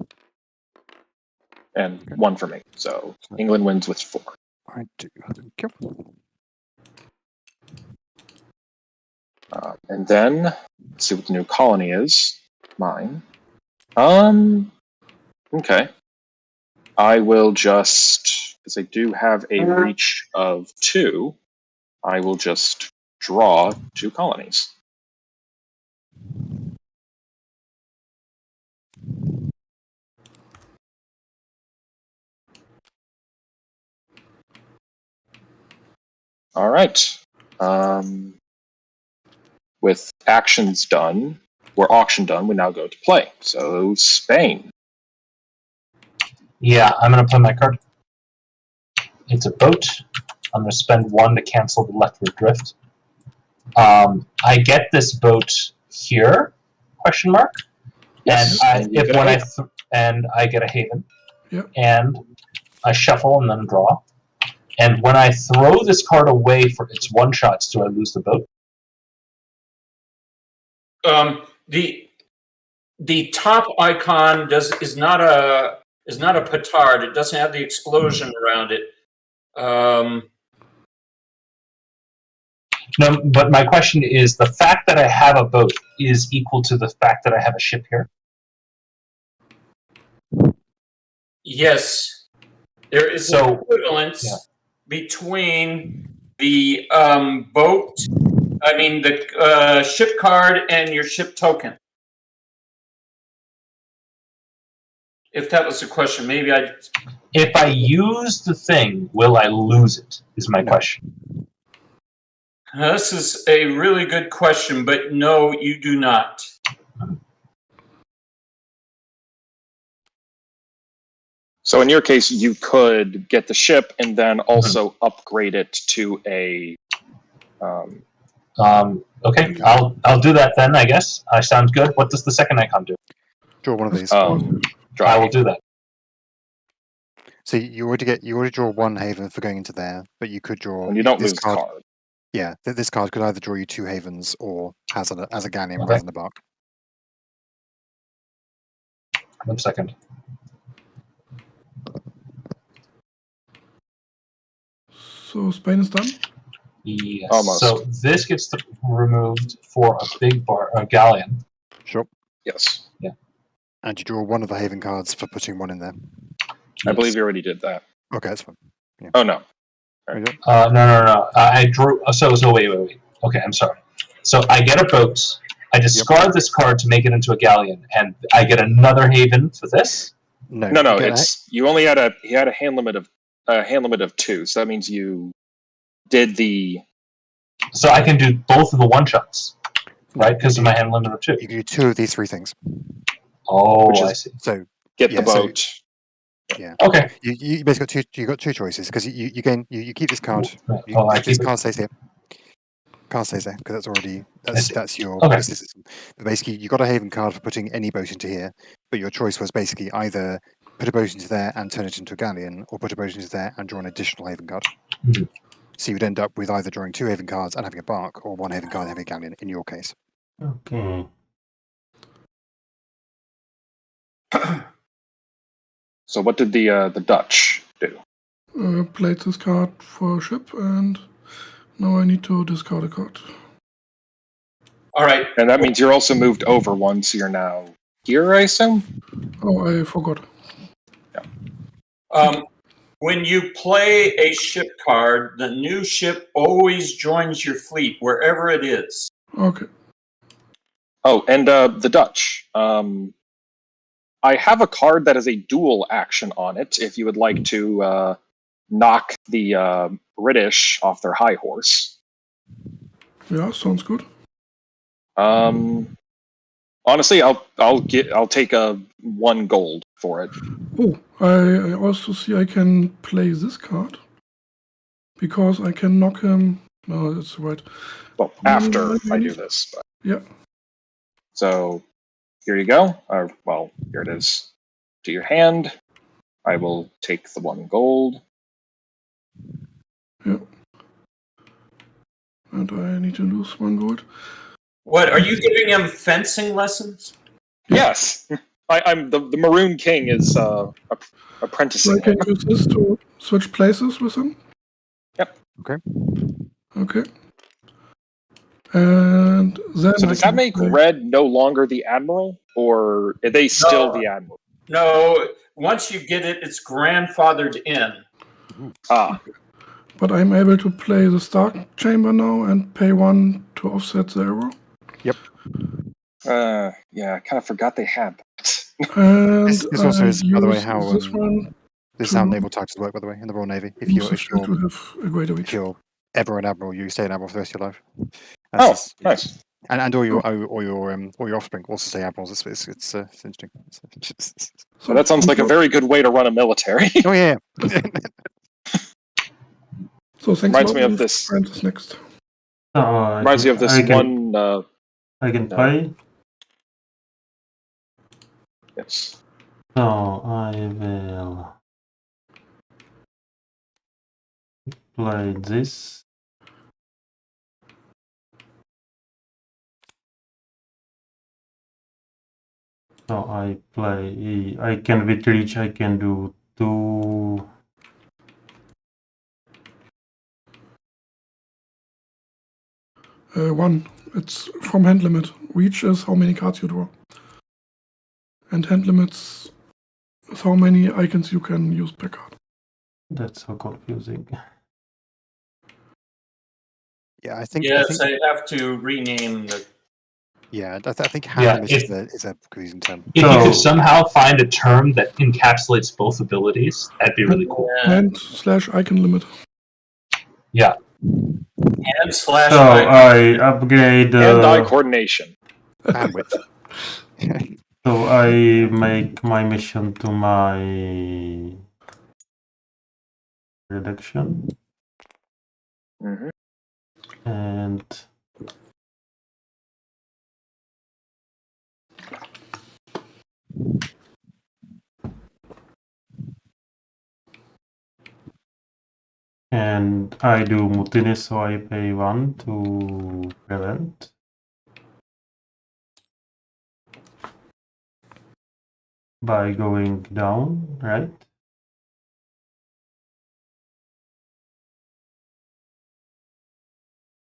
And 1 for me. So England wins with 4. I do. Thank you. And then let's see what the new colony is. Mine. Okay. I will just, because I do have a reach of 2, I will just draw 2 colonies. All right. With actions done, or auction done, we now go to play. So Spain. Yeah, I'm gonna play my card. It's a boat. I'm gonna spend 1 to cancel the leftward drift. I get this boat here? Question mark. Yes. And I get a haven. Yep. And I shuffle and then draw. And when I throw this card away for its 1-shots, do I lose the boat? The top icon is not a petard. It doesn't have the explosion around it. No, but my question is, the fact that I have a boat is equal to the fact that I have a ship here? Yes, there is an equivalence between the boat. I mean the ship card and your ship token. If that was the question, maybe I. If I use the thing, will I lose it? Is my question. This is a really good question, but no, you do not. So in your case, you could get the ship and then also upgrade it to a. Okay, I'll do that then. I guess. Sounds good. What does the second icon do? Draw one of these. I will do that. So you already draw 1 haven for going into there, but you could draw. And you don't this lose card. the card. Yeah, this card could either draw you 2 havens or has a galleon Okay. rather than a bark. 1 second. So Spain is done? Yes. Almost. So this gets removed for a galleon. Sure. Yes. And you draw 1 of the haven cards for putting 1 in there. I believe you already did that. Okay, that's fine. Yeah. Oh no. No. I drew. So wait. Okay, I'm sorry. So I get a boat. I discard this card to make it into a galleon, and I get another haven for this. No, you get it's you only had a hand limit of 2, so that means you did the. So I can do both of the one shots, right? Because of my hand limit of 2. You can do 2 of these 3 things. Oh, Which is- I see. So Get Yeah, the so- boat. Okay. you basically got two choices because you keep this card. Oh, I This keep it. card stays here. Card stays there because that's your Okay. business system. But basically, you got a haven card for putting any boat into here. But your choice was basically either put a boat into there and turn it into a galleon, or put a boat into there and draw an additional haven card. Mhm. So you would end up with either drawing 2 haven cards and having a bark, or 1 haven card and having a galleon. In your case, Okay. So what did the Dutch do? Played this card for a ship, and now I need to discard a card. All right. And that means you're also moved over 1, so you're now here, I assume. Oh, I forgot. When you play a ship card, the new ship always joins your fleet wherever it is. Okay. Oh, and the Dutch. I have a card that has a dual action on it. If you would like to knock the British off their high horse. Yeah, sounds good. Honestly, I'll take a 1 gold for it. Oh, I also see I can play this card because I can knock him. No, that's right. Well, after I do this. But. Yeah. So here you go. Well, here it is. To your hand. I will take the 1 gold. Yeah. And I need to lose 1 gold. What, are you giving him fencing lessons? Yes. I'm the Maroon King is So apprenticing I can him. use this to switch places with him. Yep. Okay. And then So I does can that make play- Red no longer the Admiral? Or are they still No. the Admiral? No, once you get it, it's grandfathered in. Ah, But I'm able to play the Stark Chamber now and pay 1 to offset the arrow. yeah, I kind of forgot they had that. And This also is, by the way, use how this one this is how to- naval titles work. By the way, in the Royal Navy, if use the you're ship to have a greater reach. ever an admiral, you stay an admiral for the rest of your life. Oh, That's just- nice. And all your offspring also stay admirals. It's interesting. So that sounds like a very good way to run a military. Oh yeah. So thanks Reminds a lot, me of and this- Francis next. Reminds me of this I one. I can play. Yes. So I will play this. So I play. I can with reach. I can do 2. One. It's from hand limit. Reach is how many cards you draw. And hand limits is how many icons you can use per card. That's so confusing. Yeah, I think. Yes, I have to rename the. Yeah, I think hand Yeah, limit is a confusing term. If you So- could somehow find a term that encapsulates both abilities, that'd be really cool. Hand/icon limit. Yeah. And slash. So I upgrade. Hand-eye coordination. Bandwidth. So I make my mission to my reduction Hmm. and I do mutiny, so I pay 1 to prevent. By going down, right?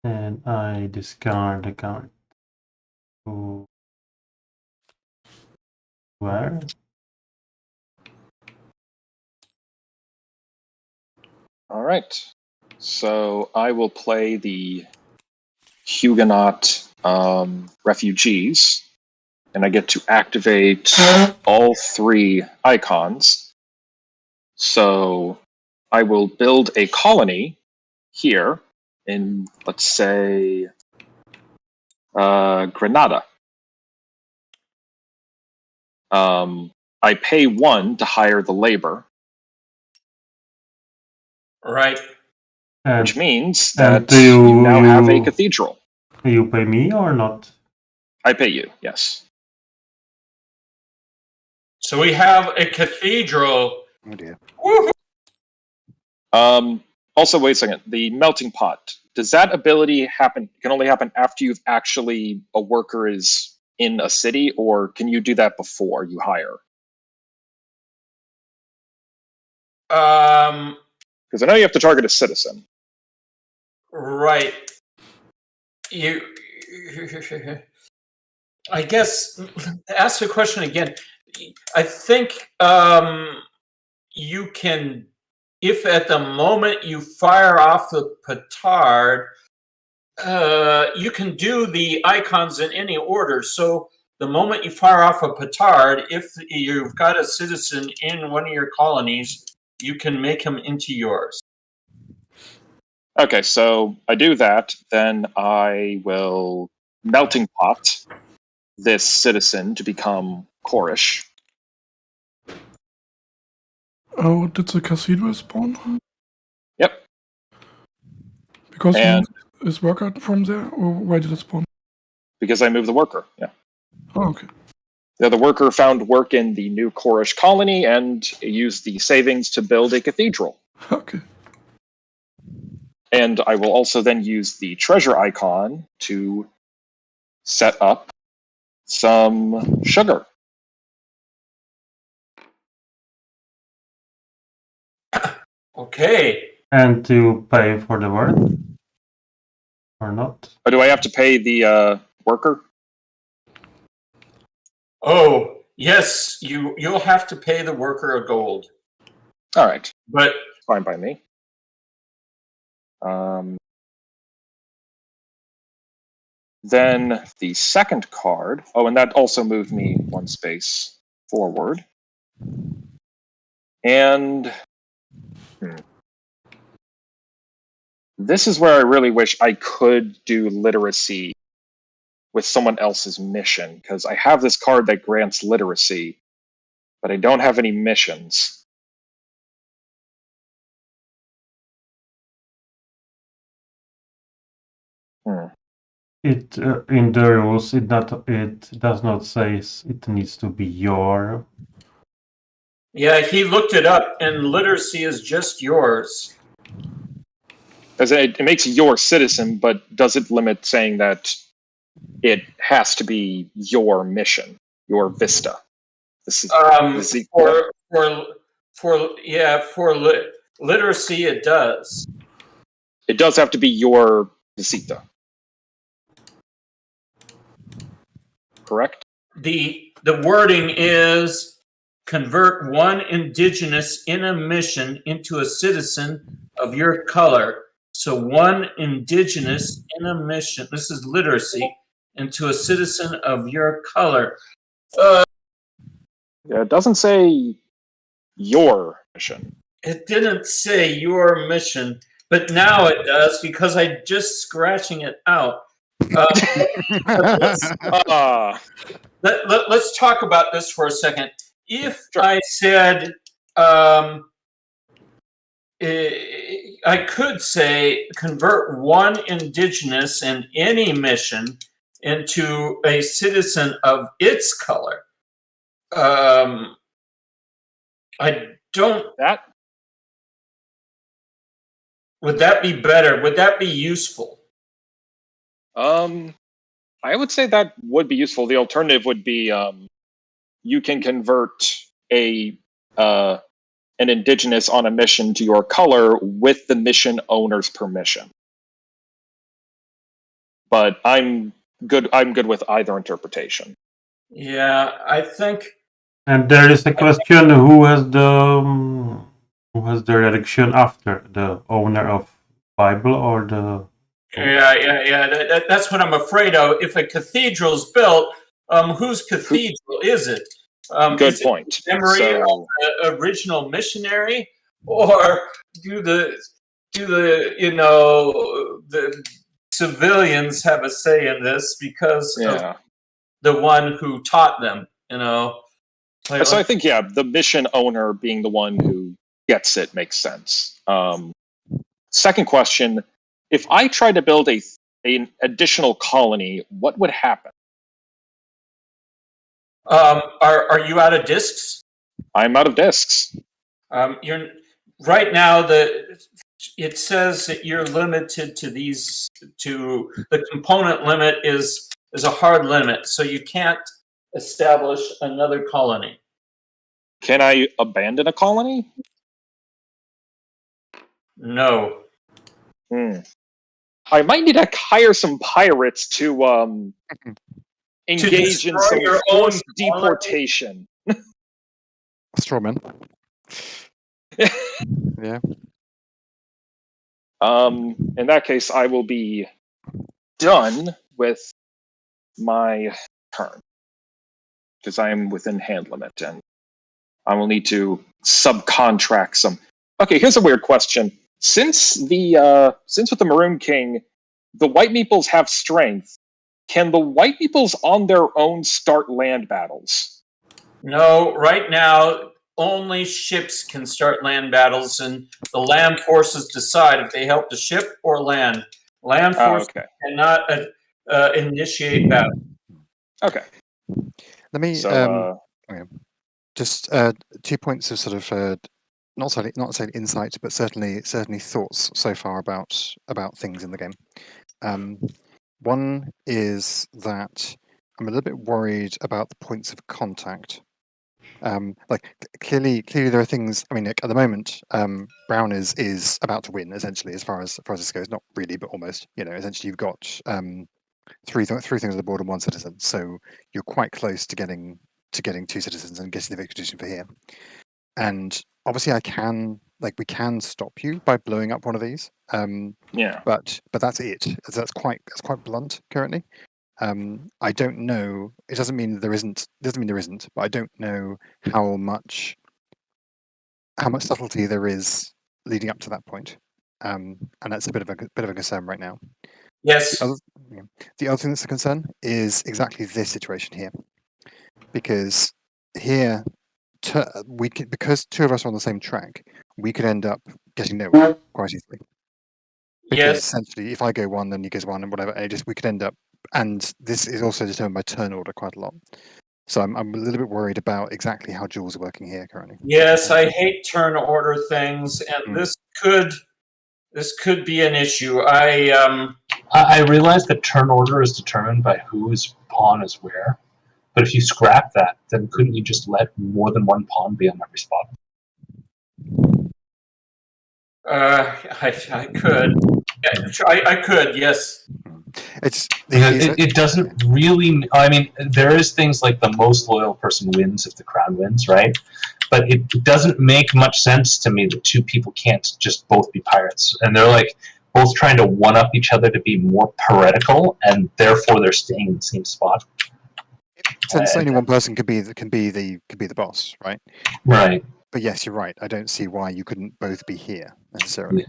And I discard the card. To where? All right. So I will play the Huguenot refugees, and I get to activate all 3 icons. So I will build a colony here in, let's say, Granada. I pay 1 to hire the labor, Right. which means and that you now have a cathedral. You pay me or not? I pay you, yes. So we have a cathedral. Oh dear. Woo-hoo! Also, wait a second. The melting pot, does that ability happen? Can only happen after you've actually a worker is in a city, or can you do that before you hire? Because I know you have to target a citizen. Right. You. I guess ask the question again. I think you can, if at the moment you fire off the petard, you can do the icons in any order. So the moment you fire off a petard, if you've got a citizen in one of your colonies, you can make him into yours. Okay, so I do that, then I will melting pot this citizen to become Korish. Oh, did the cathedral spawn? Yep. Because And is worker from there, or why did it spawn? because I moved the worker, yeah. Oh, okay. The worker found work in the new Korish colony and used the savings to build a cathedral. Okay. And I will also then use the treasure icon to set up some sugar. Okay. And to pay for the work? Or not? Or do I have to pay the worker? Oh, yes, you'll have to pay the worker a gold. All right, But fine by me. Then the second card. Oh, and that also moved me 1 space forward. And this is where I really wish I could do literacy with someone else's mission, because I have this card that grants literacy, but I don't have any missions. It in the rules it does not say it needs to be your. yeah, he looked it up, and literacy is just yours. As it makes your citizen, but does it limit saying that it has to be your mission, your vista? This is literacy it does. It does have to be your visita. Correct? The wording is convert 1 indigenous in a mission into a citizen of your color. So 1 indigenous in a mission, this is literacy, into a citizen of your color. Yeah, it doesn't say your mission. It didn't say your mission, but now it does because I'm just scratching it out. Let's talk about this for a second. If Sure. I said, I could say convert 1 indigenous in any mission into a citizen of its color. I don't. That? Would that be better? Would that be useful? I would say that would be useful. The alternative would be you can convert an indigenous on a mission to your color with the mission owner's permission. But I'm good with either interpretation. Yeah, I think. And there is a question: who has the direction after, the owner of Bible or the Yeah. That's what I'm afraid of. If a cathedral's built, whose cathedral is it? Good Is it point. in memory of So, the original missionary, or do the the civilians have a say in this because of yeah. the one who taught them? So I think, the mission owner being the one who gets it makes sense. Second question: if I tried to build an additional colony, what would happen? Are you out of discs? I'm out of discs. You're right now. It says that you're limited to these. To the component limit is a hard limit, so you can't establish another colony. Can I abandon a colony? No. I might need to hire some pirates to engage in destroy some your own forced deportation. Strawman. Yeah. In that case, I will be done with my turn because I am within hand limit, and I will need to subcontract some. Okay, here's a weird question. Since with the Maroon King, the White Meeples have strength. Can the White Meeples on their own start land battles? No. Right now, only ships can start land battles, and the land forces decide if they help the ship or land. Land forces cannot initiate battle. Okay. Let me So, just 2 points of sort of not saying insight, but certainly thoughts so far about things in the game. One is that I'm a little bit worried about the points of contact. Clearly there are things. I mean, at the moment, Brown is about to win essentially, as far as this goes. Not really, but almost. Essentially, you've got three things on the board and one citizen, so you're quite close to getting 2 citizens and getting the victory position for here. And obviously, we can stop you by blowing up one of these. But that's it. That's quite blunt currently. I don't know. It doesn't mean there isn't. But I don't know how much subtlety there is leading up to that point. And that's a bit of a concern right now. Yes. The other thing that's a concern is exactly this situation here, because here because 2 of us are on the same track, we could end up getting nowhere quite easily. Because essentially, if I go 1, then you go 1, and whatever, and we could end up. And this is also determined by turn order quite a lot. So I'm a little bit worried about exactly how duels are working here currently. Yes, I hate turn order things, and this could be an issue. I realize that turn order is determined by whose pawn is where, but if you scrap that, then couldn't you just let more than one pawn be on every spot? I could. I could, yes. It doesn't really. I mean, there is things like the most loyal person wins if the crown wins, right? But it doesn't make much sense to me that 2 people can't just both be pirates, and they're like both trying to one up each other to be more piratical, and therefore they're staying in the same spot. Since only one person could be the boss, right? Right. But yes, you're right. I don't see why you couldn't both be here necessarily.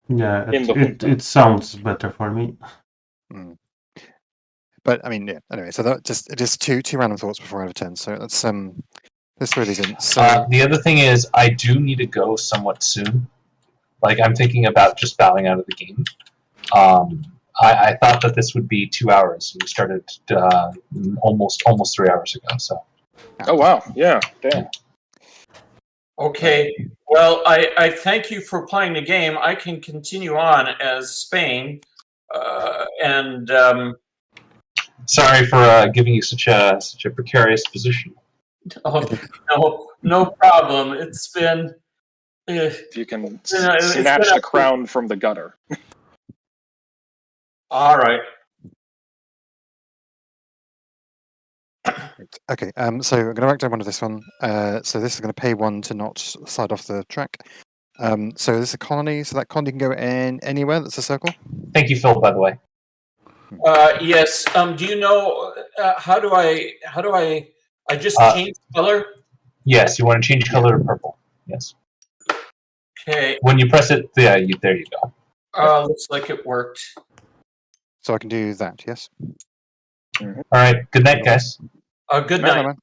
Yeah, it sounds better for me. But I mean, yeah. Anyway, so that just two random thoughts before I have a turn. So let's throw these in. So the other thing is, I do need to go somewhat soon. Like, I'm thinking about just bowing out of the game. I thought that this would be 2 hours. We started almost 3 hours ago. So. Oh wow! Yeah. Damn. Okay. Well, I thank you for playing the game. I can continue on as Spain, and. Sorry for giving you such a precarious position. Oh, no problem. It's been. If you can snatch the crown from the gutter. All right. Okay. So I'm going to write down one of this one. So this is going to pay 1 to not slide off the track. So there's a colony. So that colony can go in anywhere. That's a circle. Thank you, Phil, by the way. Yes. Do you know how do I just change color? Yes, you want to change color to purple. Yes. Okay. When you press it, there you go. Looks like it worked. So I can do that. Yes. All right. Good night, guys. Good No, night. man.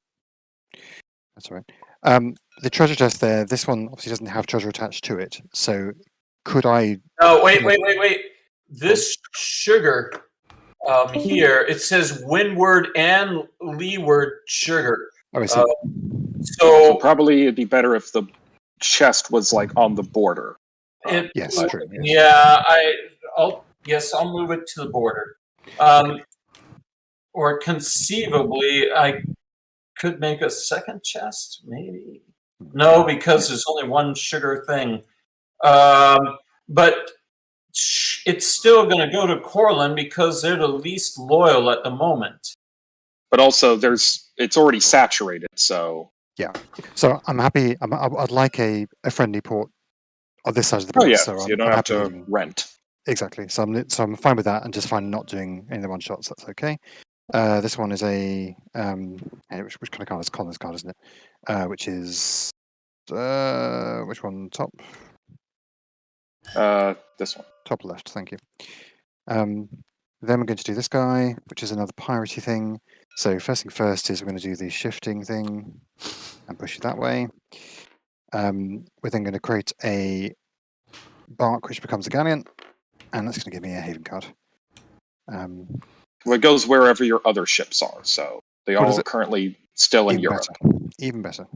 That's all right. The treasure chest there. This one obviously doesn't have treasure attached to it. So could I? Oh, wait. This sugar here, it says windward and leeward sugar. Oh, I see. So probably it'd be better if the chest was like on the border. Yes, true. Yes. Yeah, I'll move it to the border. Or conceivably, I could make a second chest, maybe. No, because there's only one sugar thing. But it's still going to go to Corlin because they're the least loyal at the moment. But also, it's already saturated, so... Yeah. So I'm happy. I'd like a friendly port on this side of the port. Oh, yeah, so you don't have to rent. Exactly. So I'm fine with that and just fine not doing any of the one-shots. That's okay. This one is a... which kind of card is Colin's card, isn't it? Which is... which one? Top? This one. Top left, thank you. Then we're going to do this guy, which is another piratey thing. So first thing first is we're going to do the shifting thing and push it that way. We're then going to create a bark, which becomes a galleon, and that's going to give me a haven card. Well, it goes wherever your other ships are, so they are currently still in Europe. Even better.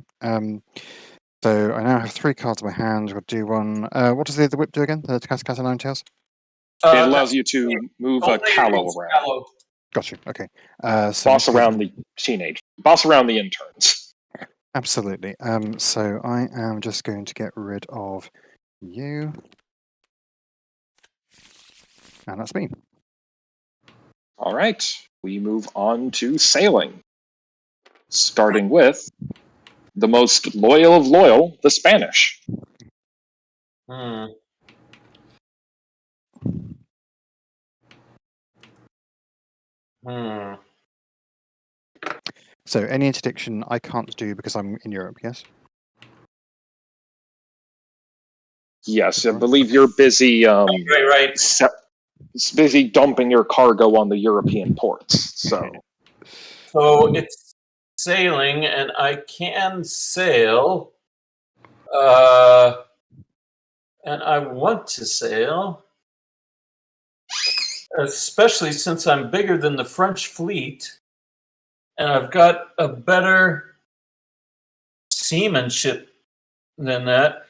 So I now have 3 cards in my hand. We'll do one. What does the whip do again? The Cat and Nine Tails? It allows you to move a callow around. Got you. Okay. Boss around the interns. Absolutely. So I am just going to get rid of you. And that's me. All right. We move on to sailing. Starting with the most loyal of loyal, the Spanish. So any interdiction I can't do because I'm in Europe, yes? Yes, I believe you're busy Right. busy dumping your cargo on the European ports. So it's sailing, and I can sail. And I want to sail, especially since I'm bigger than the French fleet, and I've got a better seamanship than that.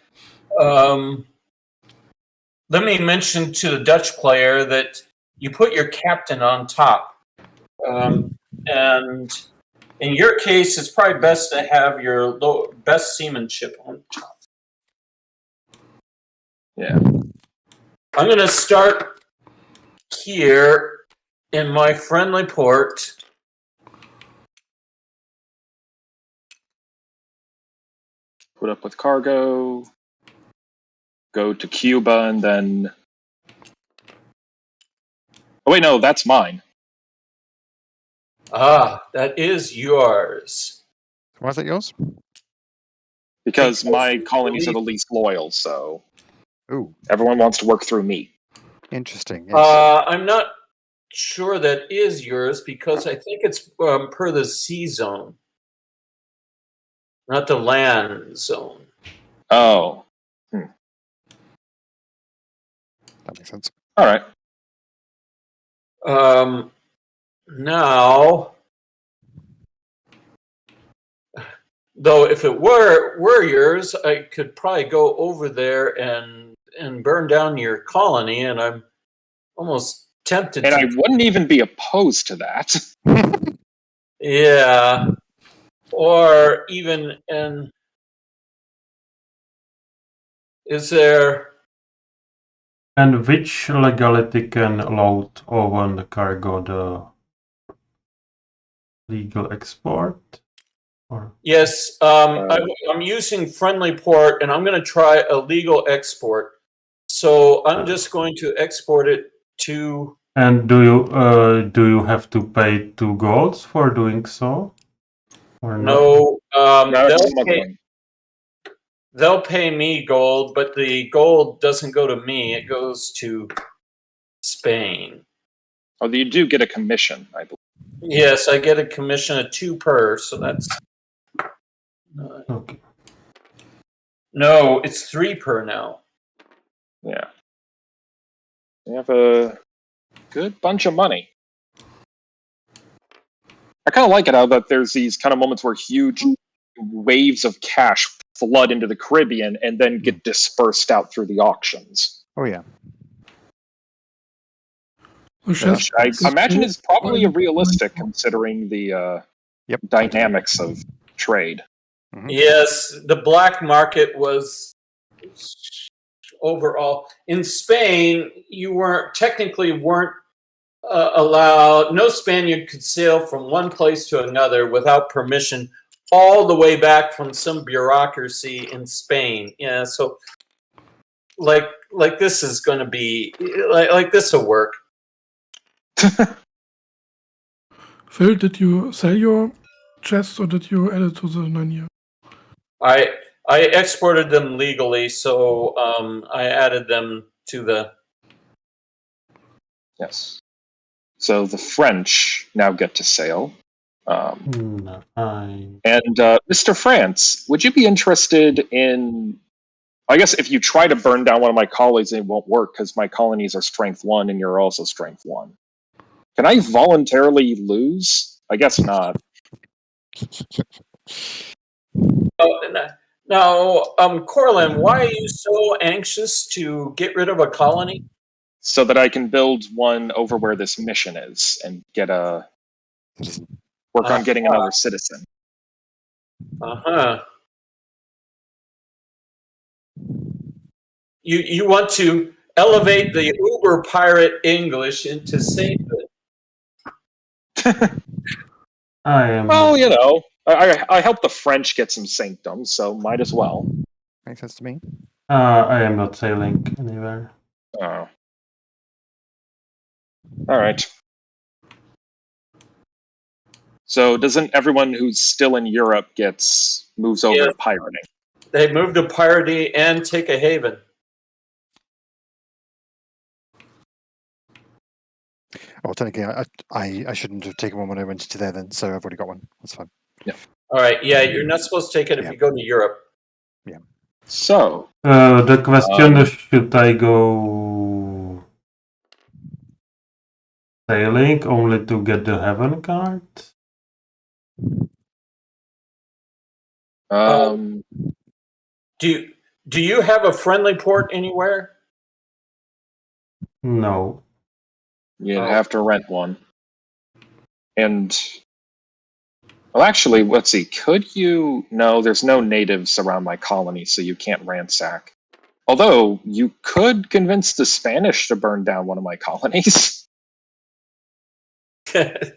Let me mention to the Dutch player that you put your captain on top. And in your case, it's probably best to have your best seamanship on top. Yeah. I'm going to start here in my friendly port. Put up with cargo. Go to Cuba and then... Oh, wait, no, that's mine. Ah, that is yours. Why is that yours? Because my colonies are the least loyal, so... Ooh. Everyone wants to work through me. Interesting. I'm not sure that is yours because I think it's per the sea zone, not the land zone. Oh. That makes sense. All right. Now, though, if it were yours, I could probably go over there and burn down your colony, and I'm almost tempted And to. I wouldn't even be opposed to that. Yeah. Or even is there... And which legality can load on the cargo the legal export? Or Yes, I'm using friendly port, and I'm going to try a legal export. So I'm just going to export it to. and do you have to pay 2 golds for doing so? Or No, No, it's smuggling. they'll pay me gold, but the gold doesn't go to me; it goes to Spain. Oh, you do get a commission, I believe. Yes, I get a commission of 2 per, so that's. Okay. No, it's 3 per now. Yeah. You have a good bunch of money. I kind of like it how that there's these kind of moments where huge waves of cash flood into the Caribbean and then get dispersed out through the auctions. Oh yeah. Which I imagine is probably realistic considering the dynamics of trade. Mm-hmm. Yes, the black market was overall in Spain. You weren't allowed. No Spaniard could sail from one place to another without permission, all the way back from some bureaucracy in Spain. Yeah, so like this is going to be like this will work. Phil, did you sell your chests or did you add it to the 9 year? I exported them legally, so I added them to the. Yes. So the French now get to sail. No, And Mr. France, would you be interested in? I guess if you try to burn down one of my colonies, it won't work because my colonies are strength 1 and you're also strength 1. Can I voluntarily lose? I guess not. Now, Corlin, why are you so anxious to get rid of a colony? So that I can build one over where this mission is and get work on getting another citizen. You want to elevate the uber pirate English into sainthood. I am. Well, you know, I help the French get some sanctum, so might as well. Makes sense to me. I am not sailing anywhere. Oh. All right. So doesn't everyone who's still in Europe moves over to pirating? They move to piracy and take a haven. Oh, technically, I shouldn't have taken one when I went to there then, so I've already got one. That's fine. Yeah. All right. Yeah, you're not supposed to take it if you go to Europe. Yeah. So the question is, should I go sailing only to get the heaven card? Do you have a friendly port anywhere? No. You'd have to rent one. And well, actually, let's see. Could you? No, there's no natives around my colony, so you can't ransack. Although you could convince the Spanish to burn down one of my colonies. For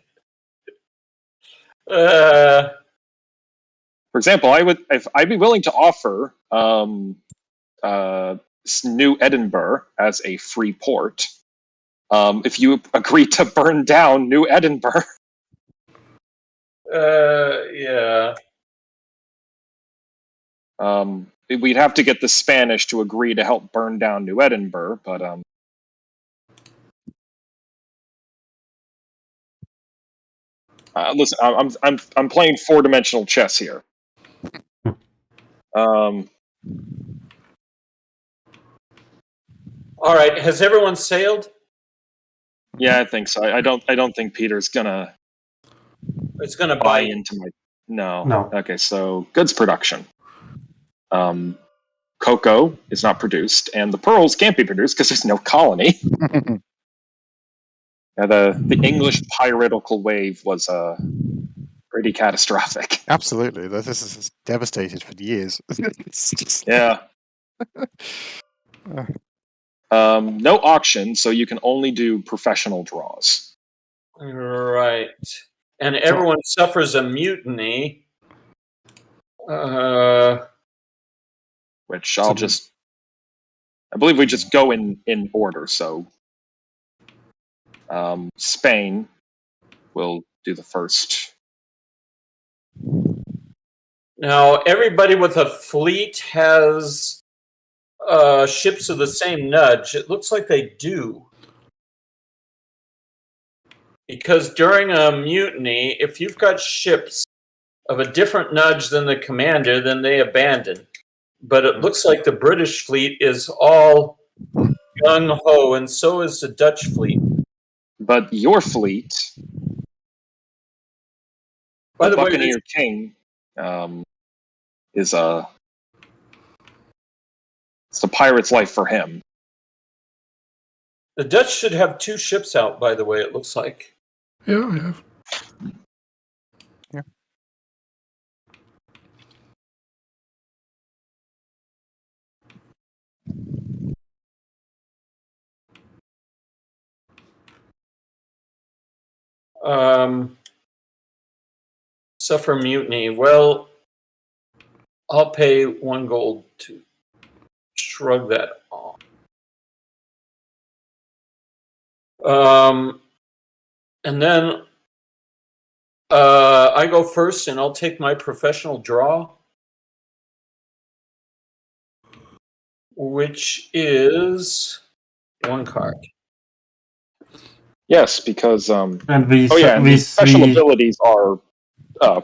example, I'd be willing to offer New Edinburgh as a free port. If you agree to burn down New Edinburgh. Yeah. We'd have to get the Spanish to agree to help burn down New Edinburgh, but listen, I'm playing 4-dimensional chess here. All right. Has everyone sailed? Yeah, I think so. I don't think Peter's gonna. It's gonna buy into my. No. Okay, so goods production. Cocoa is not produced, and the pearls can't be produced because there's no colony. The English piratical wave was pretty catastrophic. Absolutely, this is devastated for years. Yeah. No auction, so you can only do professional draws. Right. And everyone suffers a mutiny. Which I'll just... I believe we just go in order, so... Spain will do the first. Now, everybody with a fleet has ships of the same nudge. It looks like they do. Because during a mutiny, if you've got ships of a different nudge than the commander, then they abandon. But it looks like the British fleet is all gung-ho, and so is the Dutch fleet. But your fleet, By the way, Buccaneer King, is a... It's the pirate's life for him. the Dutch should have 2 ships out, by the way, it looks like. Yeah, I have. Yeah. Suffer mutiny. Well, I'll pay 1 gold to shrug that off. And then I go first, and I'll take my professional draw, which is 1 card. Yes, because And the special abilities are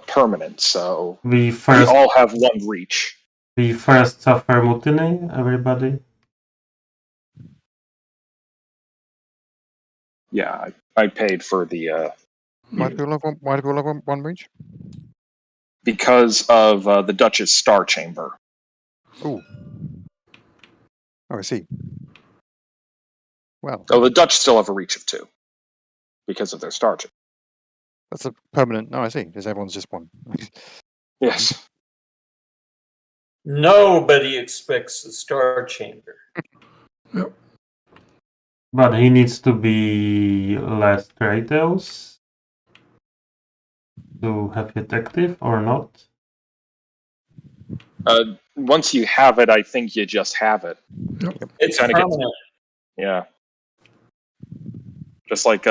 permanent, so we we all have 1 reach. we first suffer mutiny, everybody. Yeah, I paid for the Why do we all have one reach? because of the Dutch's Star Chamber. Ooh. Oh, I see. Well, Oh, the Dutch still have a reach of 2 because of their Star Chamber. that's a permanent. No, I see. Because everyone's just 1. Yes. Nobody expects the Star Chamber. Yep. But he needs to be less Kratos to have it active or not. Once you have it, I think you just have it. Yep. It's Kinda gets- permanent. Yeah. Just like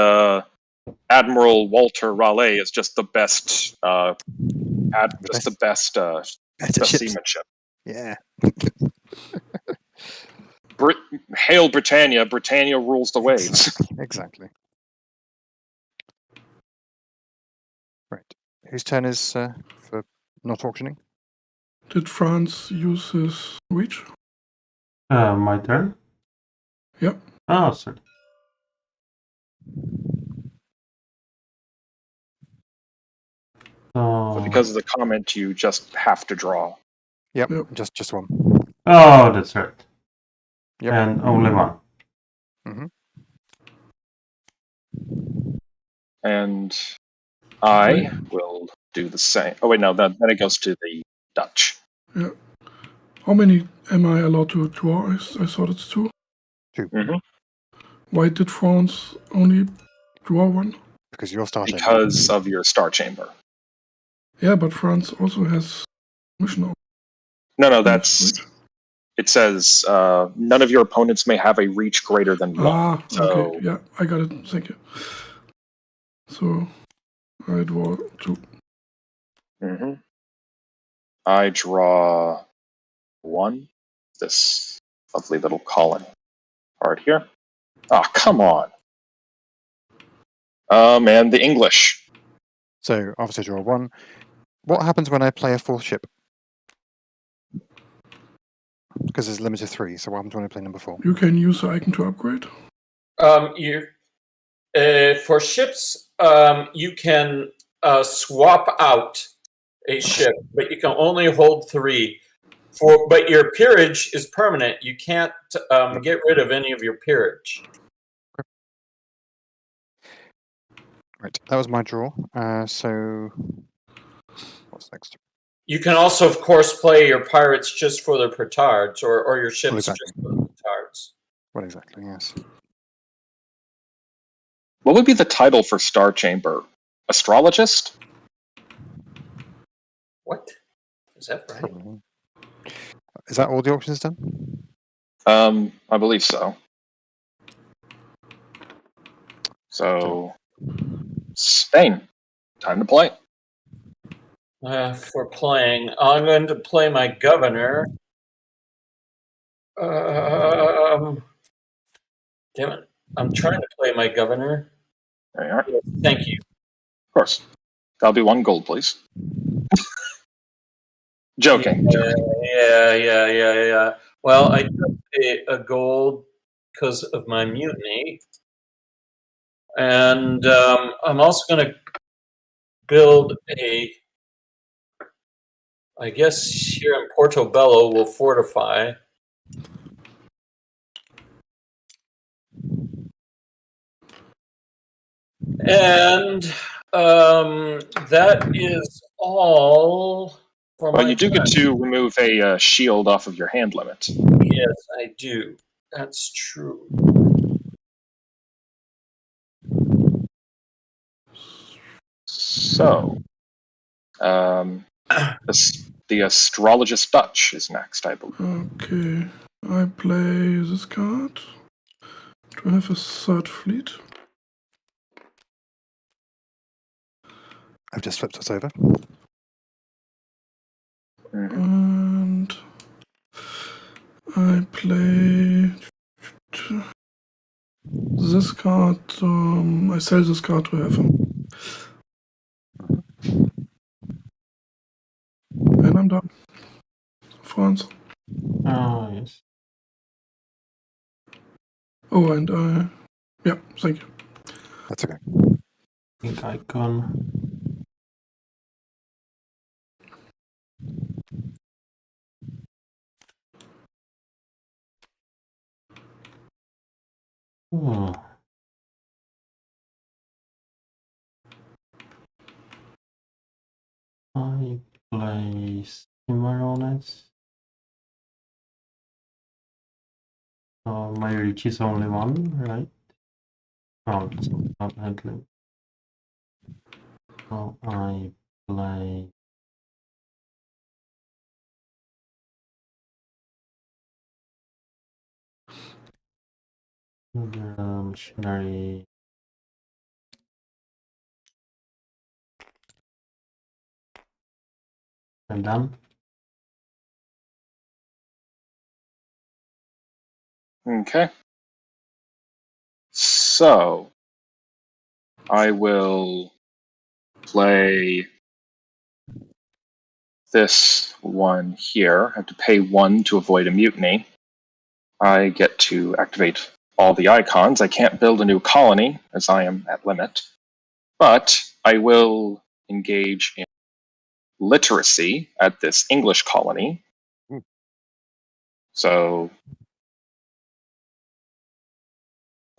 Admiral Walter Raleigh is just the best, the best Better ships. seamanship. Yeah. Hail Britannia! Britannia rules the waves. Exactly. Right. Whose turn is for not auctioning? Did France use his reach? My turn? Yep. Oh, sorry. But because of the comment, you just have to draw. Yep. Yep. Just 1. Oh, that's right. Yep. And only 1. And I will do the same. Oh wait, no, then it goes to the Dutch. Yeah. How many am I allowed to draw? I thought it's 2. 2. Mm-hmm. Why did France only draw 1? Because you're starting. Because of your Star Chamber. Yeah, but France also has mission. No, that's... It says, none of your opponents may have a reach greater than 1. Ah, So- okay. Yeah, I got it. Thank you. So, I draw 2. Mm-hmm. I draw 1. This lovely little colony card here. Ah, come on. And the English. So obviously draw 1. What happens when I play a 4th ship? Because there's a limit of 3. So what happens when I play number 4? You can use the icon to upgrade. For ships, you can swap out a ship, but you can only hold 3. But your peerage is permanent. You can't get rid of any of your peerage. Right, that was my draw. So what's next? You can also, of course, play your pirates just for their petards, or your ships exactly. just for the petards. Well, exactly, yes. What would be the title for Star Chamber? Astrologist? What? Is that right? Probably. Is that all the auctions done? I believe so. So, Spain, time to play. For playing, I'm going to play my governor. Damn it. I'm trying to play my governor. There you are. Thank you. Of course. That'll be 1 gold, please. Joking. Yeah. Well, I took a gold because of my mutiny. And I'm also going to build I guess here in Portobello we'll fortify. And that is all for Well, my you do turn. get to remove a shield off of your hand limit. Yes, I do. That's true. So, the Astrologist Dutch is next, I believe. Okay, I play this card. Do I have a third fleet? I've just flipped us over. And I play this card. I sell this card to have him. And I'm done. France. Oh, yes. Oh, and yeah, thank you. That's okay. Pink icon. Oh. I play Cimarrones. My reach is only 1, right? Oh, it's not handling. So I play missionary. I'm done. Okay. So, I will play this one here. I have to pay 1 to avoid a mutiny. I get to activate all the icons. I can't build a new colony, as I am at limit. But I will engage in literacy at this English colony. So,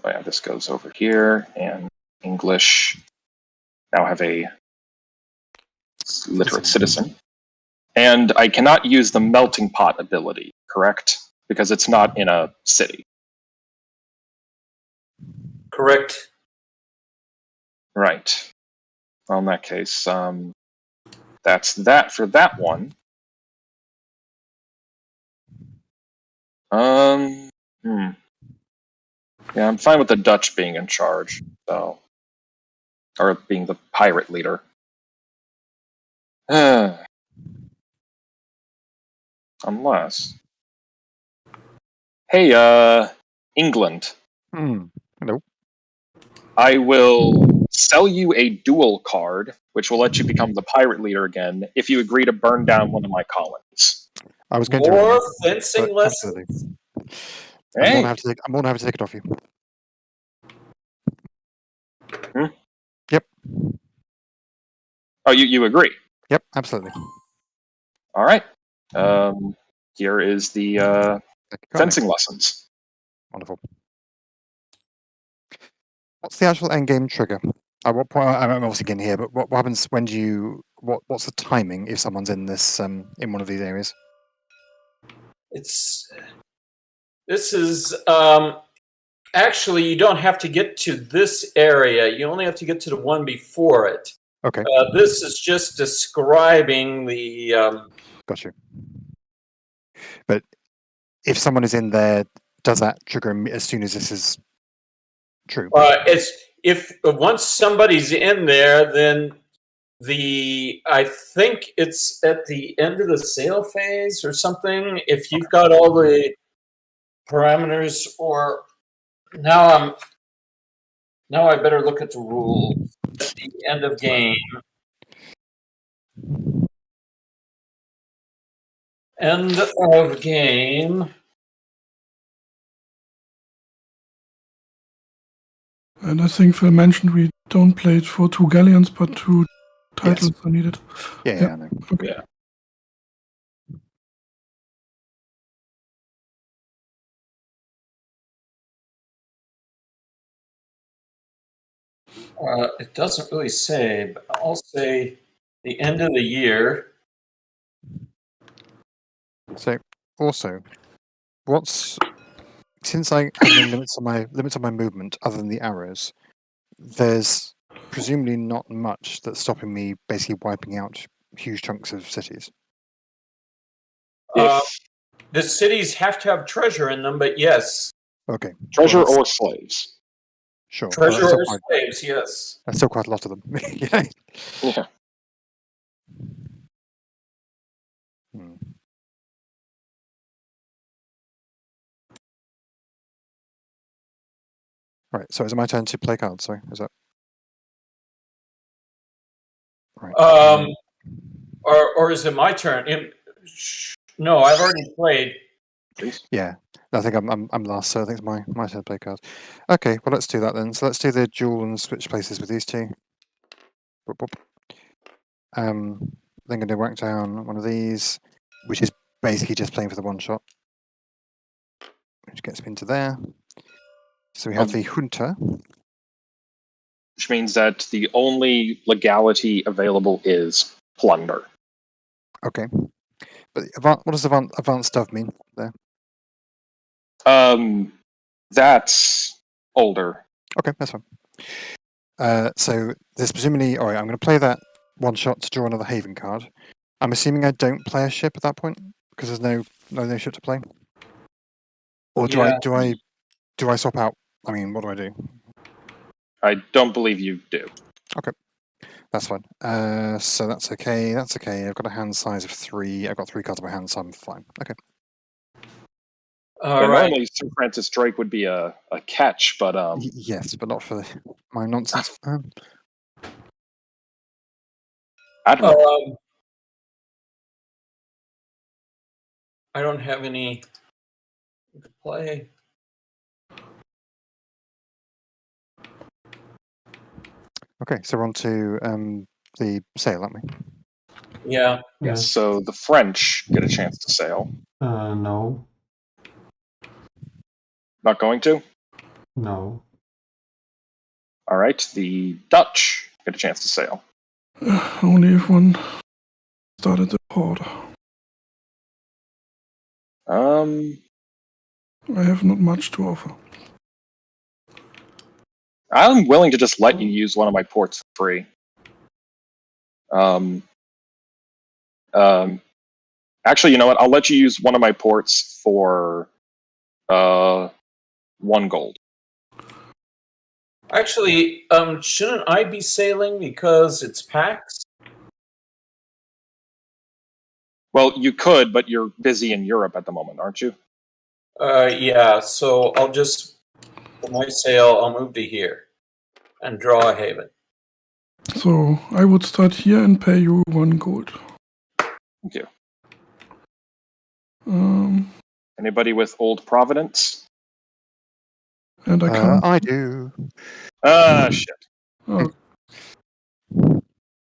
yeah, this goes over here, and English now have a literate citizen. And I cannot use the melting pot ability, correct? Because it's not in a city. Correct. Right. Well, in that case, that's that for that one. Yeah, I'm fine with the Dutch being in charge, so, or being the pirate leader. Unless, hey, England. Hello. I will sell you a duel card, which will let you become the pirate leader again if you agree to burn down one of my colonies. I was going More to. fencing lessons. Absolutely. Hey. I'm more than happy to take it off you. Yep. Oh, you agree? Yep, absolutely. All right. Here is the fencing lessons. Wonderful. What's the actual end game trigger? At what point? I'm obviously getting here, but what happens when you? What's the timing if someone's in this in one of these areas? This is actually, you don't have to get to this area. You only have to get to the one before it. Okay. This is just describing the Got you. But if someone is in there, does that trigger as soon as this is true? It's if once somebody's in there, then I think it's at the end of the sale phase or something. If you've got all the parameters, or now I better look at the rules at the end of game. End of game. And I think Phil mentioned we don't play it for 2 galleons, but 2 titles are needed. Yeah, I know. Okay. Yeah. It doesn't really say, but I'll say the end of the year. So, also, since I have no limits on my movement other than the arrows, there's presumably not much that's stopping me basically wiping out huge chunks of cities. The cities have to have treasure in them, but yes. Okay. Treasure well, or slaves. Sure. well, Treasure that's or still slaves, yes. That's still quite a lot of them. Yeah. Yeah. Hmm. Right, so is it my turn to play cards? Sorry, is that right? Or is it my turn? No, I've already played. Please. Yeah, I think I'm last, so I think it's my turn to play cards. Okay, well let's do that then. So let's do the duel and switch places with these two. Boop, boop. Then going to whack down one of these, which is basically just playing for the one shot, which gets me into there. So we have the junta. Which means that the only legality available is plunder. Okay, but what does advanced stuff mean there? That's older. Okay, that's fine. So there's presumably, all right, I'm going to play that one shot to draw another haven card. I'm assuming I don't play a ship at that point because there's no ship to play. Or do I swap out? I mean, what do I do? I don't believe you do. Okay, that's fine. So that's okay. That's okay. I've got a hand size of 3. I've got 3 cards in my hand, so I'm fine. Okay. All right. Normally, Sir Francis Drake would be a catch, but Yes, but not for my nonsense. Admiral. I don't have any to play. Okay, so we're on to the sail, aren't we? Yeah. Yes. So the French get a chance to sail. No. Not going to? No. All right. The Dutch get a chance to sail. Only if one started the port. I have not much to offer. I'm willing to just let you use one of my ports for free. Actually, you know what? I'll let you use one of my ports for 1 gold. Actually, shouldn't I be sailing because it's Pax? Well, you could, but you're busy in Europe at the moment, aren't you? Yeah, so I'll just, for my sail, I'll move to here and draw a haven. So I would start here and pay you 1 gold. Thank you. Um, Anybody with Old Providence? and I can't. I do. Shit. Oh,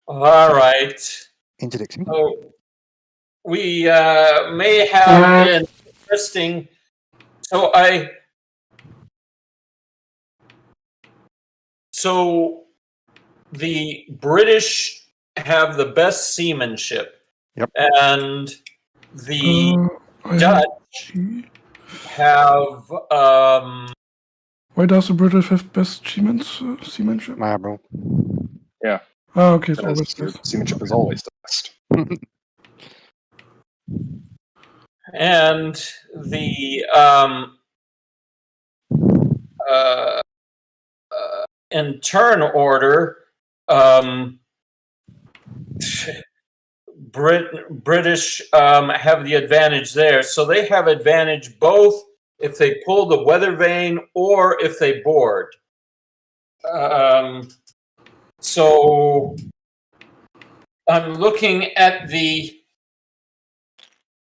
All right. Interdicting. Oh, we may have an interesting. So the British have the best seamanship. Yep. And the I Dutch have Why does the British have best seamanship? My admiral. Yeah. Ah, okay, it's Because always your best. seamanship is always the best. And the in turn order, British have the advantage there. So they have advantage both if they pull the weather vane or if they board. So I'm looking at the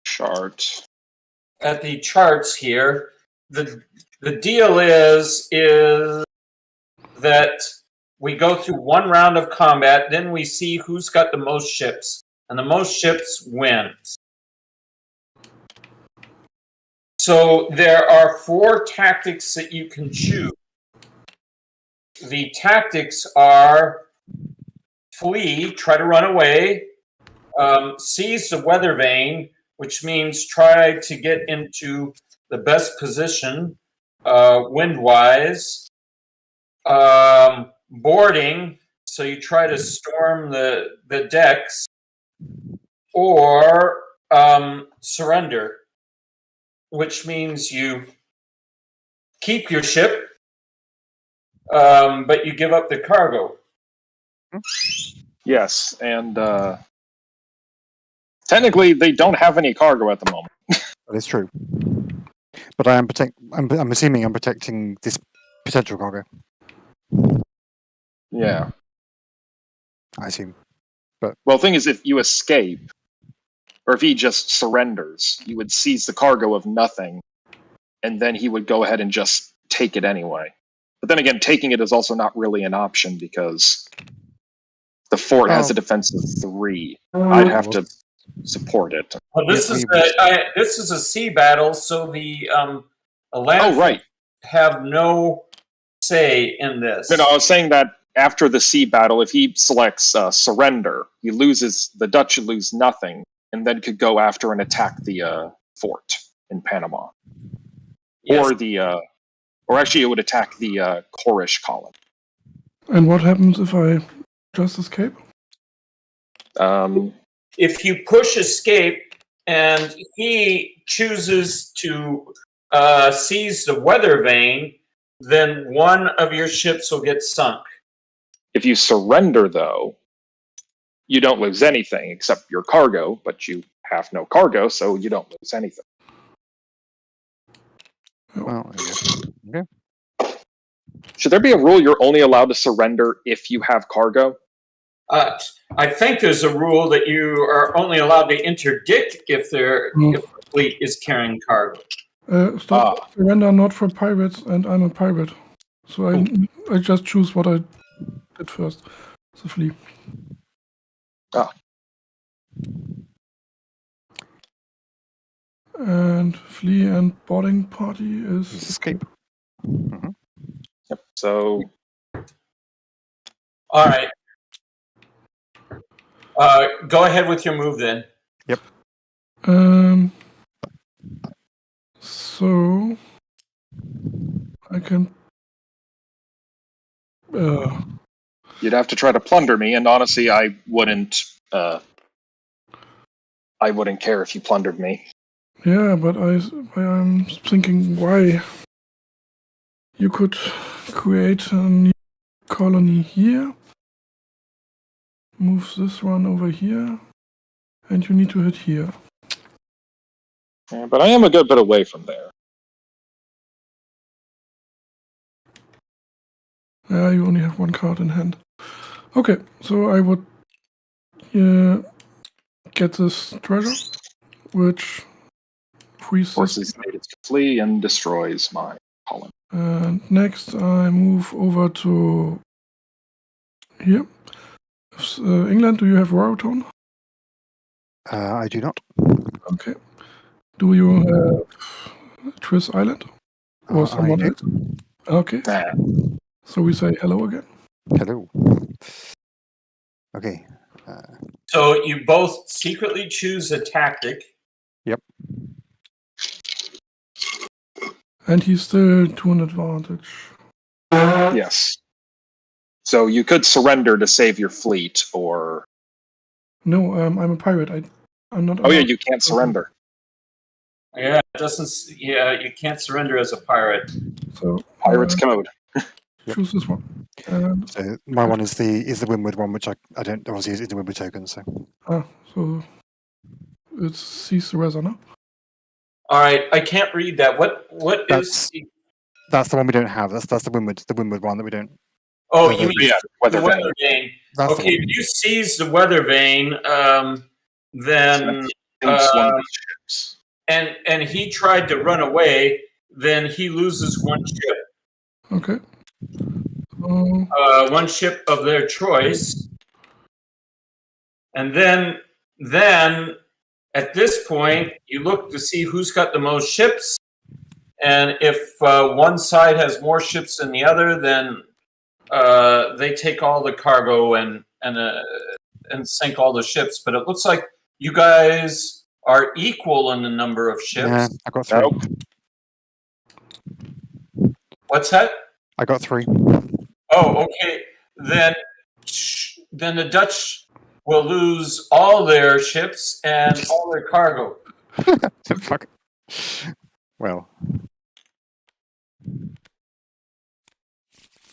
chart. At the charts here. The deal is that we go through one round of combat, then we see who's got the most ships, and the most ships wins. So there are 4 tactics that you can choose. The tactics are flee, try to run away, seize the weather vane, which means try to get into the best position wind-wise. Boarding, so you try to storm the decks, or surrender, which means you keep your ship, but you give up the cargo. Yes, and technically they don't have any cargo at the moment. That is true. But I'm assuming I'm protecting this potential cargo. Yeah. I assume. Well, the thing is, if you escape, or if he just surrenders, you would seize the cargo of nothing, and then he would go ahead and just take it anyway. But then again, taking it is also not really an option because the fort has a defense of 3. I'd have to support it. Well, this is a sea battle, so the land have no say in this. No, I was saying that after the sea battle, if he selects surrender, he loses. The Dutch lose nothing, and then could go after and attack the fort in Panama, Yes. or actually, it would attack the Cornish colony. And what happens if I just escape? If you push escape and he chooses to seize the weather vane, then one of your ships will get sunk. If you surrender, though, you don't lose anything except your cargo, but you have no cargo, so you don't lose anything. Well, okay. Should there be a rule you're only allowed to surrender if you have cargo? I think there's a rule that you are only allowed to interdict if the fleet is carrying cargo. Stop. Surrender not for pirates, and I'm a pirate. So I just choose what I did first. The flee. And flee and boarding party is escape. Mm-hmm. Yep. So. All right. Go ahead with your move then. Yep. So I can. You'd have to try to plunder me, and honestly, I wouldn't care if you plundered me. Yeah, but I'm thinking why you could create a new colony here, move this one over here, and you need to hit here. Yeah, but I am a good bit away from there. Yeah, you only have 1 card in hand. Okay, so I would get this treasure, which frees Forces natives to flee and destroys my colony. And next I move over to here. England, do you have Raritan? I do not. Okay. Do you have Tris Island? Or someone else? Okay. So we say hello again. Hello. Okay. So you both secretly choose a tactic. Yep. And he's still to an advantage. Yes. So you could surrender to save your fleet, or... No, I'm a pirate. I'm not. Oh yeah, allowed- you can't surrender. Yeah, it doesn't. Yeah, you can't surrender as a pirate. So Pirate's code. choose this one. And So my one is the Windward one, which I don't obviously use the Windward token. So so it's cease the Reza now. All right, I can't read that. What is? That's- that's the one we don't have. That's the Windward one that we don't. Oh, the- you mean Yeah, the weather weather vane? That's the Okay, one. if you seize the weather vane, then Sinks one of the ships. and he tried to run away, then he loses one ship. Okay. So One ship of their choice, and then at this point you look to see who's got the most ships, and if one side has more ships than the other, then they take all the cargo and sink all the ships. But it looks like you guys are equal in the number of ships. Yeah, I got 3. Nope. What's that? I got 3. Oh, okay. Then the Dutch will lose all their ships and all their cargo. Fuck. Well,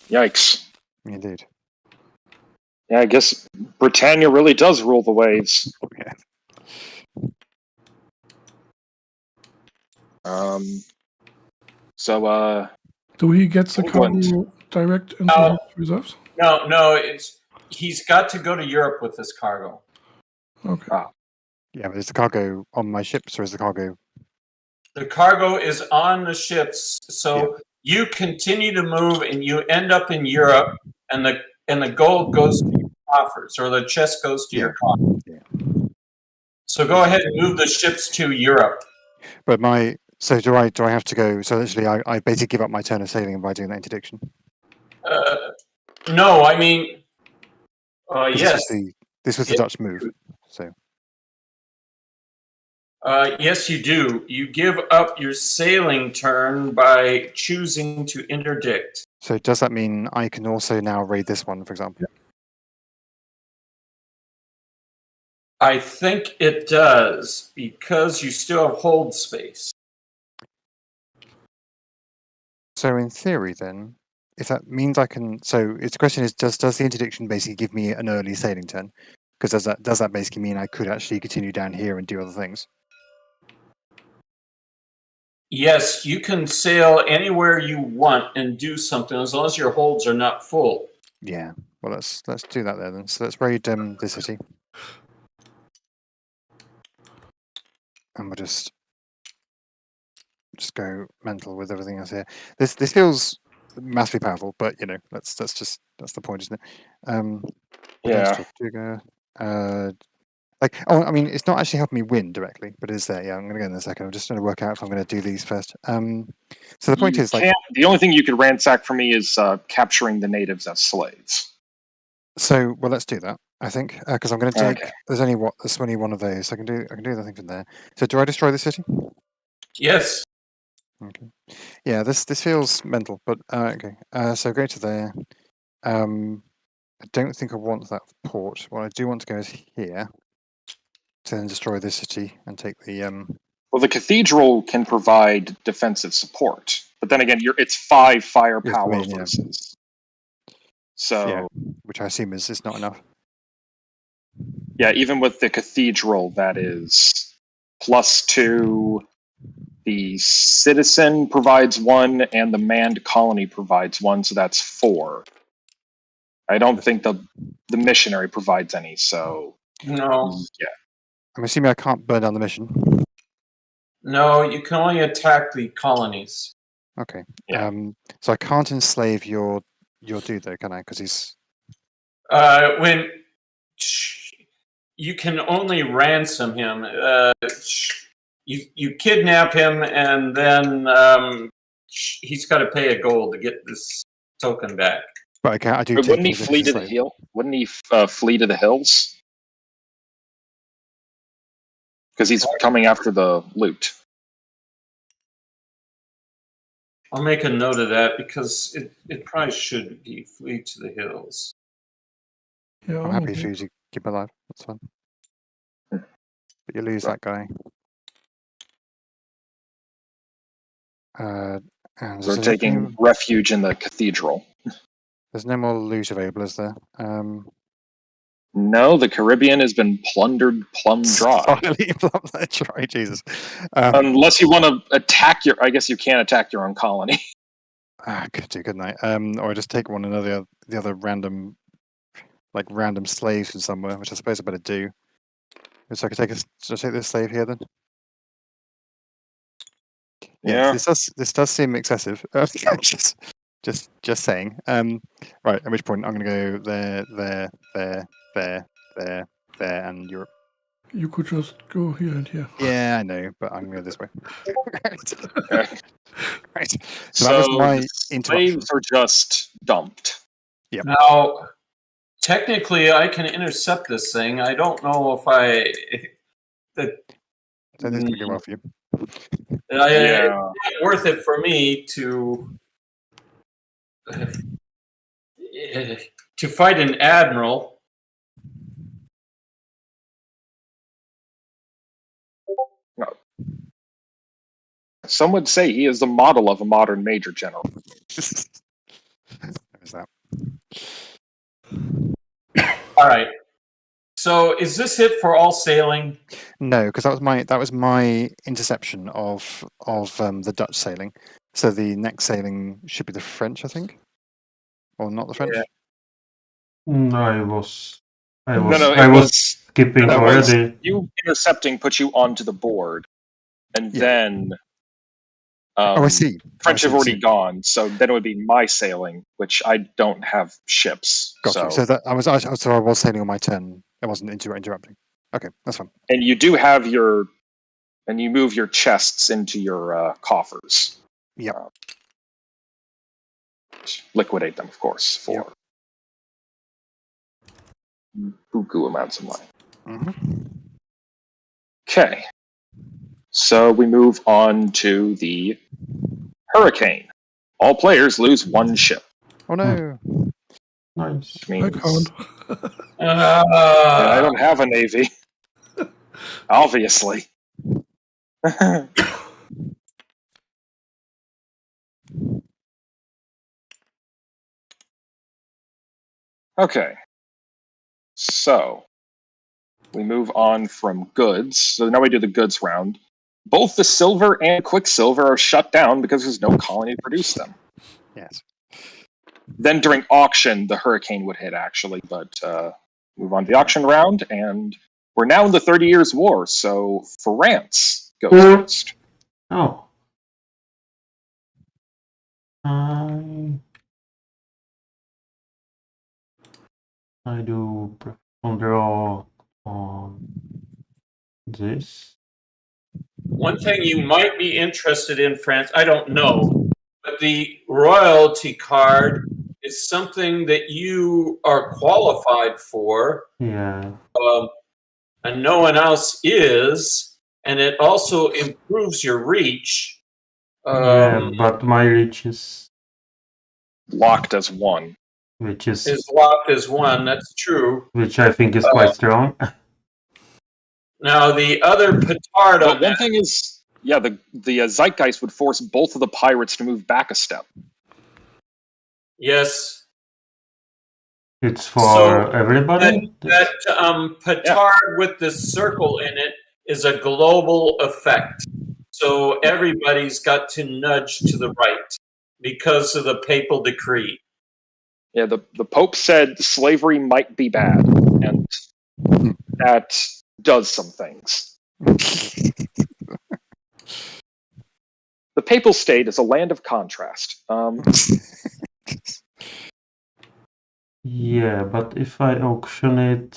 Yikes. indeed. Yeah, I guess Britannia really does rule the waves. Yeah. So do he get the England. cargo direct into Oh. his reserves? No, he's got to go to Europe with this cargo. Okay. Yeah, but is the cargo on my ships or is the cargo? The cargo is on the ships, so you continue to move and you end up in Europe, and the gold goes to your coffers, or the chest goes to your coffers. Yeah. So go ahead and move the ships to Europe. But so do I have to go? So literally, I basically give up my turn of sailing by doing that interdiction. No, I mean, 'Cause yes. This was the Yeah. Dutch move. So Yes, you do. You give up your sailing turn by choosing to interdict. so does that mean I can also now raid this one, for example? I think it does, because you still have hold space. So in theory, then, if that means I can, so the question is, does the interdiction basically give me an early sailing turn? Because does that basically mean I could actually continue down here and do other things? Yes, you can sail anywhere you want and do something as long as your holds are not full. Yeah. Well, let's do that there then. So let's raid the city, and we'll just go mental with everything else here. This feels massively powerful, but that's the point, isn't it? yeah. I mean, it's not actually helping me win directly, but it is there. Yeah, I'm going to go in a second. I'm just going to work out if I'm going to do these first. So the point You is, like, can't- the only thing you could ransack for me is capturing the natives as slaves. so well, let's do that. I think because I'm going to take. Okay. There's only one of those. So I can do the thing from there. So do I destroy the city? Yes. Okay. Yeah, this feels mental, but okay. So go to there. I don't think I want that port. What I do want to go is here to then destroy this city and take the Well, the cathedral can provide defensive support, but then again, it's 5 firepower main, yeah. versus. So yeah, which I assume is not enough. yeah, even with the cathedral, that is +2. The citizen provides 1, and the manned colony provides 1, so that's 4. I don't think the missionary provides any, so No. yeah. I'm assuming I can't burn down the mission. No, you can only attack the colonies. Okay. Yeah. So I can't enslave your dude though, can I? Because he's When you can only ransom him. You kidnap him, and then he's got to pay a gold to get this token back. but I do. But Take wouldn't he him as if flee he's to a the slave. hill? Wouldn't he flee to the hills? Because he's coming after the loot. I'll make a note of that because it probably should be flee to the hills. Yeah, I'm happy for you to keep alive. That's fine. but you lose that guy. And We're is there taking anything- refuge in the cathedral. There's no more loot available, is there? No, the Caribbean has been plundered plumb dry. Finally, that's right, Jesus. Unless you want to attack your, I guess you can attack your own colony. Could do, couldn't I? Or just take one of the other random slaves from somewhere, which I suppose I better do. So I could should I take this slave here then? Yeah. This does seem excessive. just saying. Right. At which point I'm going to go there, and Europe. You could just go here and here. Yeah, I know, but I'm going to go this way. Right. So So that was my the interruption. slaves are just dumped. Now, technically, I can intercept this thing. I don't know if I don't think it's going to go well for you. it's not worth it for me to fight an admiral. Some would say he is the model of a modern major general. There's that. All right. So, is this it for all sailing? No, because that was my interception of the Dutch sailing. So the next sailing should be the French, I think, or not the French. Yeah. No, I was skipping that was- already. You intercepting puts you onto the board, and Yeah. then I see. French I have already gone, so then it would be my sailing, which I don't have ships. Gotcha. So that I was sailing on my turn. I wasn't interrupting. Okay, that's fine. And you do have you move your chests into your coffers. Yep. Liquidate them, of course, for buku amounts of money. Mm-hmm. Okay. So we move on to the Hurricane. All players lose one ship, Oh no. Nice. which means I can't. I don't have a navy. Obviously. Okay. So we move on from goods. So now we do the goods round. Both the silver and quicksilver are shut down because there's no colony to produce them. Yes. Then during auction, the Hurricane would hit, actually, but move on to the auction round, and we're now in the 30 Years' War, so France goes first. Oh. I do draw on this. One thing you might be interested in, France, I don't know, but the royalty card is something that you are qualified for, Yeah. and no one else is, and it also improves your reach. Yeah, but my reach is Locked as one. which is locked as one, that's true. which I think is quite strong. Now, the other petard But on one that, thing is, the Zeitgeist would force both of the pirates to move back a step. yes, It's for So, everybody. that petard with the circle in it is a global effect. So everybody's got to nudge to the right because of the papal decree. Yeah, the Pope said slavery might be bad, and that does some things. The Papal State is a land of contrast. Yeah, but if I auction it,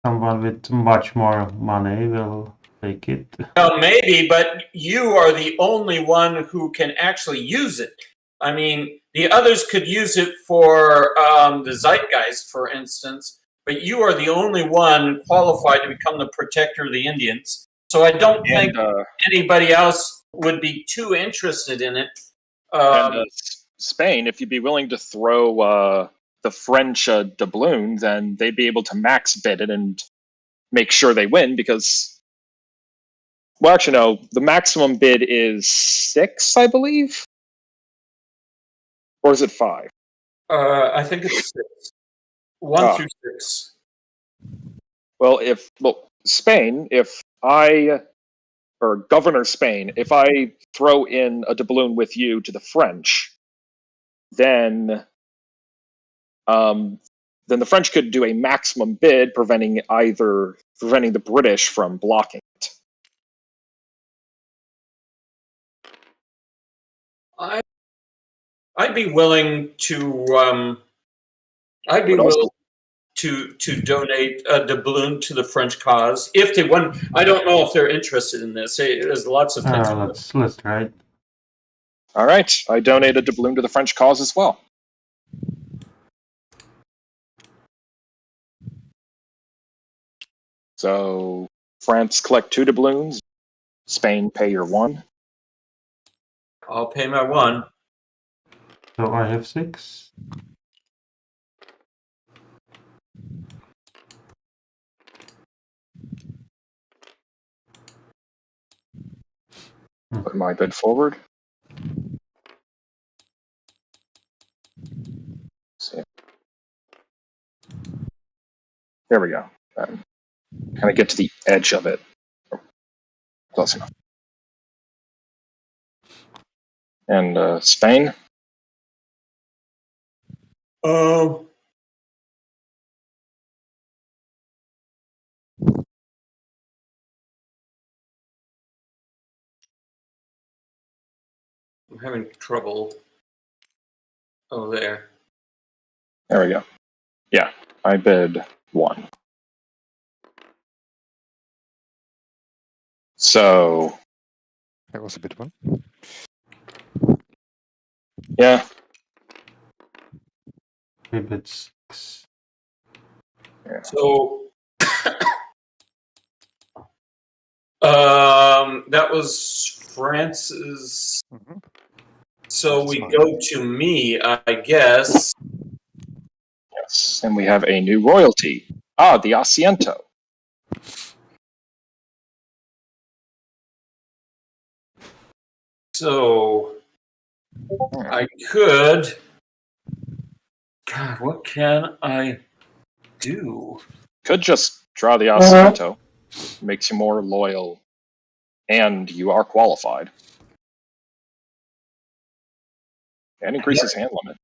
someone with much more money will take it. Well, maybe, but you are the only one who can actually use it. I mean, the others could use it for the Zeitgeist, for instance, but you are the only one qualified to become the protector of the Indians. So I don't think anybody else would be too interested in it. Spain, if you'd be willing to throw the French doubloon, then they'd be able to max bid it and make sure they win, because Well, actually, no. The maximum bid is 6, I believe. Or is it 5? I think it's 6. 1 through 6. Well, Spain, or Governor Spain, if I throw in a doubloon with you to the French, then the French could do a maximum bid, preventing the British from blocking it. I'd be willing to. I'd be willing to donate a doubloon to the French cause if they want. I don't know if they're interested in this. There's lots of things. Let's try it. All right, I donate a doubloon to the French cause as well. So France collect 2 doubloons. Spain pay your 1. I'll pay my 1. So I have 6. Put my bid forward. See. There we go. Kind of get to the edge of it. Close enough. And Spain? I'm having trouble. Oh, there. There we go. Yeah, I bid 1. So, That was a bit of one. yeah. I bid 6. So, that was France's. Mhm. So That's we fine. go to me, I guess. Yes, and we have a new royalty. The Asiento. So I could. God, what can I do? Could just draw the Asiento. Makes you more loyal, and you are qualified. And increases hand limit.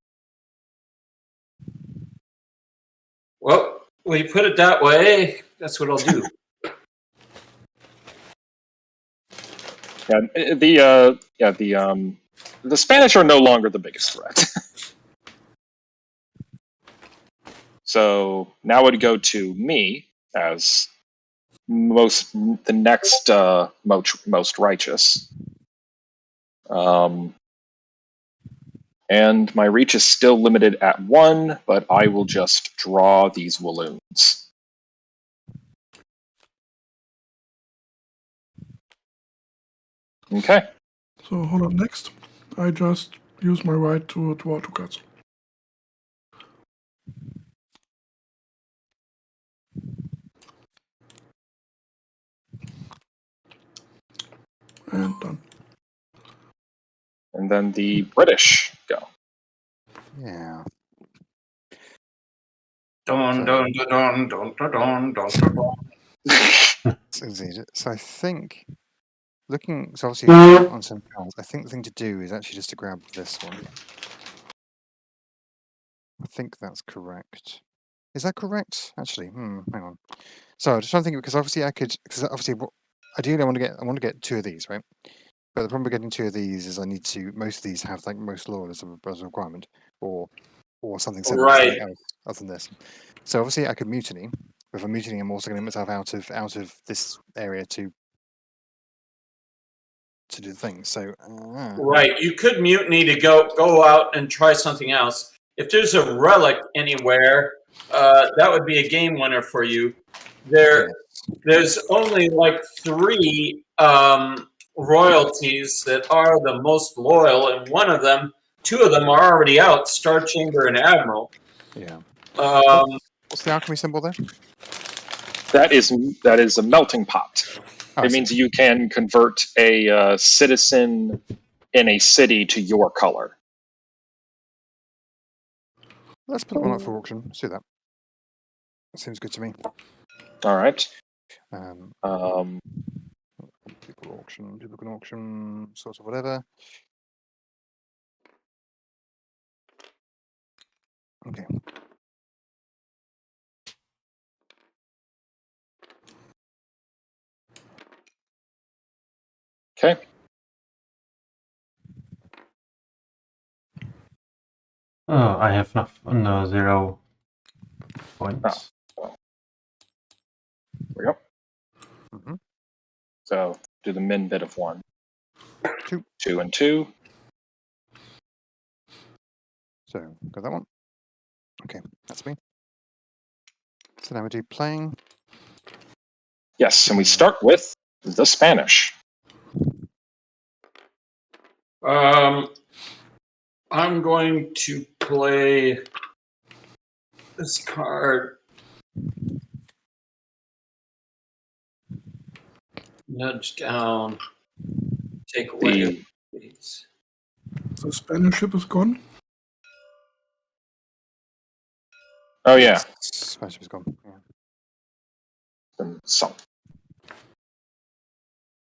Well, when you put it that way, that's what I'll do. Yeah, the Spanish are no longer the biggest threat. So now it would go to me as the next most righteous. And my reach is still limited at 1, but I will just draw these walloons. Okay. So hold on. Next, I just use my right to draw ducats. And done. And then the British go. Yeah. Dun, dun, dun, dun, dun, dun, dun, dun, dun. So I think looking, so obviously on some cards, I think the thing to do is actually just to grab this one. I think that's correct. Is that correct? Actually, hang on. So I'm just trying to think, because obviously ideally I want to get 2 of these, right? But the problem with getting 2 of these is most of these have like most loyal as a requirement, or something similar Right. other than this. So obviously I could mutiny. With a mutiny, I'm also going to get myself out of this area to do the thing. So Right. You could mutiny to go out and try something else. If there's a relic anywhere, that would be a game winner for you. There's only like 3 royalties that are the most loyal, and 2 of them are already out: Star Chamber and Admiral. Yeah. Um, What's the alchemy symbol there? That is a melting pot. Oh, I It see. means you can convert a citizen in a city to your color. Let's put that one up for auction. Let's do that. That seems good to me. All right. Um, people can auction, sort of whatever. Okay. Okay. Oh, I have no 0 points. There we go. Mhm. So do the min bid of 1. 2. 2 and 2. So got that one. Okay, that's me. So now we do playing. Yes, and we start with the Spanish. I'm going to play this card. Nudge down. Take away. Please. The Spanish ship is gone. Oh, yeah. Spanish is gone. Yeah. And sunk.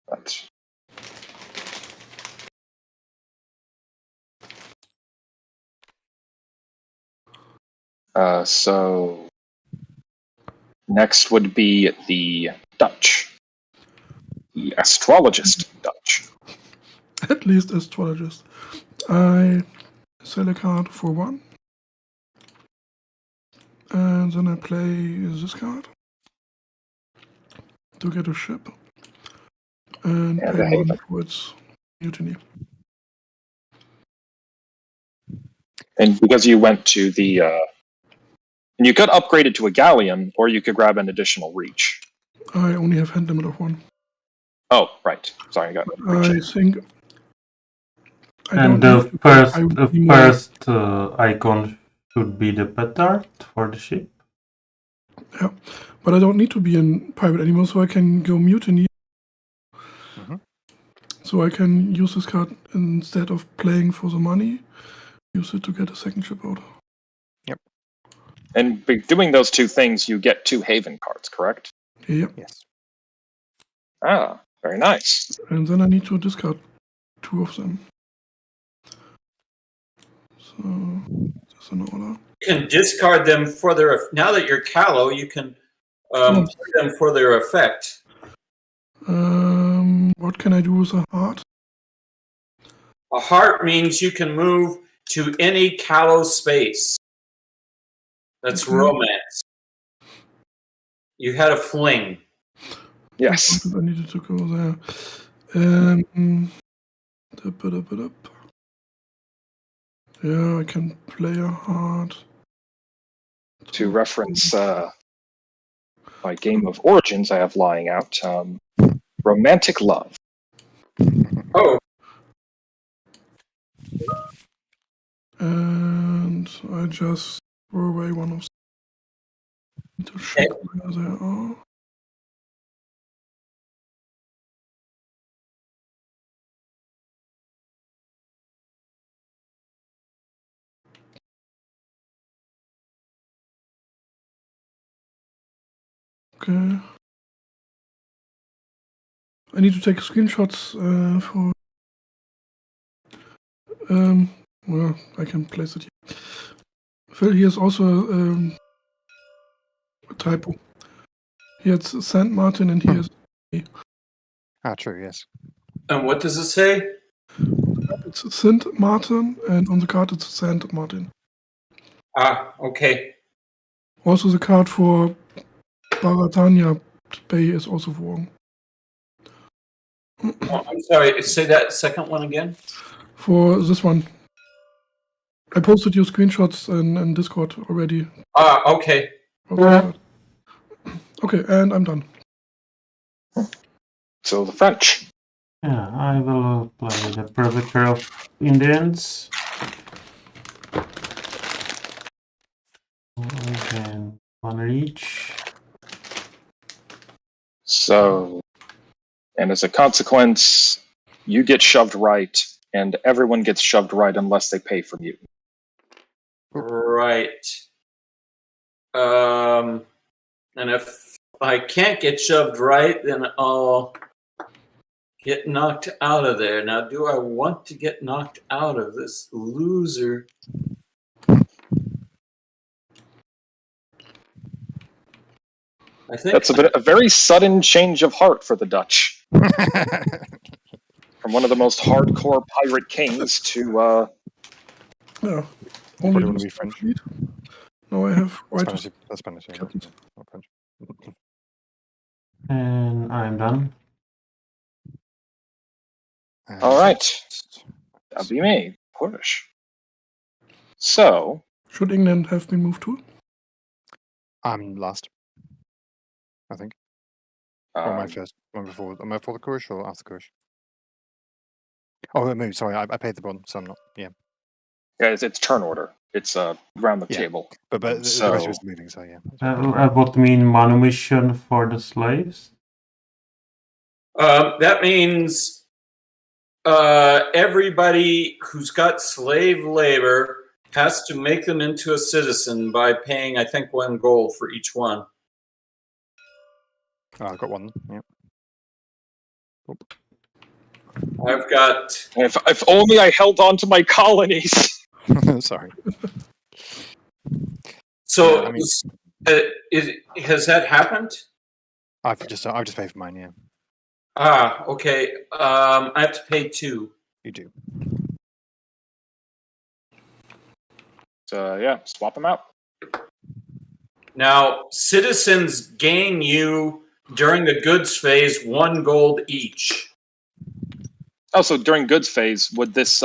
That's so next would be the Dutch. The astrologist Dutch. At least astrologist. I sell a card for 1. And then I play this card to get a ship. And And pay a 1 haven. for its mutiny. And because you went to the and you could upgrade it to a galleon, or you could grab an additional reach. I only have hand limit of 1. Oh, right. Sorry, I got I reach. think. And don't need the to- I would the be more- first icon should be the petard for the ship. Yeah, but I don't need to be in pirate anymore, so I can go mutiny. Mhm. So I can use this card instead of playing for the money. Use it to get a second ship out. And by doing those two things, you get 2 haven cards, correct? Yep. Yes. Ah, very nice. And then I need to discard 2 of them. So that's an order. You can discard them for their. Now that you're callow, you can play them for their effect. What can I do with a heart? A heart means you can move to any callow space. That's Okay. romance. You had a fling. Yes. I needed to go there. Yeah, I can play a heart. To reference my game of Origins I have lying out, romantic love. Oh, And I just throw away one of them to check where they are. Okay. I need to take screenshots for. Well, I can place it here. Phil, here's also a typo. Here's Saint Martin and here's. Ah, true. Yes. and what does it say? It's Saint Martin, and on the card it's Saint Martin. Ah, okay. Also, the card for Baratania Bay is also wrong. Oh, I'm sorry. Say that second one again. For this one, I posted you screenshots in Discord already. Ah, okay. Okay, and I'm done. So the French. Yeah, I will play the Protector of Indians. Again, 1 each. So And as a consequence, you get shoved right, and everyone gets shoved right unless they pay for mutant. Right. And if I can't get shoved right, then I'll get knocked out of there. Now, do I want to get knocked out of this loser? I think That's a very sudden change of heart for the Dutch. From one of the most hardcore pirate kings to Yeah. Probably Only want to lose be one French. fleet. Now I have white. That's Spanish, yeah, Captains. not French. And I'm done. all right, that'll be me, push. So Should England have been moved too? I'm last, I think. Or am I um, first? Am I before the Kurish or after Kurish? Oh, I moved. Sorry, I paid the bond, so I'm not. Yeah, guys, it's turn order. It's around the Yeah. table. but the So- rest was moving, so yeah. that's fine. What mean manumission for the slaves? that means everybody who's got slave labor has to make them into a citizen by paying, I think, 1 gold for each one. Oh, I got one. Yeah. I've got. if only I held on to my colonies. Sorry. So, Yeah, I mean- has that happened? I've just paid for mine. Yeah, Ah, okay. I have to pay 2. you do. So yeah, swap them out. Now, citizens gain you during the goods phase 1 gold each. Oh, so during goods phase, would this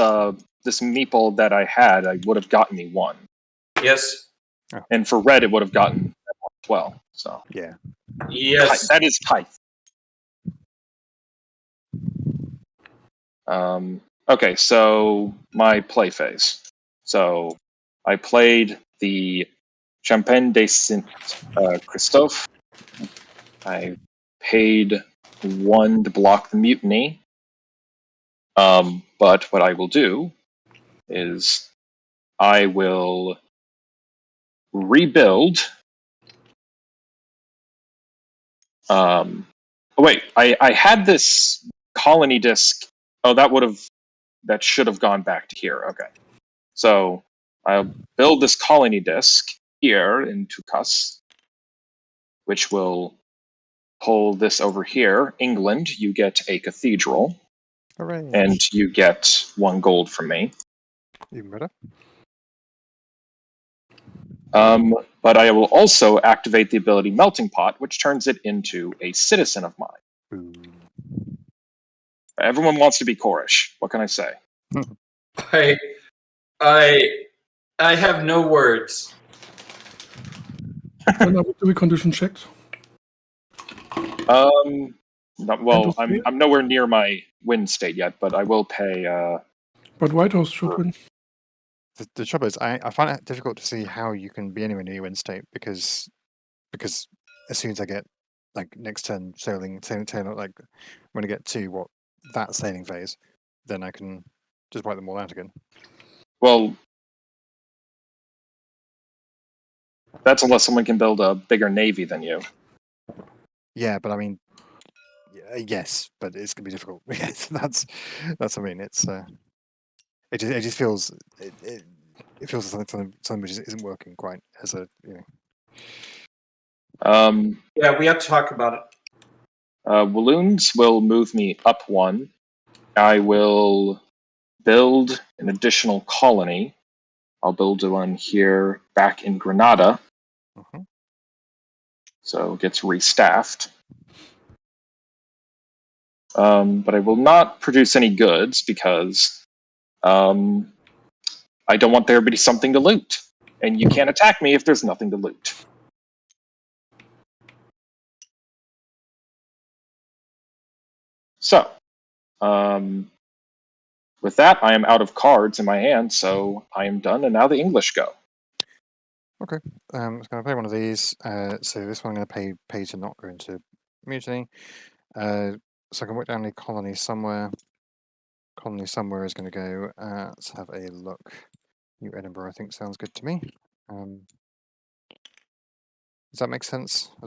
this meeple that I had, I would have gotten me 1, Yes. and for red, it would have gotten 1 as well. So Yeah. Yes. that is tight. Okay, so my play phase. So I played the Champagne de Saint Christophe. I paid 1 to block the mutiny. But what I will do is I will rebuild. Oh wait, I had this colony disc. Oh, that should have gone back to here. Okay, so I'll build this colony disc here in Tucas, which will pull this over here. England, you get a cathedral, Hooray. and you get 1 gold from me. Even better. But I will also activate the ability Melting Pot, which turns it into a citizen of mine. Ooh. Everyone wants to be Korish. What can I say? I have no words. When are we condition checked? Well, I'm nowhere near my win state yet, but I will pay. But White House should win. The trouble is, I find it difficult to see how you can be anywhere near win state because as soon as I get like next turn sailing like when I get to that sailing phase, then I can just wipe them all out again. Well, that's unless someone can build a bigger navy than you. Yeah, but I mean, yes, but it's gonna be difficult. Yes, that's what I mean. It's it just feels it feels like something which isn't working quite as a Yeah, we have to talk about it. Walloons will move me up 1. I will build an additional colony. I'll build one here back in Granada. So it gets restaffed. But I will not produce any goods because I don't want there to be something to loot. And you can't attack me if there's nothing to loot. So, with that, I am out of cards in my hand, so I am done, and now the English go. Okay. I'm just going to play one of these. So this one I'm going to pay to not go into mutiny. So I can work down a colony somewhere. Colony somewhere is going to go. Let's have a look. New Edinburgh, I think, sounds good to me. Does that make sense? I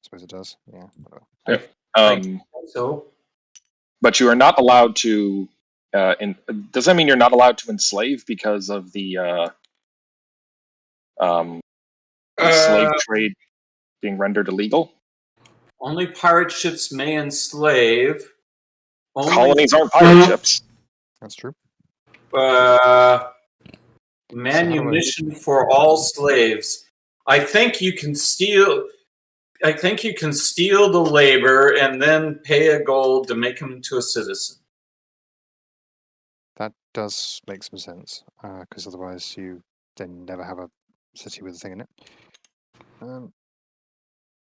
suppose it does. Yeah. Whatever. So But you are not allowed to. Does that mean you're not allowed to enslave because of the slave trade being rendered illegal? only pirate ships may enslave. Only Colonies aren't pirate ships. That's true. Manumission for all slaves. I think you can steal. I think you can steal the labor and then pay a gold to make him into a citizen. That does make some sense, because otherwise you then never have a city with a thing in it.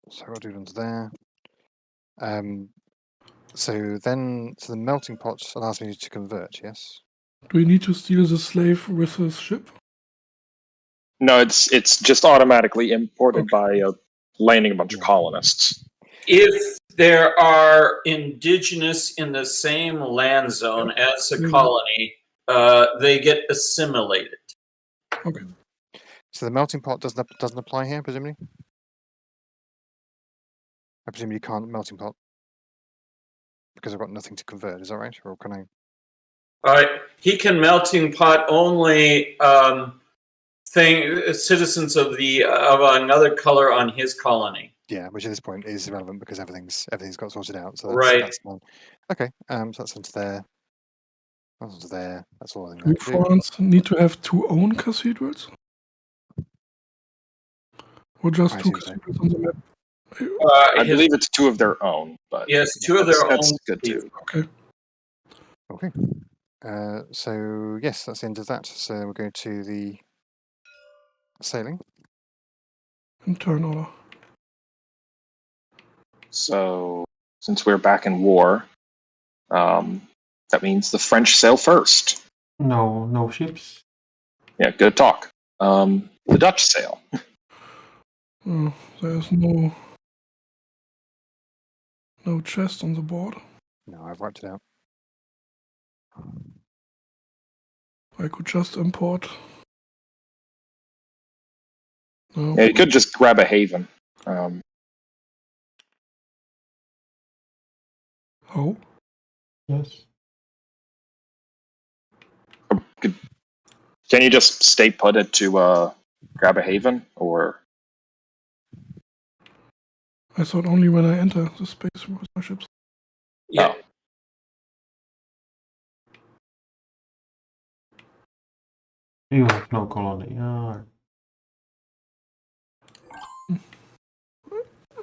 So I'll do it onto there. So the melting pot allows me to convert, yes? Do we need to steal the slave with his ship? No, it's just automatically imported by landing a bunch of colonists. If there are indigenous in the same land zone as the colony, they get assimilated. Okay. So the melting pot doesn't apply here, presumably? I presume you can't melting pot because I've got nothing to convert, is that right? Or can I? He can melting pot only citizens of another color on his colony. Yeah, which at this point is irrelevant because everything's got sorted out. So that's fine. Okay, so that's onto there. That's onto there. That's all I think. Do France need to have 2 own cathedrals? Or just 2 cathedrals on the map? I believe it's 2 of their own, but yes, 2 of their own. That's good too. Okay. So yes, that's the end of that. So we'll go to the sailing. And turn order. So since we're back in war, that means the French sail first. No ships. Yeah, good talk. The Dutch sail. There's no chest on the board. No, I've wiped it out. I could just import. No. Yeah, you could just grab a haven. Oh. Yes. Can you just stay put it to grab a haven, or? I thought only when I enter the space with my ships. Yeah. Oh. You have no colony.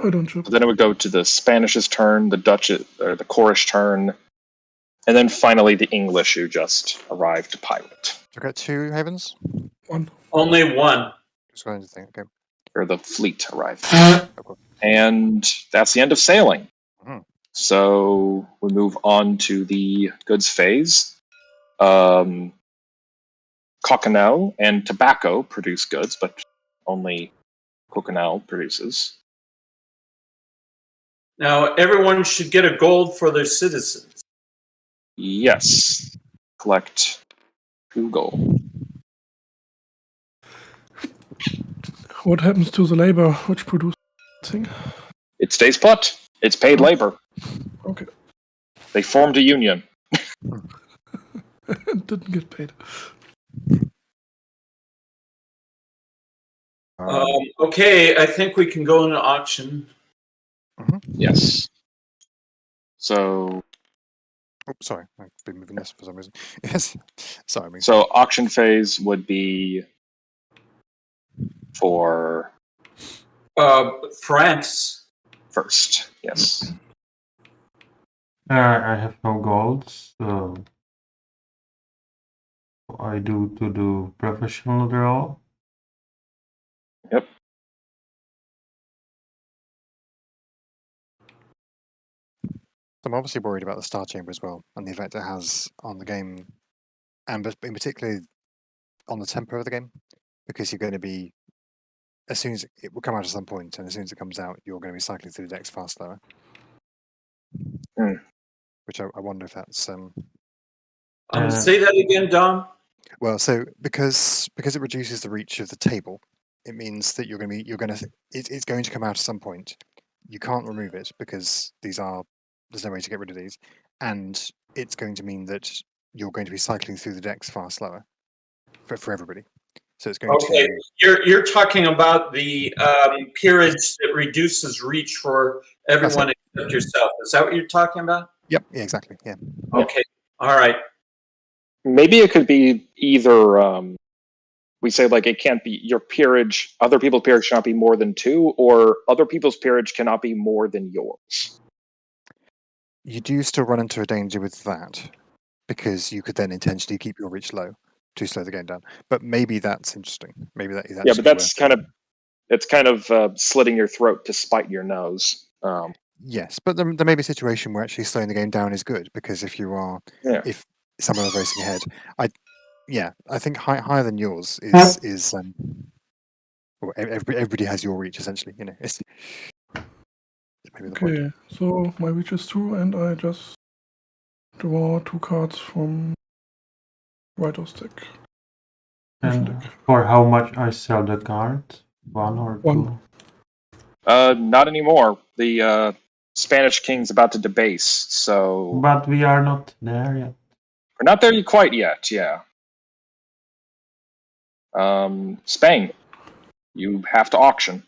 I don't ship. Then it would go to the Spanish's turn, the Dutch or the Cornish turn, and then finally the English who just arrived to pirate. I've got 2 havens. 1. Only 1. Just going to think. Okay. Or the fleet arrived. And that's the end of sailing. So we move on to the goods phase. Coconut and tobacco produce goods, but only Coconut produces. Now, everyone should get a gold for their citizens. Yes. Collect 2 gold. What happens to the labor which produces thing? It stays put. It's paid labor. Okay. They formed a union. Didn't get paid. Okay, I think we can go into auction. Yes. So. Oh, sorry, I've been moving this for some reason. Yes. Sorry. So auction phase would be for France first. Yes. I have no golds, so I do professional draw. Yep. I'm obviously worried about the Star Chamber as well, and the effect it has on the game, and in particular on the tempo of the game, because you're going to be, as soon as it will come out at some point, and as soon as it comes out, you're going to be cycling through the decks far slower. Which I wonder if that's Say that again, Dom. well. So because it reduces the reach of the table, it means that it's going to come out at some point. You can't remove it because there's no way to get rid of these, and it's going to mean that you're going to be cycling through the decks far slower for everybody. So it's going Okay, to. you're talking about the peerage that reduces reach for everyone except yourself. Is that what you're talking about? Yep. Yeah. Exactly. Yeah. Okay. All right. Maybe it could be either. We say like it can't be your peerage. Other people's peerage cannot be more than 2, or other people's peerage cannot be more than yours. You do still run into a danger with that, because you could then intentionally keep your reach low to slow the game down. But maybe that's interesting. Maybe that is actually Yeah, but that's kind of slitting your throat to spite your nose. Yes, but there may be a situation where actually slowing the game down is good, because if if someone is racing ahead, I think higher than yours is well, everybody has your reach essentially. It's maybe the point. Okay, so my reach is 2, and I just draw 2 cards from writer's deck. And for how much I sell the card? 1 or 2? 1. Not anymore. The Spanish king's about to debase, so But we are not there yet. we're not there quite yet. Yeah. Spain, you have to auction.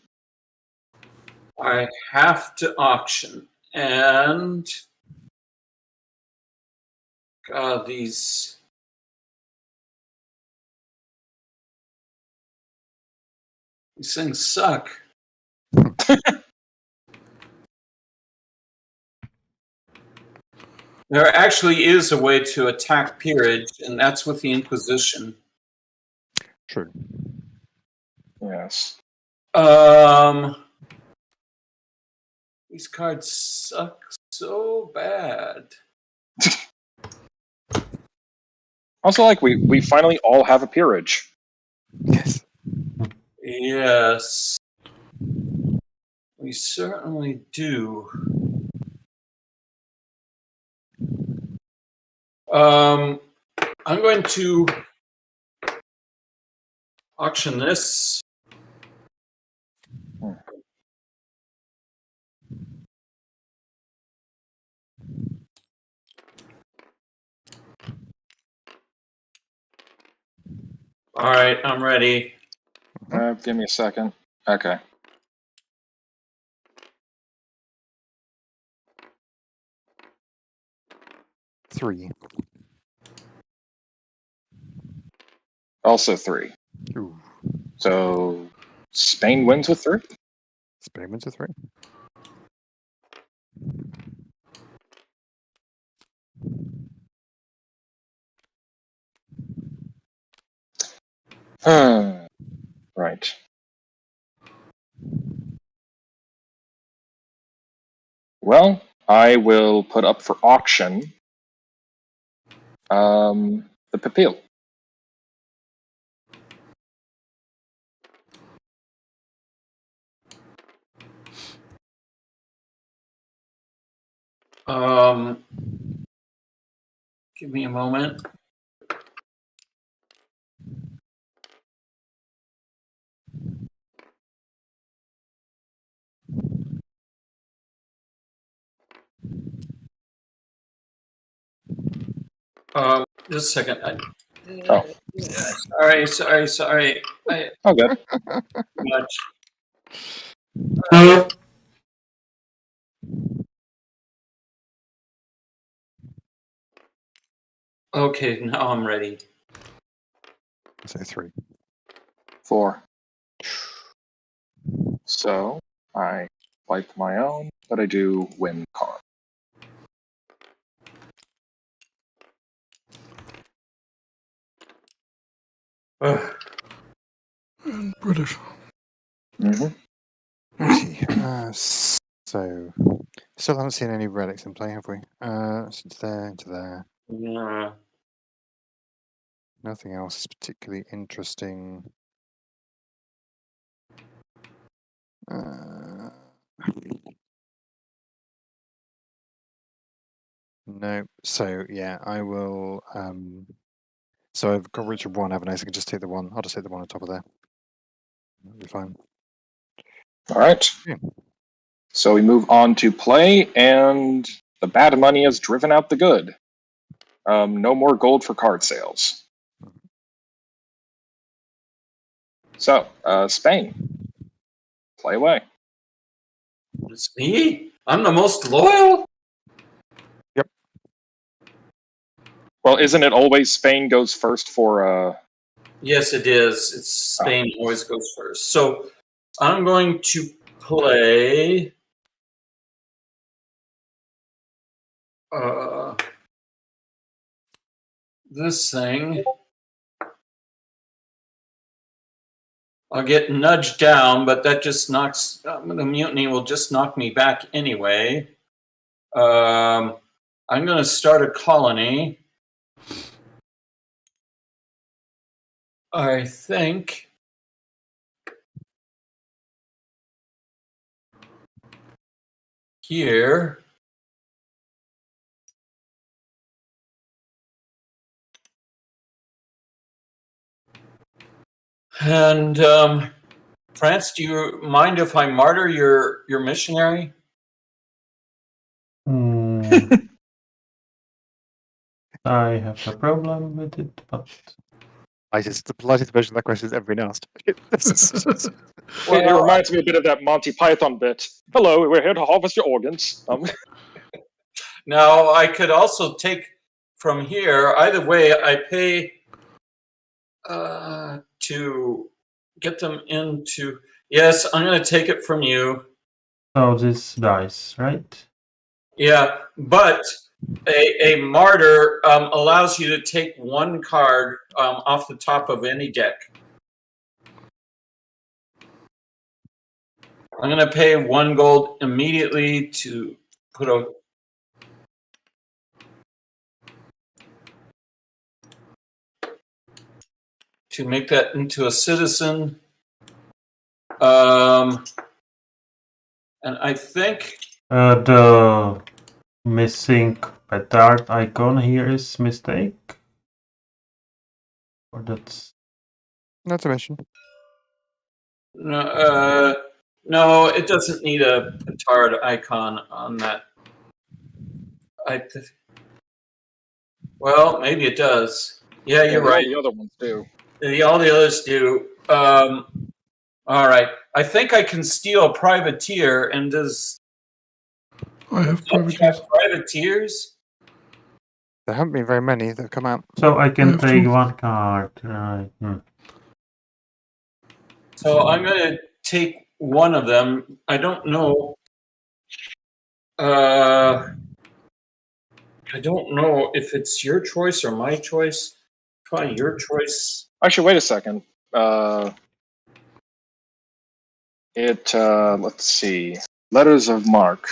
I have to auction, and God, these things suck. There actually is a way to attack peerage, and that's with the Inquisition. True. Yes. These cards suck so bad. Also, like we finally all have a peerage. Yes. Yes, we certainly do. I'm going to auction this. All right, I'm ready. Give me a second. Okay. Three. Also 3. Ooh. So Spain wins with 3. Spain wins with 3. Right. Well, I will put up for auction the Papil. Give me a moment. Just a second. Sorry. Oh, good. Much. Okay, now I'm ready. So 3. 4. So I wipe my own, but I do win card. And British. Mm-hmm. So still haven't seen any relics in play, have we? Since there to there. Yeah. Nothing else is particularly interesting. No. So yeah, I will. So I've got Richard 1, haven't I? So I can just take the one. I'll just take the one on top of there. That'll be fine. All right. Yeah. So we move on to play, and the bad money has driven out the good. No more gold for card sales. So, Spain, play away. It's me? I'm the most loyal? Well, isn't it always Spain goes first for? Yes, it is. It's Spain always goes first. So I'm going to play this thing. I'll get nudged down, but that just knocks the mutiny will just knock me back anyway. I'm going to start a colony. I think here. And France, do you mind if I martyr your missionary? I have a problem with it, but The politest version of that question has ever been asked. Well, it reminds me a bit of that Monty Python bit. Hello, we're here to harvest your organs. Now, I could also take from here. Either way, I pay to get them into. Yes, I'm going to take it from you. so this dice, right? Yeah, but a martyr allows you to take one card off the top of any deck. I'm going to pay 1 gold immediately to put a. To make that into a citizen. And I think The missing petard icon here is mistake? Or that's... Not a mission. no, it doesn't need a petard icon on that. Well, maybe it does. Yeah, you're right. All the other ones do. All the others do. All right. I think I can steal a privateer. And does I have don't you have privateers? There haven't been very many that have come out. So I can have take two. 1 card, right? So I'm going to take one of them. I don't know. I don't know if it's your choice or my choice. Probably your choice. Actually, wait a second. Let's see. Letters of marque.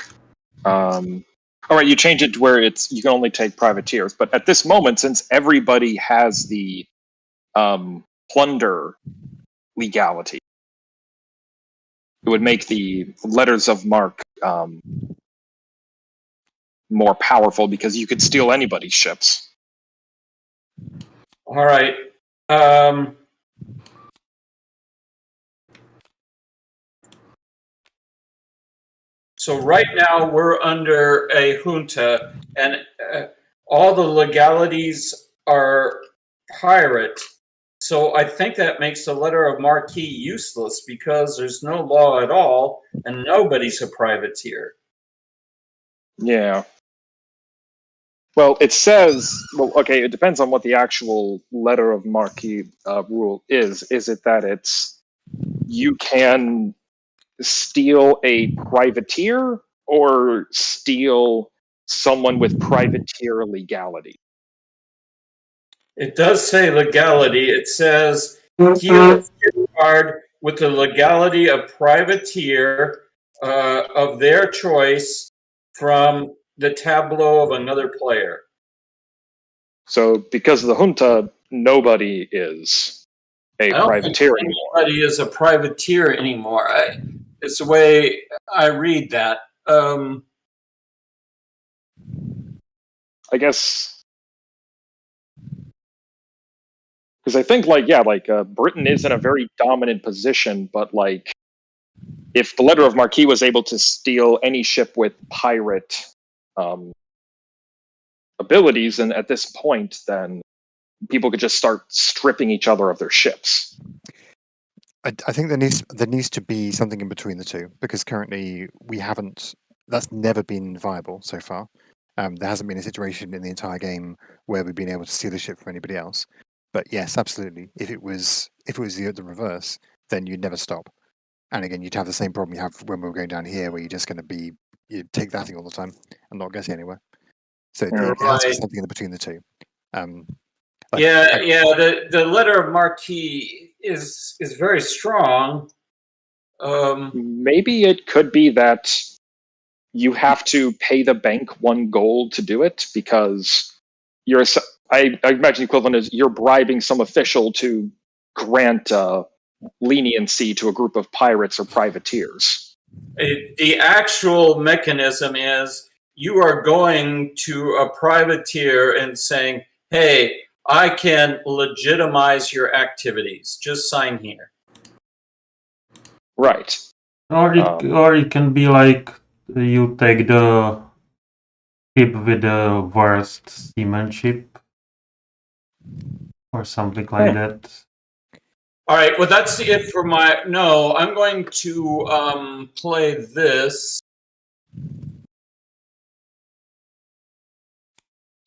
All right, you change it to where you can only take privateers. But at this moment, since everybody has the plunder legality, it would make the letters of marque more powerful because you could steal anybody's ships. All right. So right now we're under a junta, and all the legalities are pirate. So I think that makes the letter of marque useless because there's no law at all, and nobody's a privateer. Yeah. Well, it says, it depends on what the actual letter of marque rule is. Is it that you can steal a privateer or steal someone with privateer legality? It does say legality. It says steal a card with the legality of privateer of their choice from the tableau of another player. So because of the junta, nobody is a privateer anymore. Nobody is a privateer anymore. It's the way I read that. I guess because I think Britain is in a very dominant position, but like if the letter of marque was able to steal any ship with pirate abilities, and at this point, then people could just start stripping each other of their ships. I think there needs to be something in between the two, because currently we haven't. That's never been viable so far. There hasn't been a situation in the entire game where we've been able to steal a ship from anybody else. But yes, absolutely. If it was the reverse, then you'd never stop. And again, you'd have the same problem you have when we were going down here, where you're just going to you take that thing all the time and not get anywhere. So it has to be something in between the two. The letter of marque is very strong. Maybe it could be that you have to pay the bank 1 gold to do it, because I imagine the equivalent is you're bribing some official to grant leniency to a group of pirates or privateers. The actual mechanism is you are going to a privateer and saying, hey, I can legitimize your activities. Just sign here. Right. Or it can be like you take the ship with the worst seamanship or something like that. All right, well, that's it for my... No, I'm going to play this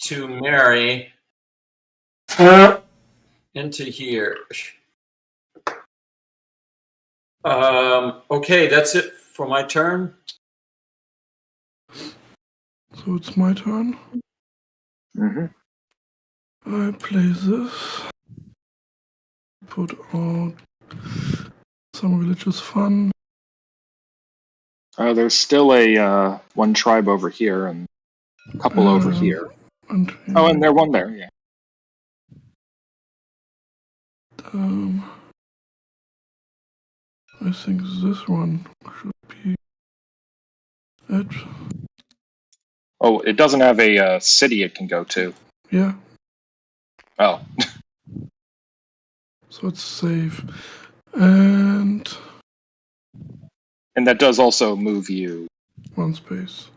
to marry into here. Okay, that's it for my turn. So it's my turn. Mm-hmm. I play this. Put out some religious fun. There's still a one tribe over here and a couple over here. And there one there, yeah. I think this one should be it. Oh, it doesn't have a city it can go to. Yeah. Oh. So it's safe. And that does also move you 1 space.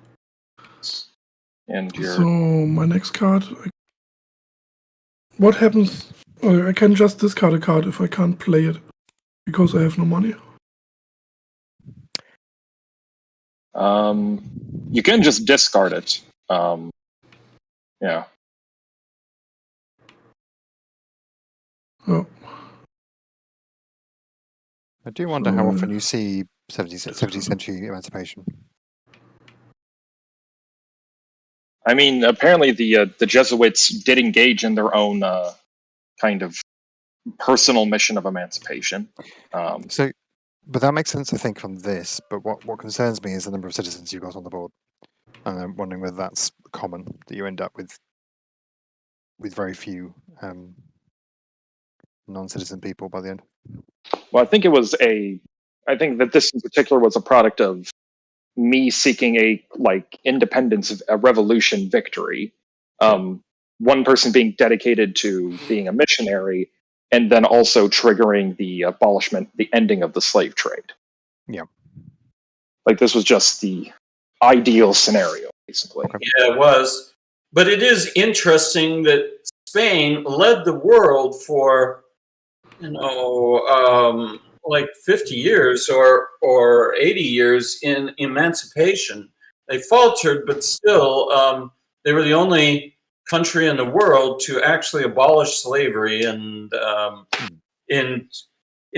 And your... So my next card. What happens? Oh, I can just discard a card if I can't play it because I have no money. You can just discard it. Yeah. Oh. I do wonder how often you see 17th century emancipation. I mean, apparently the Jesuits did engage in their own kind of personal mission of emancipation. But that makes sense, I think, from this. But what concerns me is the number of citizens you got on the board, and I'm wondering whether that's common, that you end up with very few non-citizen people by the end. Well, I think that this in particular was a product of me seeking a independence, a revolution victory. One person being dedicated to being a missionary, and then also triggering the ending of the slave trade. Yeah. Like this was just the ideal scenario, basically. Okay. Yeah, it was. But it is interesting that Spain led the world for, 50 years or 80 years in emancipation. They faltered, but still, they were the only country in the world to actually abolish slavery, and in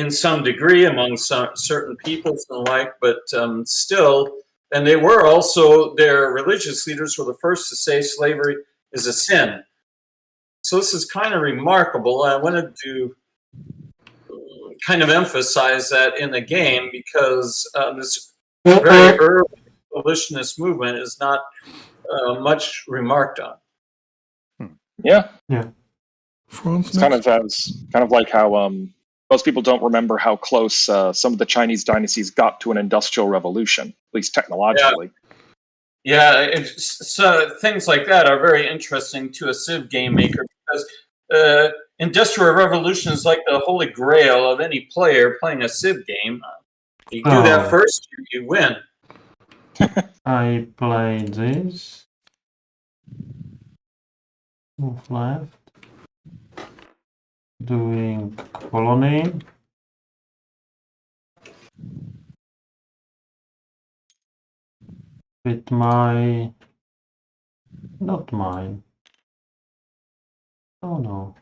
some degree among certain peoples and the like, but still, and they were also, their religious leaders were the first to say slavery is a sin. So this is kind of remarkable. I wanted to kind of emphasize that in the game, because this very early abolitionist movement is not much remarked on. Yeah. France it's kind of like how most people don't remember how close some of the Chinese dynasties got to an industrial revolution, at least technologically. Yeah, so things like that are very interesting to a Civ game maker because Industrial Revolution is like the holy grail of any player playing a Civ game. You do that first, you win. I play this. Move left. Doing colony. With my... Not mine. Oh no.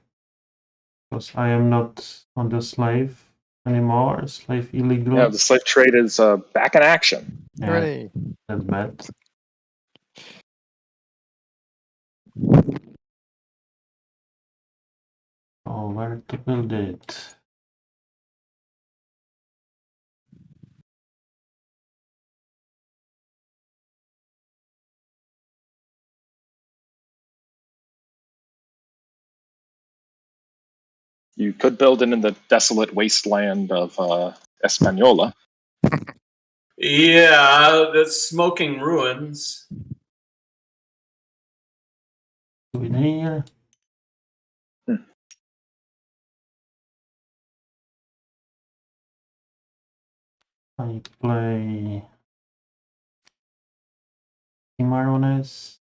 Because I am not on the slave anymore. Slave illegal. Yeah, the slave trade is back in action. Yeah, Hooray. that's bad. Oh, where to build it? You could build it in the desolate wasteland of Española. Yeah, the smoking ruins. Do it here. I play Cimarrones.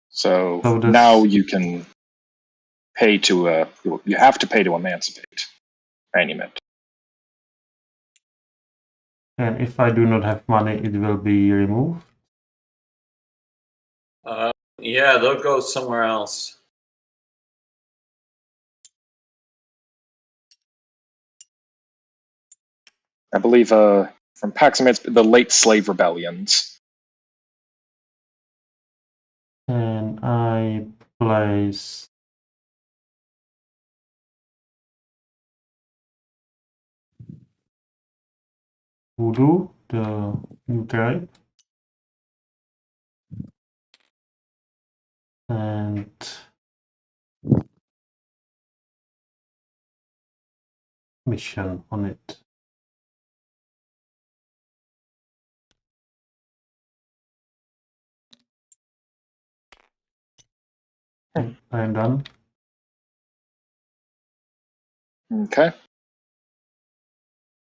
So So this- now you can pay to you have to pay to emancipate Anumit. And if I do not have money, it will be removed. Yeah, they'll go somewhere else. I believe from Pax the late slave rebellions. And I place Voodoo, the new tribe. And mission on it. I'm done. Okay.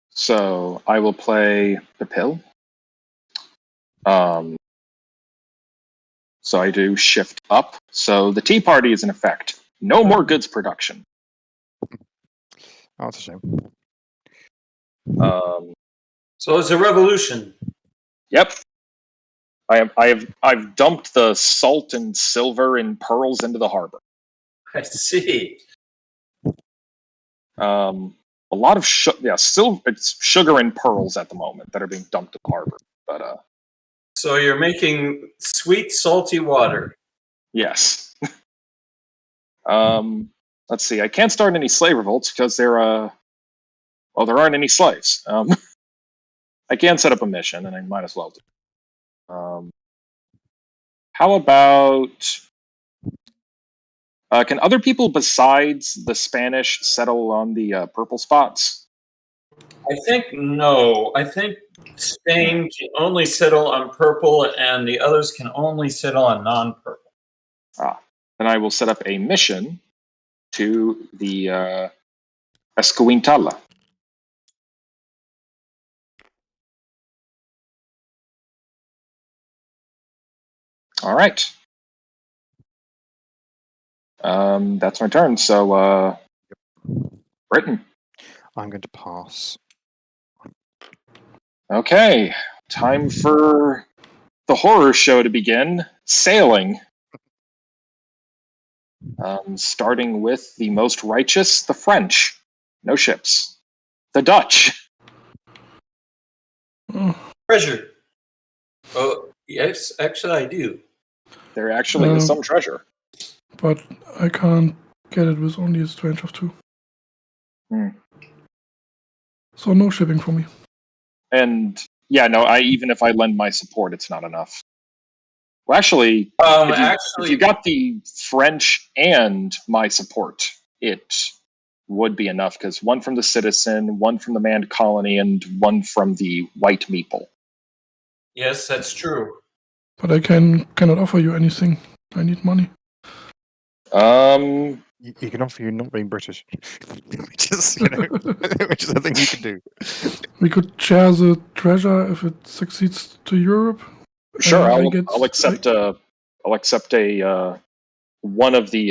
So I will play the pill. So I do shift up. So the Tea Party is in effect. No more goods production. Oh, that's a shame. So it's a revolution. Yep. I've dumped the salt and silver and pearls into the harbor. I see. A lot of it's sugar and pearls at the moment that are being dumped in the harbor. But So you're making sweet, salty water. yes. Let's see. I can't start any slave revolts because there aren't any slaves. I can set up a mission, and I might as well do. How about? Can other people besides the Spanish settle on the purple spots? I think no. I think Spain can only settle on purple, and the others can only settle on non-purple. Then I will set up a mission to the Escuintala. All right. That's my turn. So, Britain. I'm going to pass. Okay, time for the horror show to begin. Sailing. Starting with the most righteous, the French. No ships. The Dutch. Treasure. Oh, yes, actually I do. There actually is some treasure. But I can't get it with only a strength of 2. So no shipping for me. And yeah, no, even if I lend my support, it's not enough. Well, actually, if you got the French and my support, it would be enough, because one from the citizen, one from the manned colony, and one from the white meeple. Yes, that's true. But I cannot offer you anything. I need money. He can offer you not being British, which is, which is a thing you can do. We could share the treasure if it succeeds to Europe. Sure, I I'll accept a one of the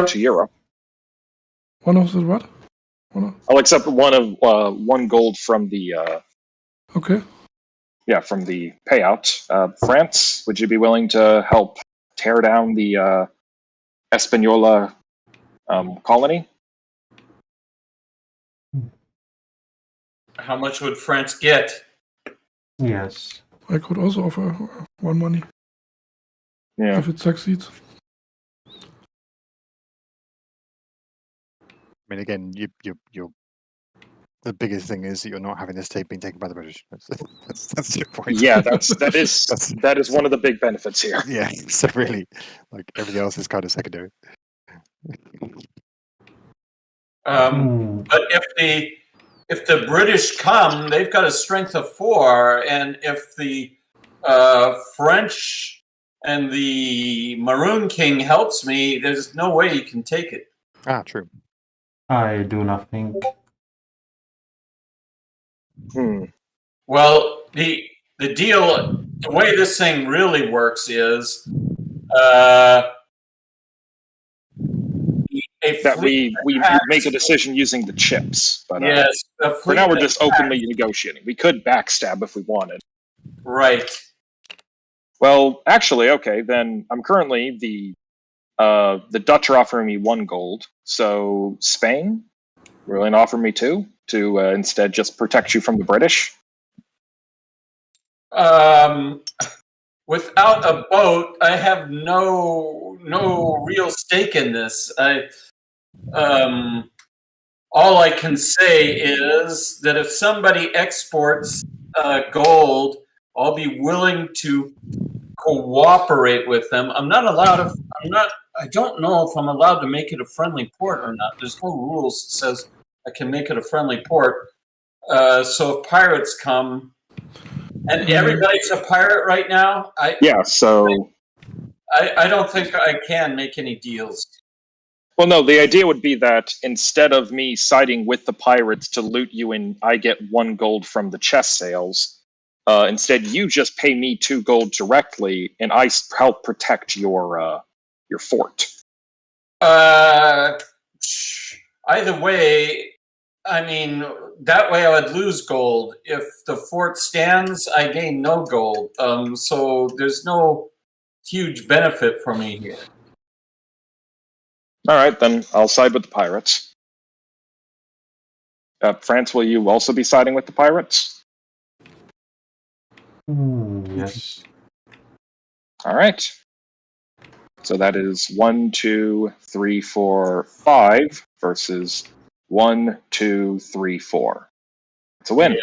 to Europe. One of the what? I'll accept one gold from the Okay. from the payout. France, would you be willing to help tear down the Española colony? How much would France get? Yes. I could also offer one money Yeah. if it succeeds. I mean, again, you're the biggest thing is that you're not having this state being taken by the British. That's your point. Yeah, that is one of the big benefits here. Yeah. So really, like everything else is kind of secondary. But if the British come, they've got a strength of 4, and if the French and the Maroon King helps me, there's no way you can take it. Ah, true. I do nothing. Well, the deal, the way this thing really works is That we make a decision using the chips. But yes, for now, we're just openly negotiating. We could backstab if we wanted. Right. Well, actually, okay. Then I'm currently the Dutch are offering me 1 gold. So Spain, willing to offer me 2 to instead just protect you from the British. Without a boat, I have no real stake in this. All I can say is that if somebody exports gold, I'll be willing to cooperate with them. I don't know if I'm allowed to make it a friendly port or not. There's no rules that says I can make it a friendly port. So if pirates come, and everybody's a pirate right now, I don't think I can make any deals. Well, no, the idea would be that instead of me siding with the pirates to loot you and I get 1 gold from the chest sales, instead you just pay me 2 gold directly and I help protect your fort. Either way, I mean, that way I would lose gold. If the fort stands, I gain no gold. So there's no huge benefit for me here. All right, then I'll side with the pirates. France, will you also be siding with the pirates? Yes. All right. So that is 1, 2, 3, 4, 5 versus 1, 2, 3, 4. It's a win. Yeah.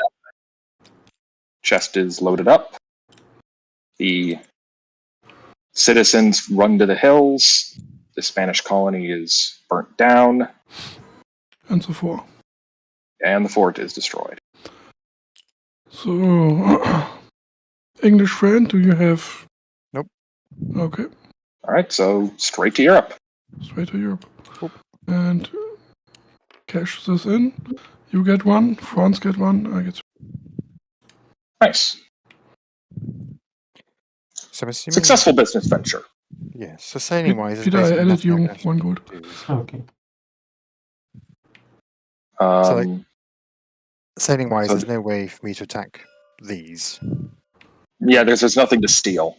Chest is loaded up. The citizens run to the hills. The Spanish colony is burnt down. And so forth. And the fort is destroyed. So, English friend, do you have... Nope. Okay. All right, so straight to Europe. Straight to Europe. And cash this in. You get 1, France get 1, I get 2. Nice. So assuming, successful business venture. Yes. So sailing wise, Peter, I added you 1 gold. Okay. Sailing wise, there's no way for me to attack these. Yeah, there's nothing to steal.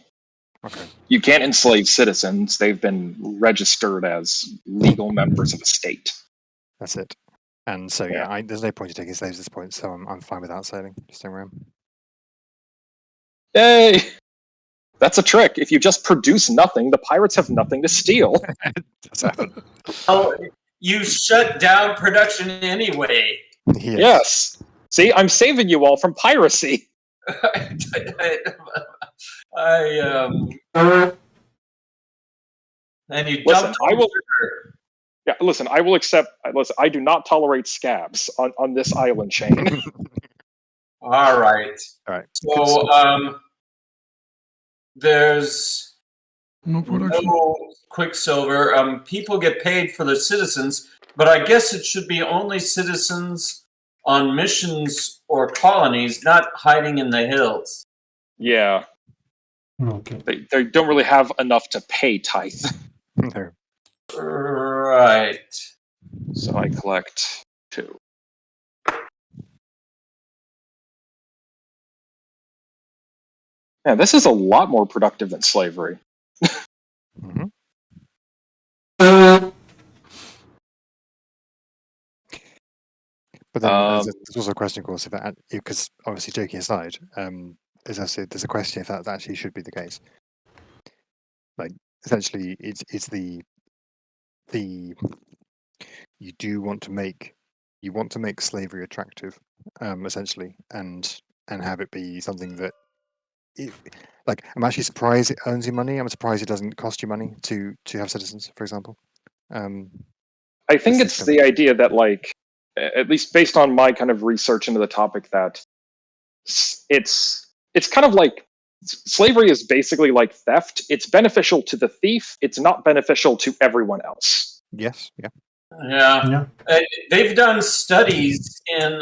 Okay. You can't enslave citizens. They've been registered as legal members of a state. That's it. And so there's no point in taking slaves at this point. So I'm fine without sailing. Just staying around. Hey, that's a trick. If you just produce nothing, the pirates have nothing to steal. That's happened. Oh, you shut down production anyway. Yes. See, I'm saving you all from piracy. And you Listen, dumped. Yeah, listen, I will accept. Listen, I do not tolerate scabs on this island chain. All right. All right. So there's No production. no Quicksilver. People get paid for the citizens, but I guess it should be only citizens on missions or colonies, not hiding in the hills. Yeah, Okay. they don't really have enough to pay tithe. No. Right. So I collect 2. Yeah, this is a lot more productive than slavery. Mhm. But then there's also a question, of course, if that, because obviously joking aside, there's a question if that actually should be the case. Like essentially, it's the you do want to make slavery attractive, essentially, and have it be something that like I'm actually surprised it earns you money. I'm surprised it doesn't cost you money to have citizens, for example. I think This it's is the idea that, like, at least based on my kind of research into the topic, that it's kind of like slavery is basically like theft. It's beneficial to the thief. It's not beneficial to everyone else. Yes, yeah. Yeah. Yeah. They've done studies in,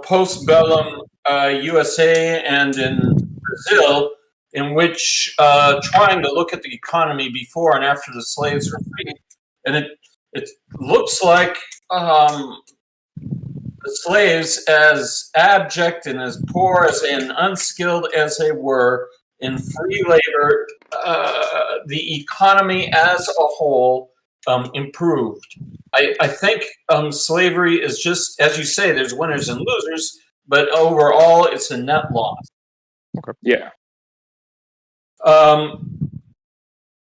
post-bellum USA and in Brazil, in which trying to look at the economy before and after the slaves were freed, and it looks like the slaves, as abject and as poor and unskilled as they were in free labor, the economy as a whole improved. I think slavery is just, as you say, there's winners and losers, but overall it's a net loss. Okay. Yeah.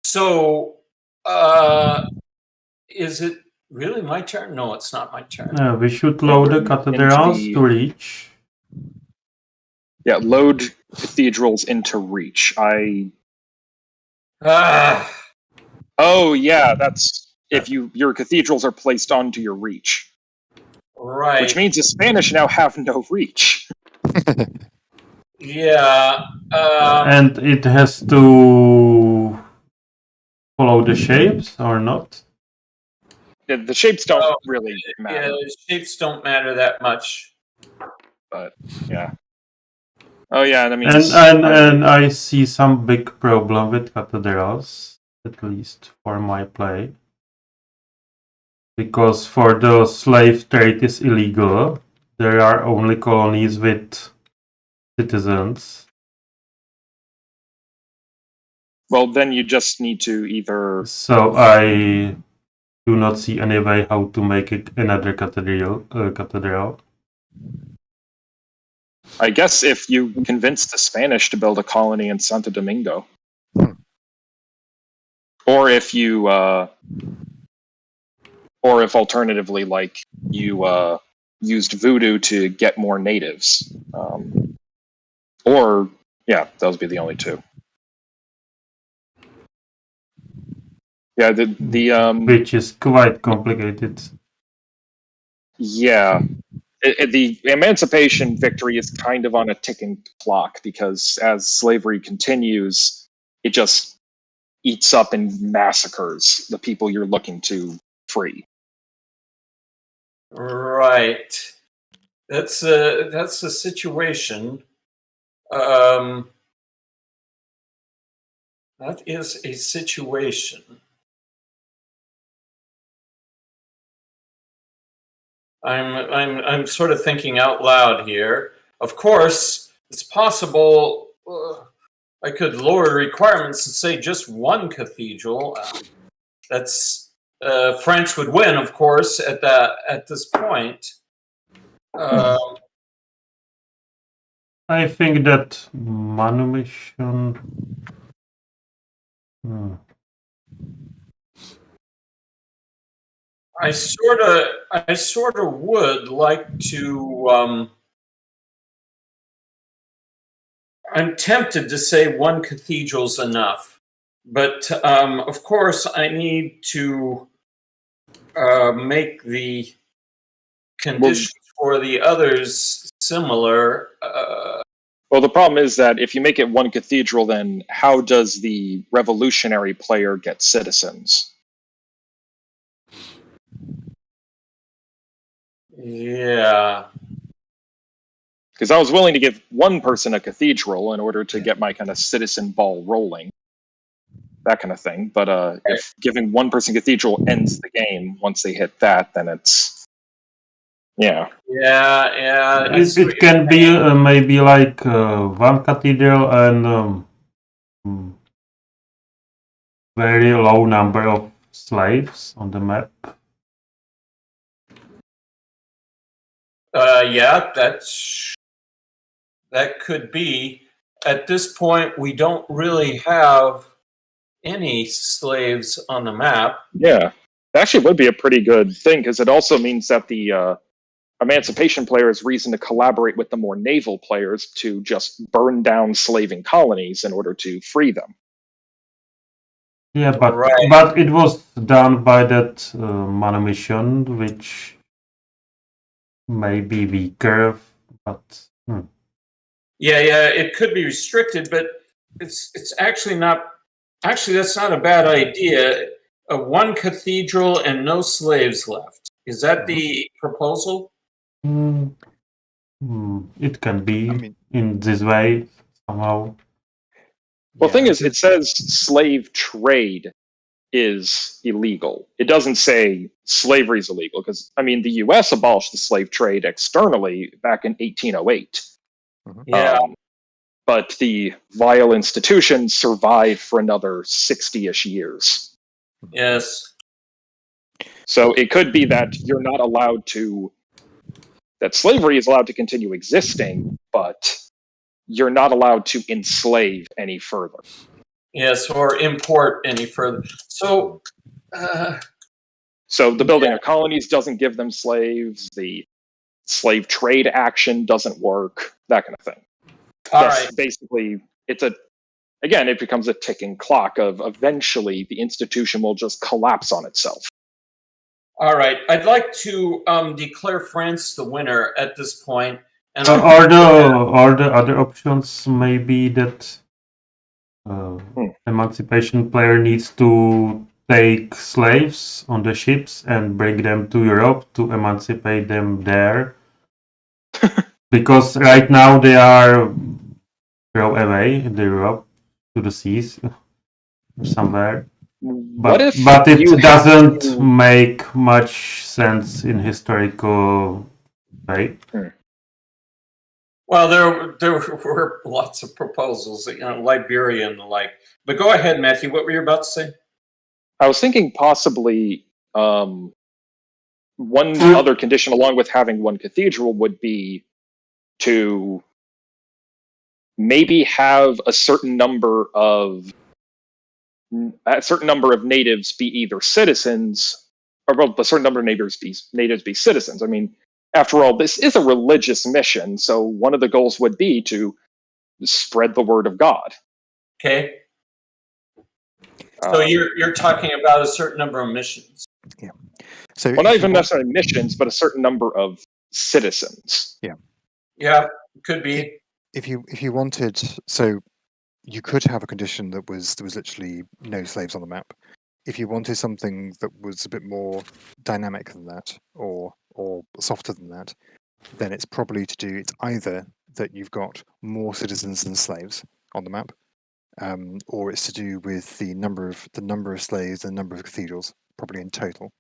So, is it really my turn? No, it's not my turn. We should load the cathedrals to reach. Yeah, load cathedrals into reach. Oh yeah, that's if your cathedrals are placed onto your reach. Right. Which means the Spanish now have no reach. Yeah. And it has to follow the shapes or not? The shapes don't really matter. Yeah, the shapes don't matter that much. But yeah. Oh yeah, that means And I see some big problem with cathedrals, at least for my play. Because for the slave trade is illegal, there are only colonies with citizens. well, then you just need to either. So I do not see any way how to make it another cathedral. I guess if you convince the Spanish to build a colony in Santo Domingo, or if you, or if alternatively, like you used voodoo to get more natives, or yeah, those would be the only two. Yeah, the which is quite complicated. Yeah. The emancipation victory is kind of on a ticking clock because as slavery continues, it just eats up and massacres the people you're looking to free. Right. That's the situation. That is a situation. I'm sort of thinking out loud here. Of course, it's possible I could lower requirements and say just one cathedral. That's France would win, of course, at this point. I think that manumission. I sort of would like to. I'm tempted to say one cathedral's enough, But of course, I need to make the conditions for the others similar. Well, the problem is that if you make it one cathedral, then how does the revolutionary player get citizens? Yeah. Because I was willing to give one person a cathedral in order to get my kind of citizen ball rolling, that kind of thing. But if giving one person cathedral ends the game once they hit that, then it's yeah. It can be maybe like one cathedral and very low number of slaves on the map. Yeah, that could be. At this point, we don't really have any slaves on the map. Yeah, that actually would be a pretty good thing, because it also means that the emancipation player has reason to collaborate with the more naval players to just burn down slaving colonies in order to free them. Yeah, but Right. but it was done by that manumission, which may be weaker, but Yeah, it could be restricted, but it's actually not. Actually, that's not a bad idea. One cathedral and no slaves left. Is that the proposal? it can be I mean, in this way somehow. Well, the thing is, this it says slave trade is illegal. It doesn't say slavery is illegal, because, I mean, the U.S. abolished the slave trade externally back in 1808. Yeah. But the vile institutions survived for another 60-ish years. Yes. So it could be that you're not allowed to, that slavery is allowed to continue existing, but you're not allowed to enslave any further. Yes, or import any further. So, So the building of colonies doesn't give them slaves. The slave trade action doesn't work. That kind of thing. all Thus, right. basically, it becomes a ticking clock of eventually the institution will just collapse on itself. All right. I'd like to declare France the winner at this point. And Or the other options may be that emancipation player needs to take slaves on the ships and bring them to Europe to emancipate them there. Because right now they are thrown away in Europe to the seas or somewhere. But it doesn't make much sense in historical way. well, there were lots of proposals, Liberia and the like. But go ahead, Matthew. What were you about to say? I was thinking possibly one other condition, along with having one cathedral, would be to maybe have a certain number of natives be either citizens, or well, a certain number of natives be citizens. I mean, after all, this is a religious mission, so one of the goals would be to spread the word of God. Okay. So you're talking about a certain number of missions. Yeah. So well, not even necessarily missions, but a certain number of citizens. Yeah. Yeah, could be. If you wanted, so you could have a condition that was literally no slaves on the map. If you wanted something that was a bit more dynamic than that, or softer than that, then it's probably it's either that you've got more citizens than slaves on the map, or it's to do with the number of slaves and number of cathedrals, probably in total.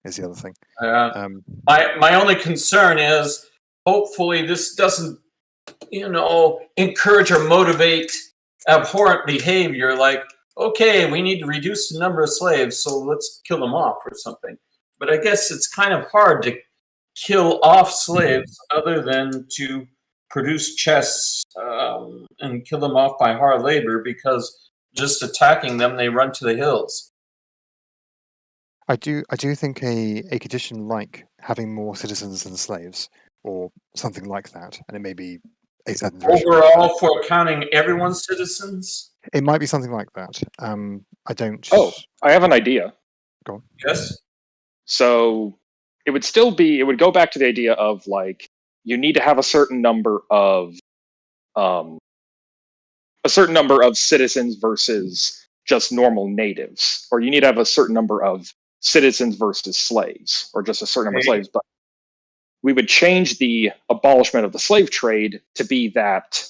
Is the other thing. My only concern is hopefully this doesn't, encourage or motivate abhorrent behavior. Like, okay, we need to reduce the number of slaves, so let's kill them off or something. But I guess it's kind of hard to kill off slaves other than to produce chests and kill them off by hard labor, because just attacking them, they run to the hills. I do think a condition like having more citizens than slaves, or something like that, and it may be a certain threshold. Overall, for counting everyone's citizens? It might be something like that. I don't. Oh, I have an idea. Yes. So it would go back to the idea of like you need to have a certain number of citizens versus just normal natives, or you need to have a certain number of citizens versus slaves, or just a certain number of slaves. But we would change the abolishment of the slave trade to be that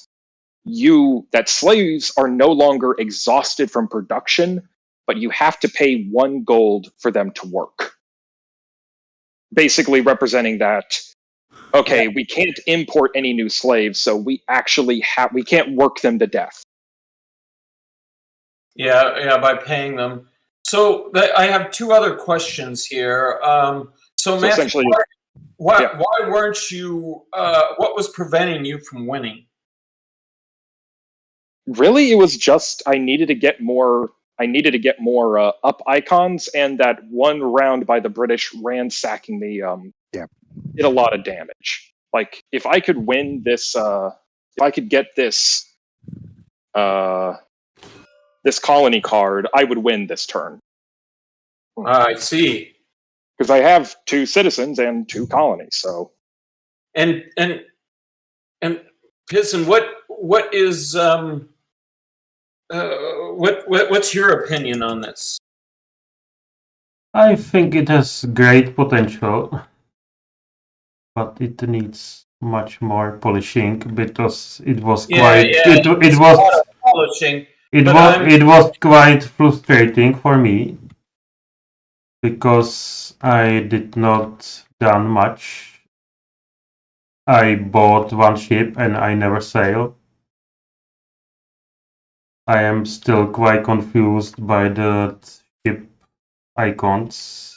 slaves are no longer exhausted from production, but you have to pay 1 gold for them to work. Basically representing that, okay, we can't import any new slaves, so we can't work them to death. Yeah, by paying them. So I have 2 other questions here. So Matthew, essentially, why weren't you? What was preventing you from winning? Really, it was just I needed to get more up icons, and that one round by the British ransacking the did a lot of damage. Like if I could win this, if I could get this this colony card, I would win this turn. I see. Because I have 2 citizens and 2 colonies. So and Piston, what is what's your opinion on this? I think it has great potential, but it needs much more polishing because it was quite polishing. It was quite frustrating for me because I did not done much. I bought 1 ship and I never sailed. I am still quite confused by the ship icons,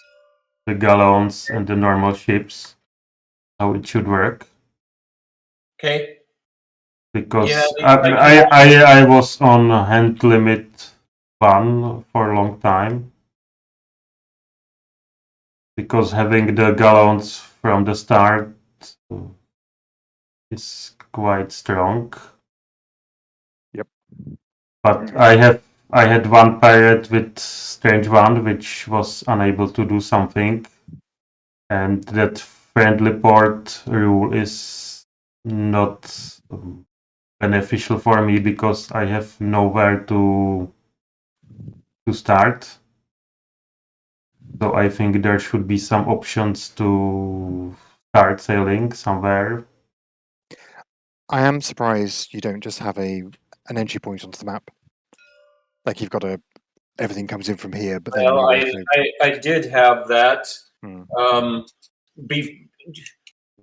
the galleons and the normal ships, how it should work. Okay. Because I was on hand limit 1 for a long time. Because having the galleons from the start is quite strong. Yep. But I had 1 pirate with Strange 1 which was unable to do something, and that friendly port rule is not beneficial for me because I have nowhere to start. So I think there should be some options to start sailing somewhere. I am surprised you don't just have an entry point onto the map. Like you've got everything comes in from here, but then I did have that.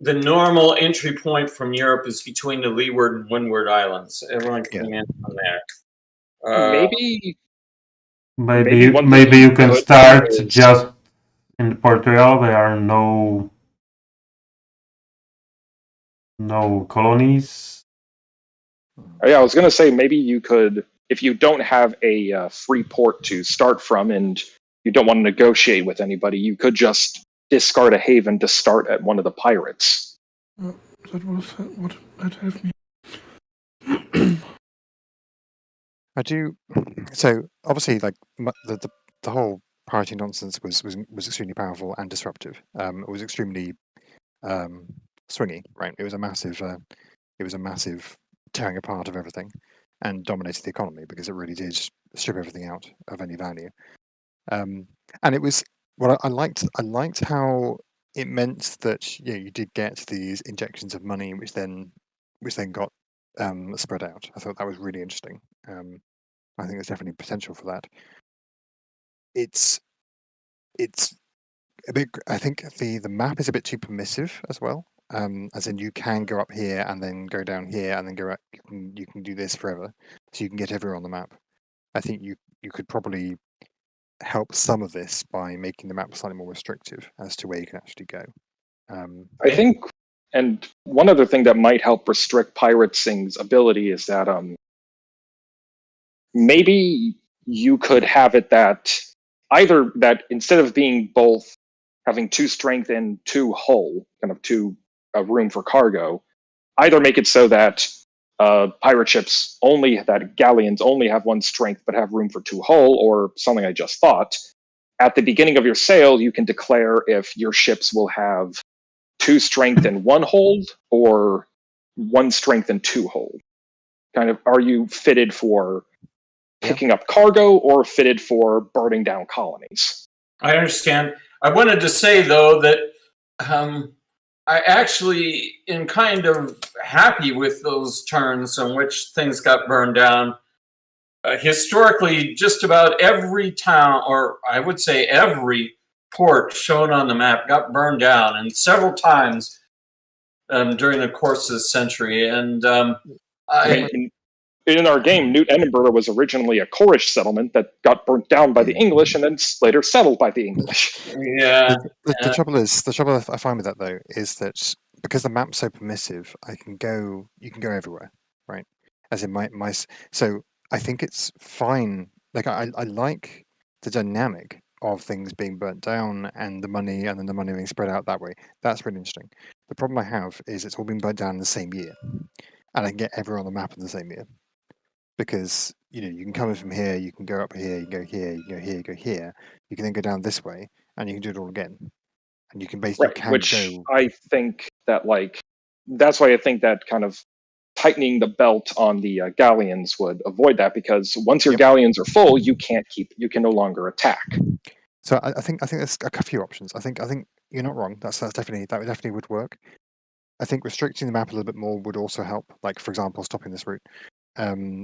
The normal entry point from Europe is between the Leeward and Windward Islands. Everyone came in from there. Maybe you can start just in Portugal. There are no colonies. Yeah, I was going to say maybe you could, if you don't have a free port to start from and you don't want to negotiate with anybody, you could just discard a haven to start at one of the pirates. That was what I'd have me. I do. So obviously, like the whole parity nonsense was extremely powerful and disruptive. It was extremely swingy, right? It was a massive tearing apart of everything and dominated the economy because it really did strip everything out of any value. And it was I liked how it meant that you did get these injections of money which then got spread out. I thought that was really interesting. I think there's definitely potential for that. It's a bit. I think the map is a bit too permissive as well. As in, you can go up here and then go down here and then go up. You can do this forever, so you can get everywhere on the map. I think you could probably help some of this by making the map slightly more restrictive as to where you can actually go. I think, and one other thing that might help restrict Pirating ability is that maybe you could have it that either that instead of being both having 2 strength and 2 hull, kind of 2 room for cargo, either make it so that pirate ships galleons only have 1 strength but have room for 2 hull, or something I just thought. At the beginning of your sail, you can declare if your ships will have 2 strength and 1 hold, or 1 strength and 2 hold. Kind of, are you fitted for picking up cargo or fitted for burning down colonies? I understand. I wanted to say, though, that I actually am kind of happy with those turns in which things got burned down. Historically, just about every town, or I would say every port shown on the map, got burned down, and several times during the course of the century. And in our game, Newt Edinburgh was originally a Cornish settlement that got burnt down by the English and then later settled by the English. Yeah. The trouble I find with that though is that because the map's so permissive, you can go everywhere, right? As in so I think it's fine. Like I like the dynamic of things being burnt down and the money, and then the money being spread out that way. That's really interesting. The problem I have is it's all been burnt down in the same year, and I can get everyone on the map in the same year. Because you can come in from here, you can go up here, you can go here, you can go here, you go here. You can then go down this way, and you can do it all again. And you can basically I think that that's why I think that kind of tightening the belt on the galleons would avoid that, because once your galleons are full, you can no longer attack. So I think there's a few options. I think you're not wrong. That definitely would work. I think restricting the map a little bit more would also help. Like for example, stopping this route.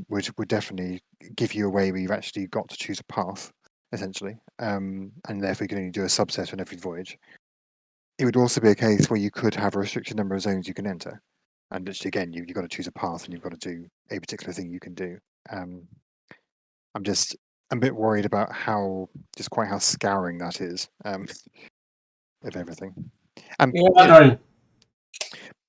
Would definitely give you a way where you've actually got to choose a path, essentially, and therefore you can only do a subset on every voyage. It would also be a case where you could have a restricted number of zones you can enter, and literally again you've got to choose a path and you've got to do a particular thing you can do. I'm a bit worried about how scouring that is of everything.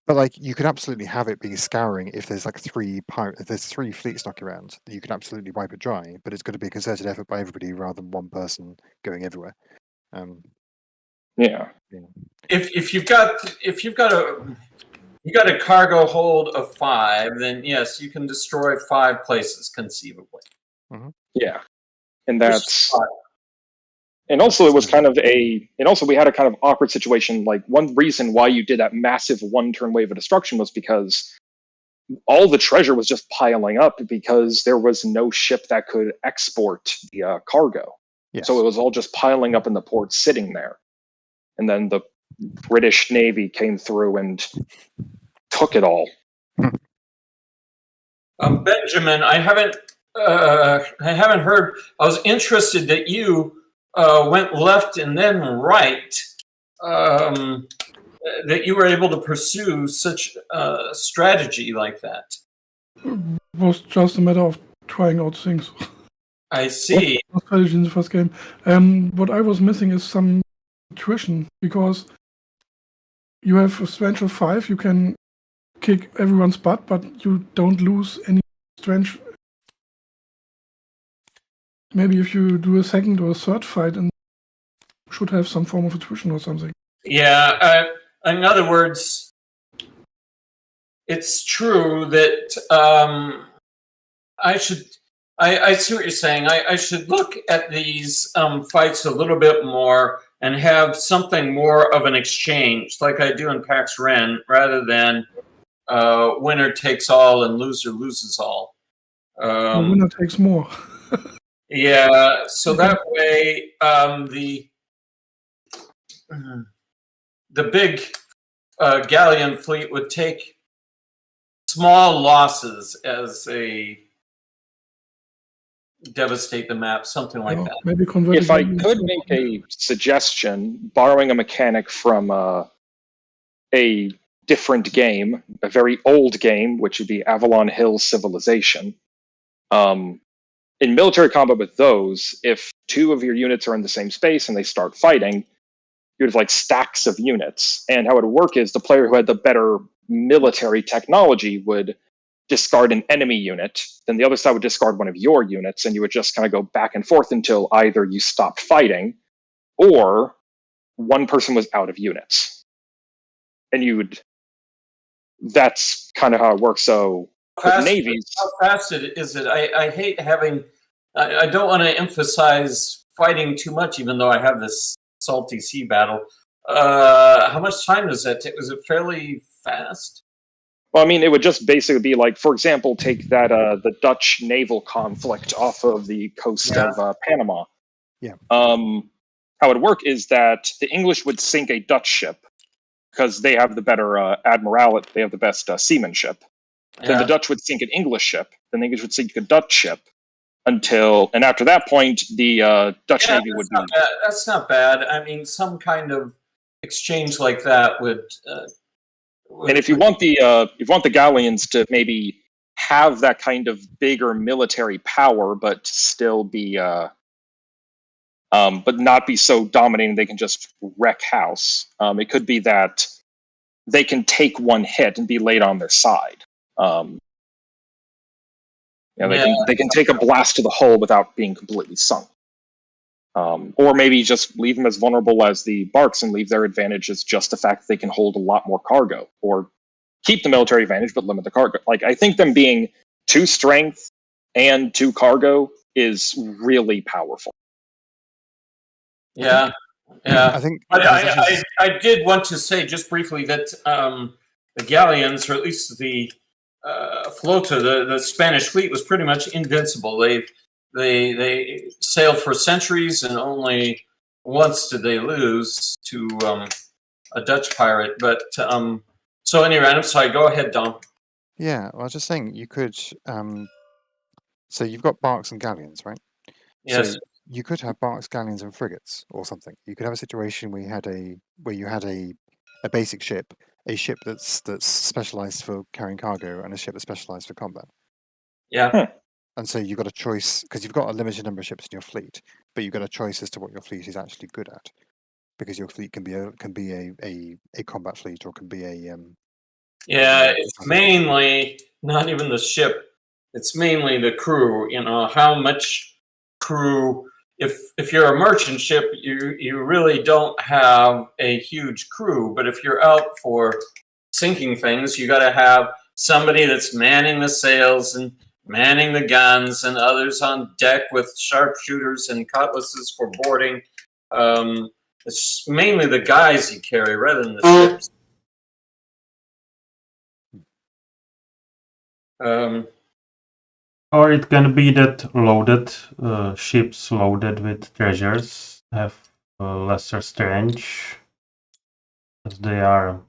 But you could absolutely have it being scouring if there's if there's 3 fleets knocking around, you could absolutely wipe it dry. But it's got to be a concerted effort by everybody rather than one person going everywhere. Yeah. If you've got a cargo hold of 5, then yes, you can destroy 5 places conceivably. Mm-hmm. Yeah, and that's. And also, it was we had a kind of awkward situation. Like, one reason why you did that massive 1-turn wave of destruction was because all the treasure was just piling up because there was no ship that could export the cargo. Yes. So it was all just piling up in the port, sitting there. And then the British Navy came through and took it all. Benjamin, I haven't heard. I was interested that you went left and then right, that you were able to pursue such a strategy like that. It was just a matter of trying out things. I see. Strategy in the first game. What I was missing is some attrition, because you have a strength of 5, you can kick everyone's butt, but you don't lose any strength. Maybe if you do a second or a third fight, and should have some form of attrition or something. Yeah. In other words, it's true that I see what you're saying. I should look at these fights a little bit more and have something more of an exchange, like I do in Pax Ren, rather than winner takes all and loser loses all. Winner takes more. Yeah, so that way the big galleon fleet would take small losses as they devastate the map, something like that. Maybe convert. If I could make a suggestion, borrowing a mechanic from a different game, a very old game, which would be Avalon Hill Civilization. In military combat with those, if 2 of your units are in the same space and they start fighting, you have stacks of units. And how it would work is the player who had the better military technology would discard an enemy unit, then the other side would discard one of your units, and you would just kind of go back and forth until either you stopped fighting or one person was out of units. And that's kind of how it works. So navies. How fast is it? I hate having. I don't want to emphasize fighting too much, even though I have this salty sea battle. How much time does that take? Is it fairly fast? Well, I mean, it would just basically be like, for example, take that the Dutch naval conflict off of the coast of Panama. Yeah. How it would work is that the English would sink a Dutch ship because they have the better admiralty, they have the best seamanship. Then the Dutch would sink an English ship. Then the English would sink a Dutch ship and after that point, the Dutch Navy would be. That's not bad. I mean, some kind of exchange like that would. And if you want the galleons to maybe have that kind of bigger military power, but still be, but not be so dominating, they can just wreck house. It could be that they can take one hit and be laid on their side. They can take a blast to the hull without being completely sunk. Or maybe just leave them as vulnerable as the barks and leave their advantage as just the fact that they can hold a lot more cargo. Or keep the military advantage but limit the cargo. Like, I think them being 2 strength and 2 cargo is really powerful. Yeah. I think. But I did want to say just briefly that the galleons, or at least the flota, the Spanish fleet, was pretty much invincible. They sailed for centuries, and only once did they lose to a Dutch pirate. But so anyway, I'm sorry. Go ahead, Dom. Yeah, well, I was just saying you could. So you've got barks and galleons, right? Yes. So you could have barks, galleons, and frigates, or something. You could have a situation where you had a basic ship, a ship that's specialized for carrying cargo, and a ship that's specialized for combat. Yeah. And so you've got a choice, because you've got a limited number of ships in your fleet, but you've got a choice as to what your fleet is actually good at, because your fleet can be a combat fleet, or can be a It's mainly not even the ship. It's mainly the crew. You know, how much crew. If you're a merchant ship, you really don't have a huge crew. But if you're out for sinking things, you got to have somebody that's manning the sails and manning the guns, and others on deck with sharpshooters and cutlasses for boarding. It's mainly the guys you carry rather than the ships. Or it can be that loaded ships loaded with treasures have lesser strength, as they are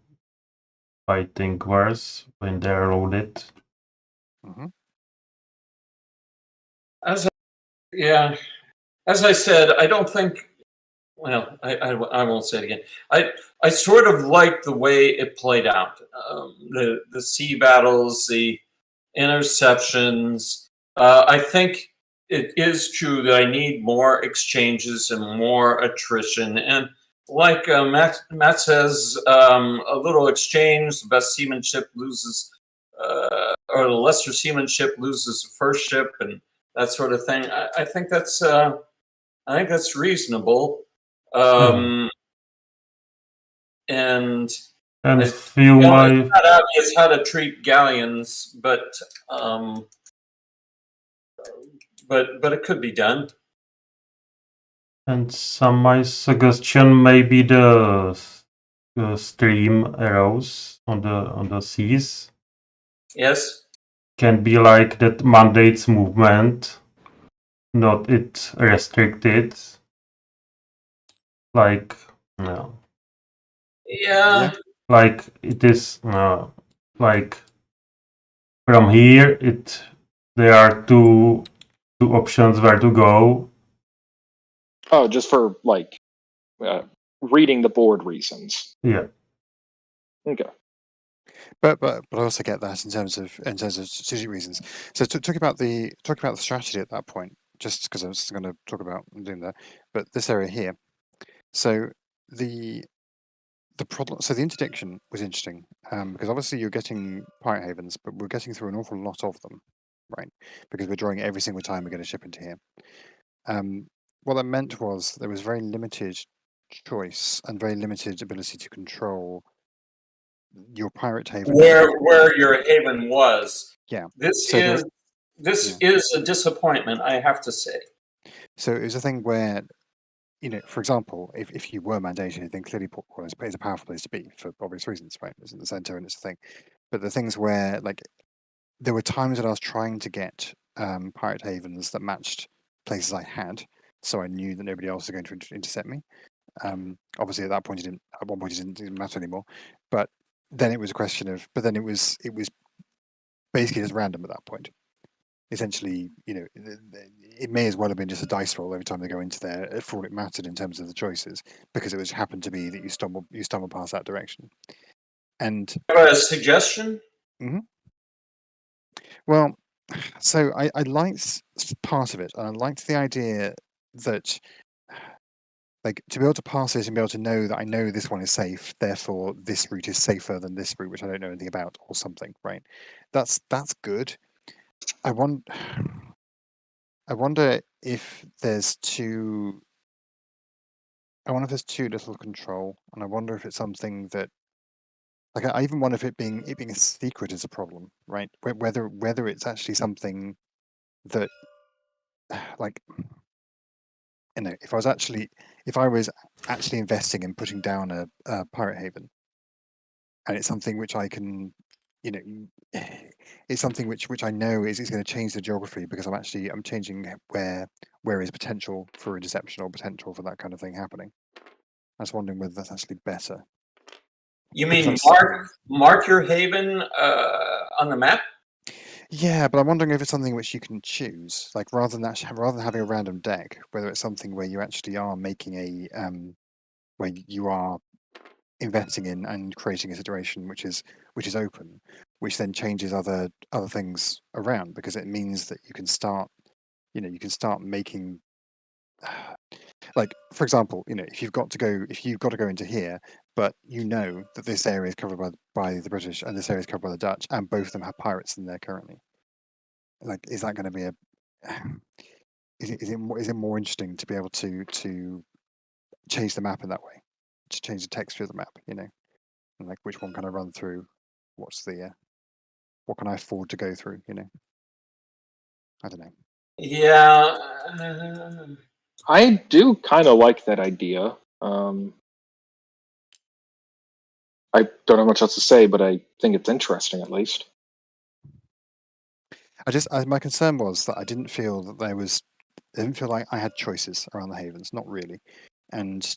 fighting worse when they're loaded. As I said, I don't think. Well, I won't say it again. I sort of liked the way it played out. The sea battles, the interceptions. I think it is true that I need more exchanges and more attrition. And like Matt says, a little exchange, the best seamanship loses, or the lesser seamanship loses the first ship, and that sort of thing. I think that's reasonable. And Few it's not obvious how to treat galleons, but it could be done. And my suggestion may be the stream arrows on the seas. Yes. Can be like that mandates movement, not it restricted. Like no. Yeah. Like it is like from here there are two options where to go. Oh, just for like reading the board reasons. Yeah. Okay. But I also get that in terms of strategic reasons. So talk about the strategy at that point, just because I was going to talk about doing that. But this area here, so the problem, so the interdiction was interesting because obviously you're getting pirate havens, but we're getting through an awful lot of them, right? Because we're drawing every single time we get a ship into here. What that meant was there was very limited choice and very limited ability to control your pirate haven. Where your haven was. Yeah. This So is a disappointment, I have to say. So it was a thing where, for example, if you were mandated, then clearly Port Royal is a powerful place to be for obvious reasons, right? It's in the center and it's a thing. But the things where, like, there were times that I was trying to get pirate havens that matched places I had, so I knew that nobody else was going to intercept me. Obviously, at one point, it didn't matter anymore. But then it was a question of, it was basically just random at that point. Essentially, it may as well have been just a dice roll every time they go into there for all it mattered in terms of the choices, because it was happened to be that you stumble past that direction. And Have a suggestion? Well, so I liked part of it, and I liked the idea that, like, to be able to pass it and be able to know that I know this one is safe, therefore this route is safer than this route, which I don't know anything about, or something, right? That's good. I wonder if there's too little control, and I wonder if it's something that, like, I even wonder if it being a secret is a problem, right? Whether it's actually something that, like, if I was actually investing in putting down a pirate haven, and it's something which I can, it's something which I know is going to change the geography, because I'm changing where is potential for a deception or potential for that kind of thing happening. I was wondering whether that's actually better. You mean mark your haven on the map? Yeah, but I'm wondering if it's something which you can choose, like rather than having a random deck, whether it's something where you actually are making where you are investing in and creating a situation which is open, which then changes other things around, because it means that you can start making, like, for example, if you've got to go into here, but that this area is covered by the British and this area is covered by the Dutch, and both of them have pirates in there currently. Like, is that going to be is it more interesting to be able to change the map in that way, to change the texture of the map, and like which one can I run through? What can I afford to go through? I don't know. Yeah. I do kind of like that idea. I don't have much else to say, but I think it's interesting, at least. My concern was that I didn't feel like I had choices around the havens, not really, and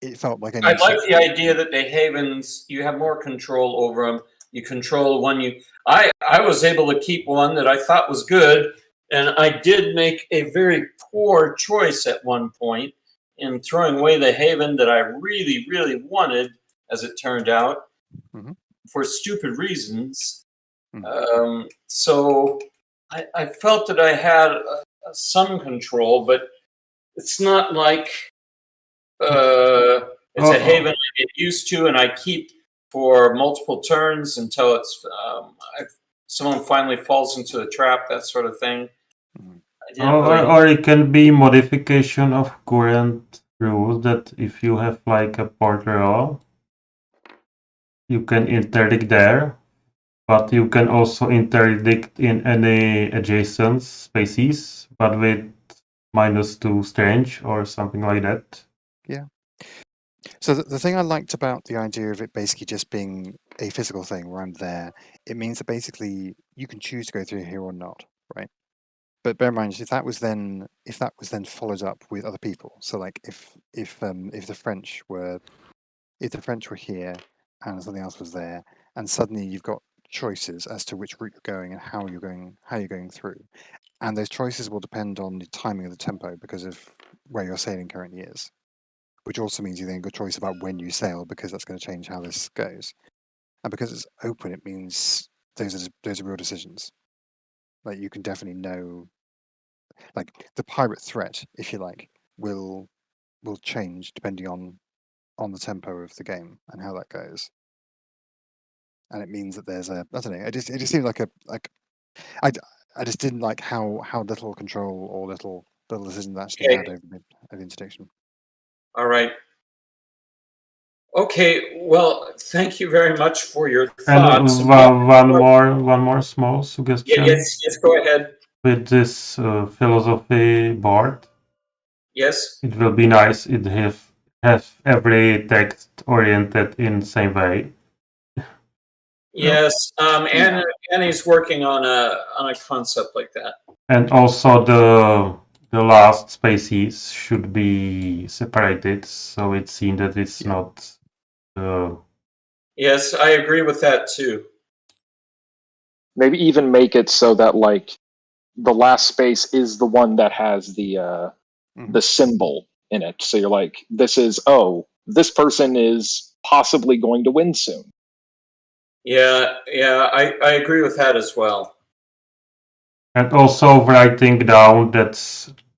it felt like I like the idea that the havens, you have more control over them. You control one. I was able to keep one that I thought was good, and I did make a very poor choice at one point in throwing away the haven that I really, really wanted, as it turned out, for stupid reasons. So I felt that I had some control, but it's not like it's a haven I get used to and I keep for multiple turns until someone finally falls into a trap, that sort of thing. Or it can be modification of current rules, that if you have like a Port Royal, you can interdict there, but you can also interdict in any adjacent species, but with -2 strange or something like that. Yeah. So the thing I liked about the idea of it basically just being a physical thing where I'm there, it means that basically you can choose to go through here or not, right? But bear in mind, if that was then followed up with other people, so like if the French were here and something else was there, and suddenly you've got choices as to which route you're going and how you're going through, and those choices will depend on the timing of the tempo because of where your sailing currently is, which also means you then got a choice about when you sail, because that's going to change how this goes. And because it's open, it means those are real decisions. Like, you can definitely know, like, the pirate threat, if you like, will change depending on the tempo of the game and how that goes. And it means that there's I don't know. It just seemed like I just didn't like how little control or little decision that actually had over the interdiction. All right. Okay, well, thank you very much for your And thoughts. one more small suggestion. Yes, go ahead. With this philosophy board, Yes. it will be nice. It have every text oriented in same way. Yes, Annie's working on a concept like that. And also the last species should be separated, so it's seen that it's not. Yes, I agree with that too. Maybe even make it so that like the last space is the one that has the symbol in it. So you're like, this person is possibly going to win soon. Yeah, I agree with that as well. And also writing down that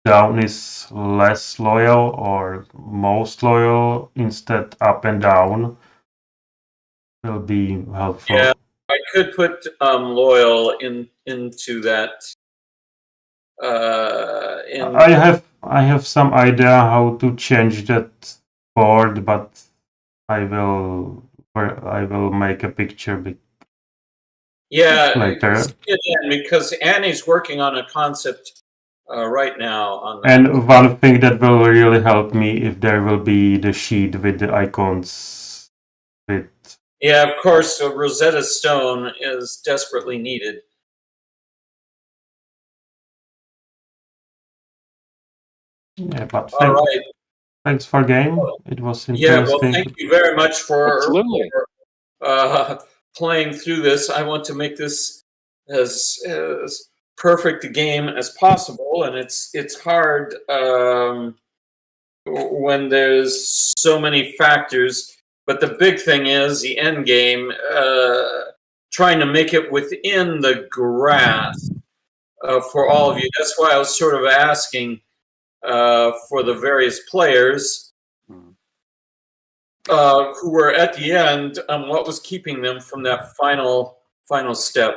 down is less loyal or most loyal instead up and down will be helpful. Yeah, I could put loyal into that. I have some idea how to change that board, but I will make a picture later. Because Annie's working on a concept right now on that. And one thing that will really help me if there will be the sheet with the icons with. Yeah, of course, Rosetta Stone is desperately needed. Yeah, but all right. Thanks for game. It was interesting. Yeah, well, thank you very much for playing through this. I want to make this as perfect a game as possible, and it's hard when there's so many factors. But the big thing is the end game, trying to make it within the grasp for all of you. That's why I was sort of asking for the various players who were at the end what was keeping them from that final step.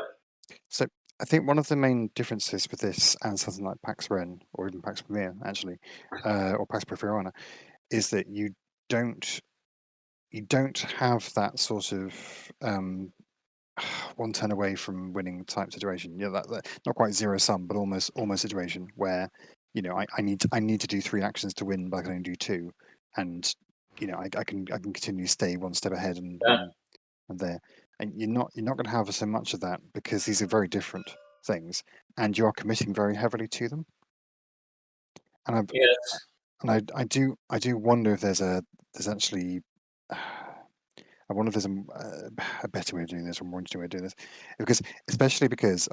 So I think one of the main differences with this and something like Pax Ren or even Pax Premier actually, or Pax Profirana, is that you don't have that sort of one turn away from winning type situation. Yeah, that not quite zero sum, but almost situation where I need to do 3 actions to win, but I can only do 2, and I can continue to stay one step ahead and there. And you're not going to have so much of that because these are very different things, and you are committing very heavily to them. And I do wonder if there's actually. I wonder if there's a better way of doing this or a more interesting way of doing this, especially because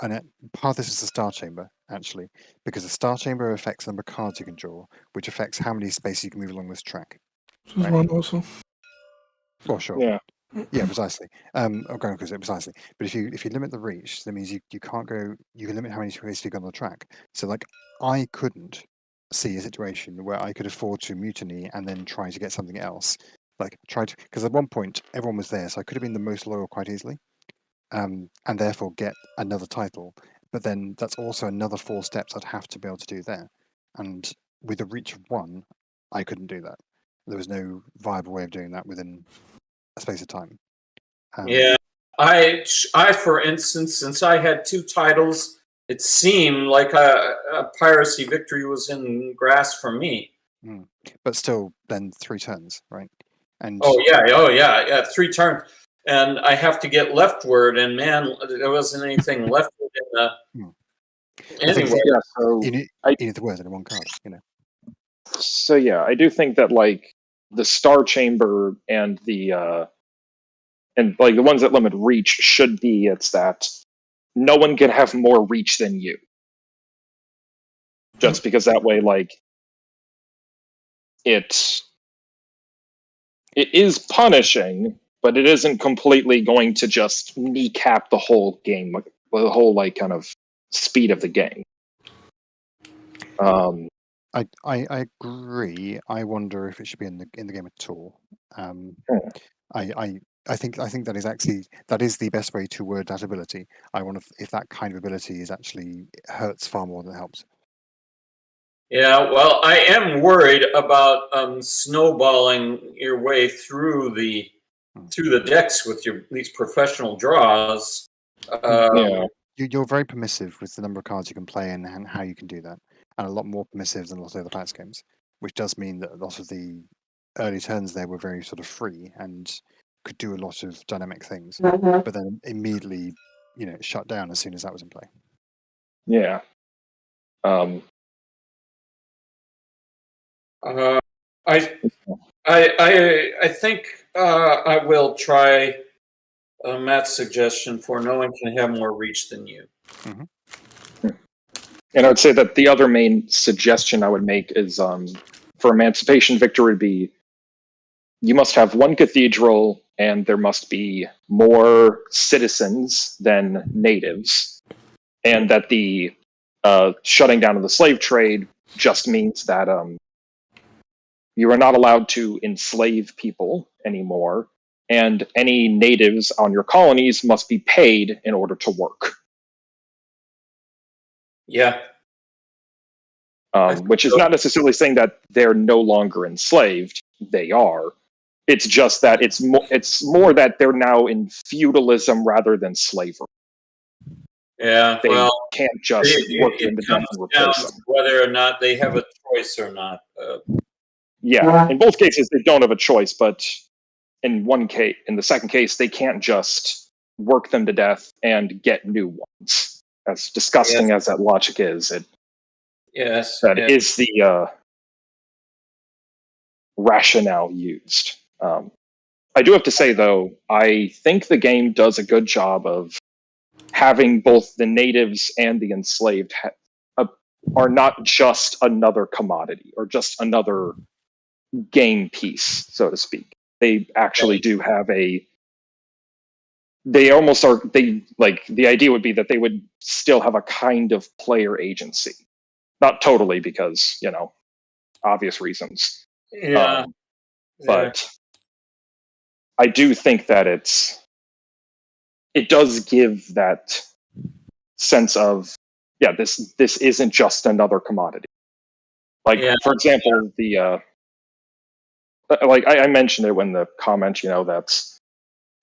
part of this is the star chamber actually, because the star chamber affects the number of cards you can draw, which affects how many spaces you can move along this track. This is one also. Well, sure. Yeah, precisely. Precisely. But if you limit the reach, that means you can't go. You can limit how many spaces you go on the track. So like, I couldn't see a situation where I could afford to mutiny and then try to get something else. Because at one point everyone was there, so I could have been the most loyal quite easily, and therefore get another title. But then that's also another 4 steps I'd have to be able to do there, and with a reach of 1, I couldn't do that. There was no viable way of doing that within a space of time. I for instance, since I had 2 titles, it seemed like a piracy victory was in grasp for me. But still, then 3 turns, right? And 3 turns, and I have to get leftward, and man, there wasn't anything leftward in the. Anyway, you need the words in 1 card, So yeah, I do think that like the star chamber and the like the ones that limit reach should be it's that no one can have more reach than you. Just because that way, like it is punishing, but it isn't completely going to just kneecap the whole game, the whole like kind of speed of the game. I agree. I wonder if it should be in the game at all. I think that is the best way to word that ability. I wonder if that kind of ability is actually hurts far more than it helps. Yeah, well, I am worried about snowballing your way through the decks with these professional draws. Yeah. You're very permissive with the number of cards you can play and how you can do that, and a lot more permissive than a lot of the Pax games, which does mean that a lot of the early turns there were very sort of free and could do a lot of dynamic things, but then immediately, shut down as soon as that was in play. Yeah. I think I will try Matt's suggestion for no one can have more reach than you. Mm-hmm. And I would say that the other main suggestion I would make is for Emancipation Victory would be you must have one cathedral and there must be more citizens than natives. And that the shutting down of the slave trade just means that you are not allowed to enslave people anymore, and any natives on your colonies must be paid in order to work. Yeah. Which is not necessarily saying that they're no longer enslaved. They are. It's just that it's more that they're now in feudalism rather than slavery. Yeah, They well, can't just work them to death comes and down replace to them. whether or not they have a choice or not. Yeah, in both cases they don't have a choice, but in the second case, they can't just work them to death and get new ones. As disgusting as that logic is, that is the rationale used. I do have to say, though, I think the game does a good job of having both the natives and the enslaved are not just another commodity or just another game piece, so to speak. They actually do have they almost are, the idea would be that they would still have a kind of player agency. Not totally, because, obvious reasons. Yeah. But I do think that it does give that sense of, this isn't just another commodity. For example, I mentioned it when the comment, that's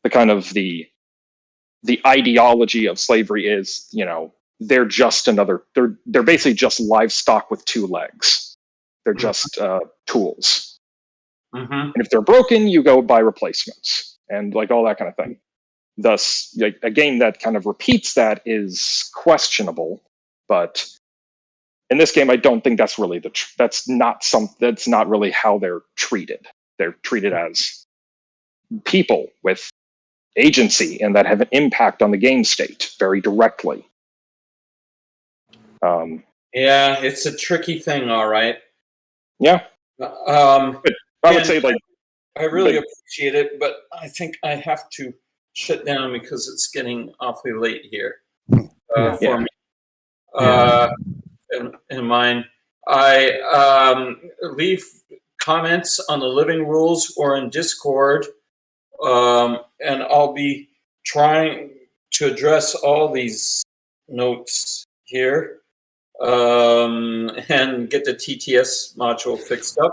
the kind of the ideology of slavery is, they're just they're basically just livestock with two legs. They're just tools. Mm-hmm. And if they're broken, you go buy replacements and all that kind of thing. Thus, a game that kind of repeats that is questionable. But in this game, I don't think that's really that's not really how they're treated. They're treated as people with agency and that have an impact on the game state very directly. Yeah, it's a tricky thing, all right. Yeah. But I would say I really appreciate it, but I think I have to shut down because it's getting awfully late here for me. In mine, I leave comments on the living rules or in Discord, and I'll be trying to address all these notes here and get the TTS module fixed up.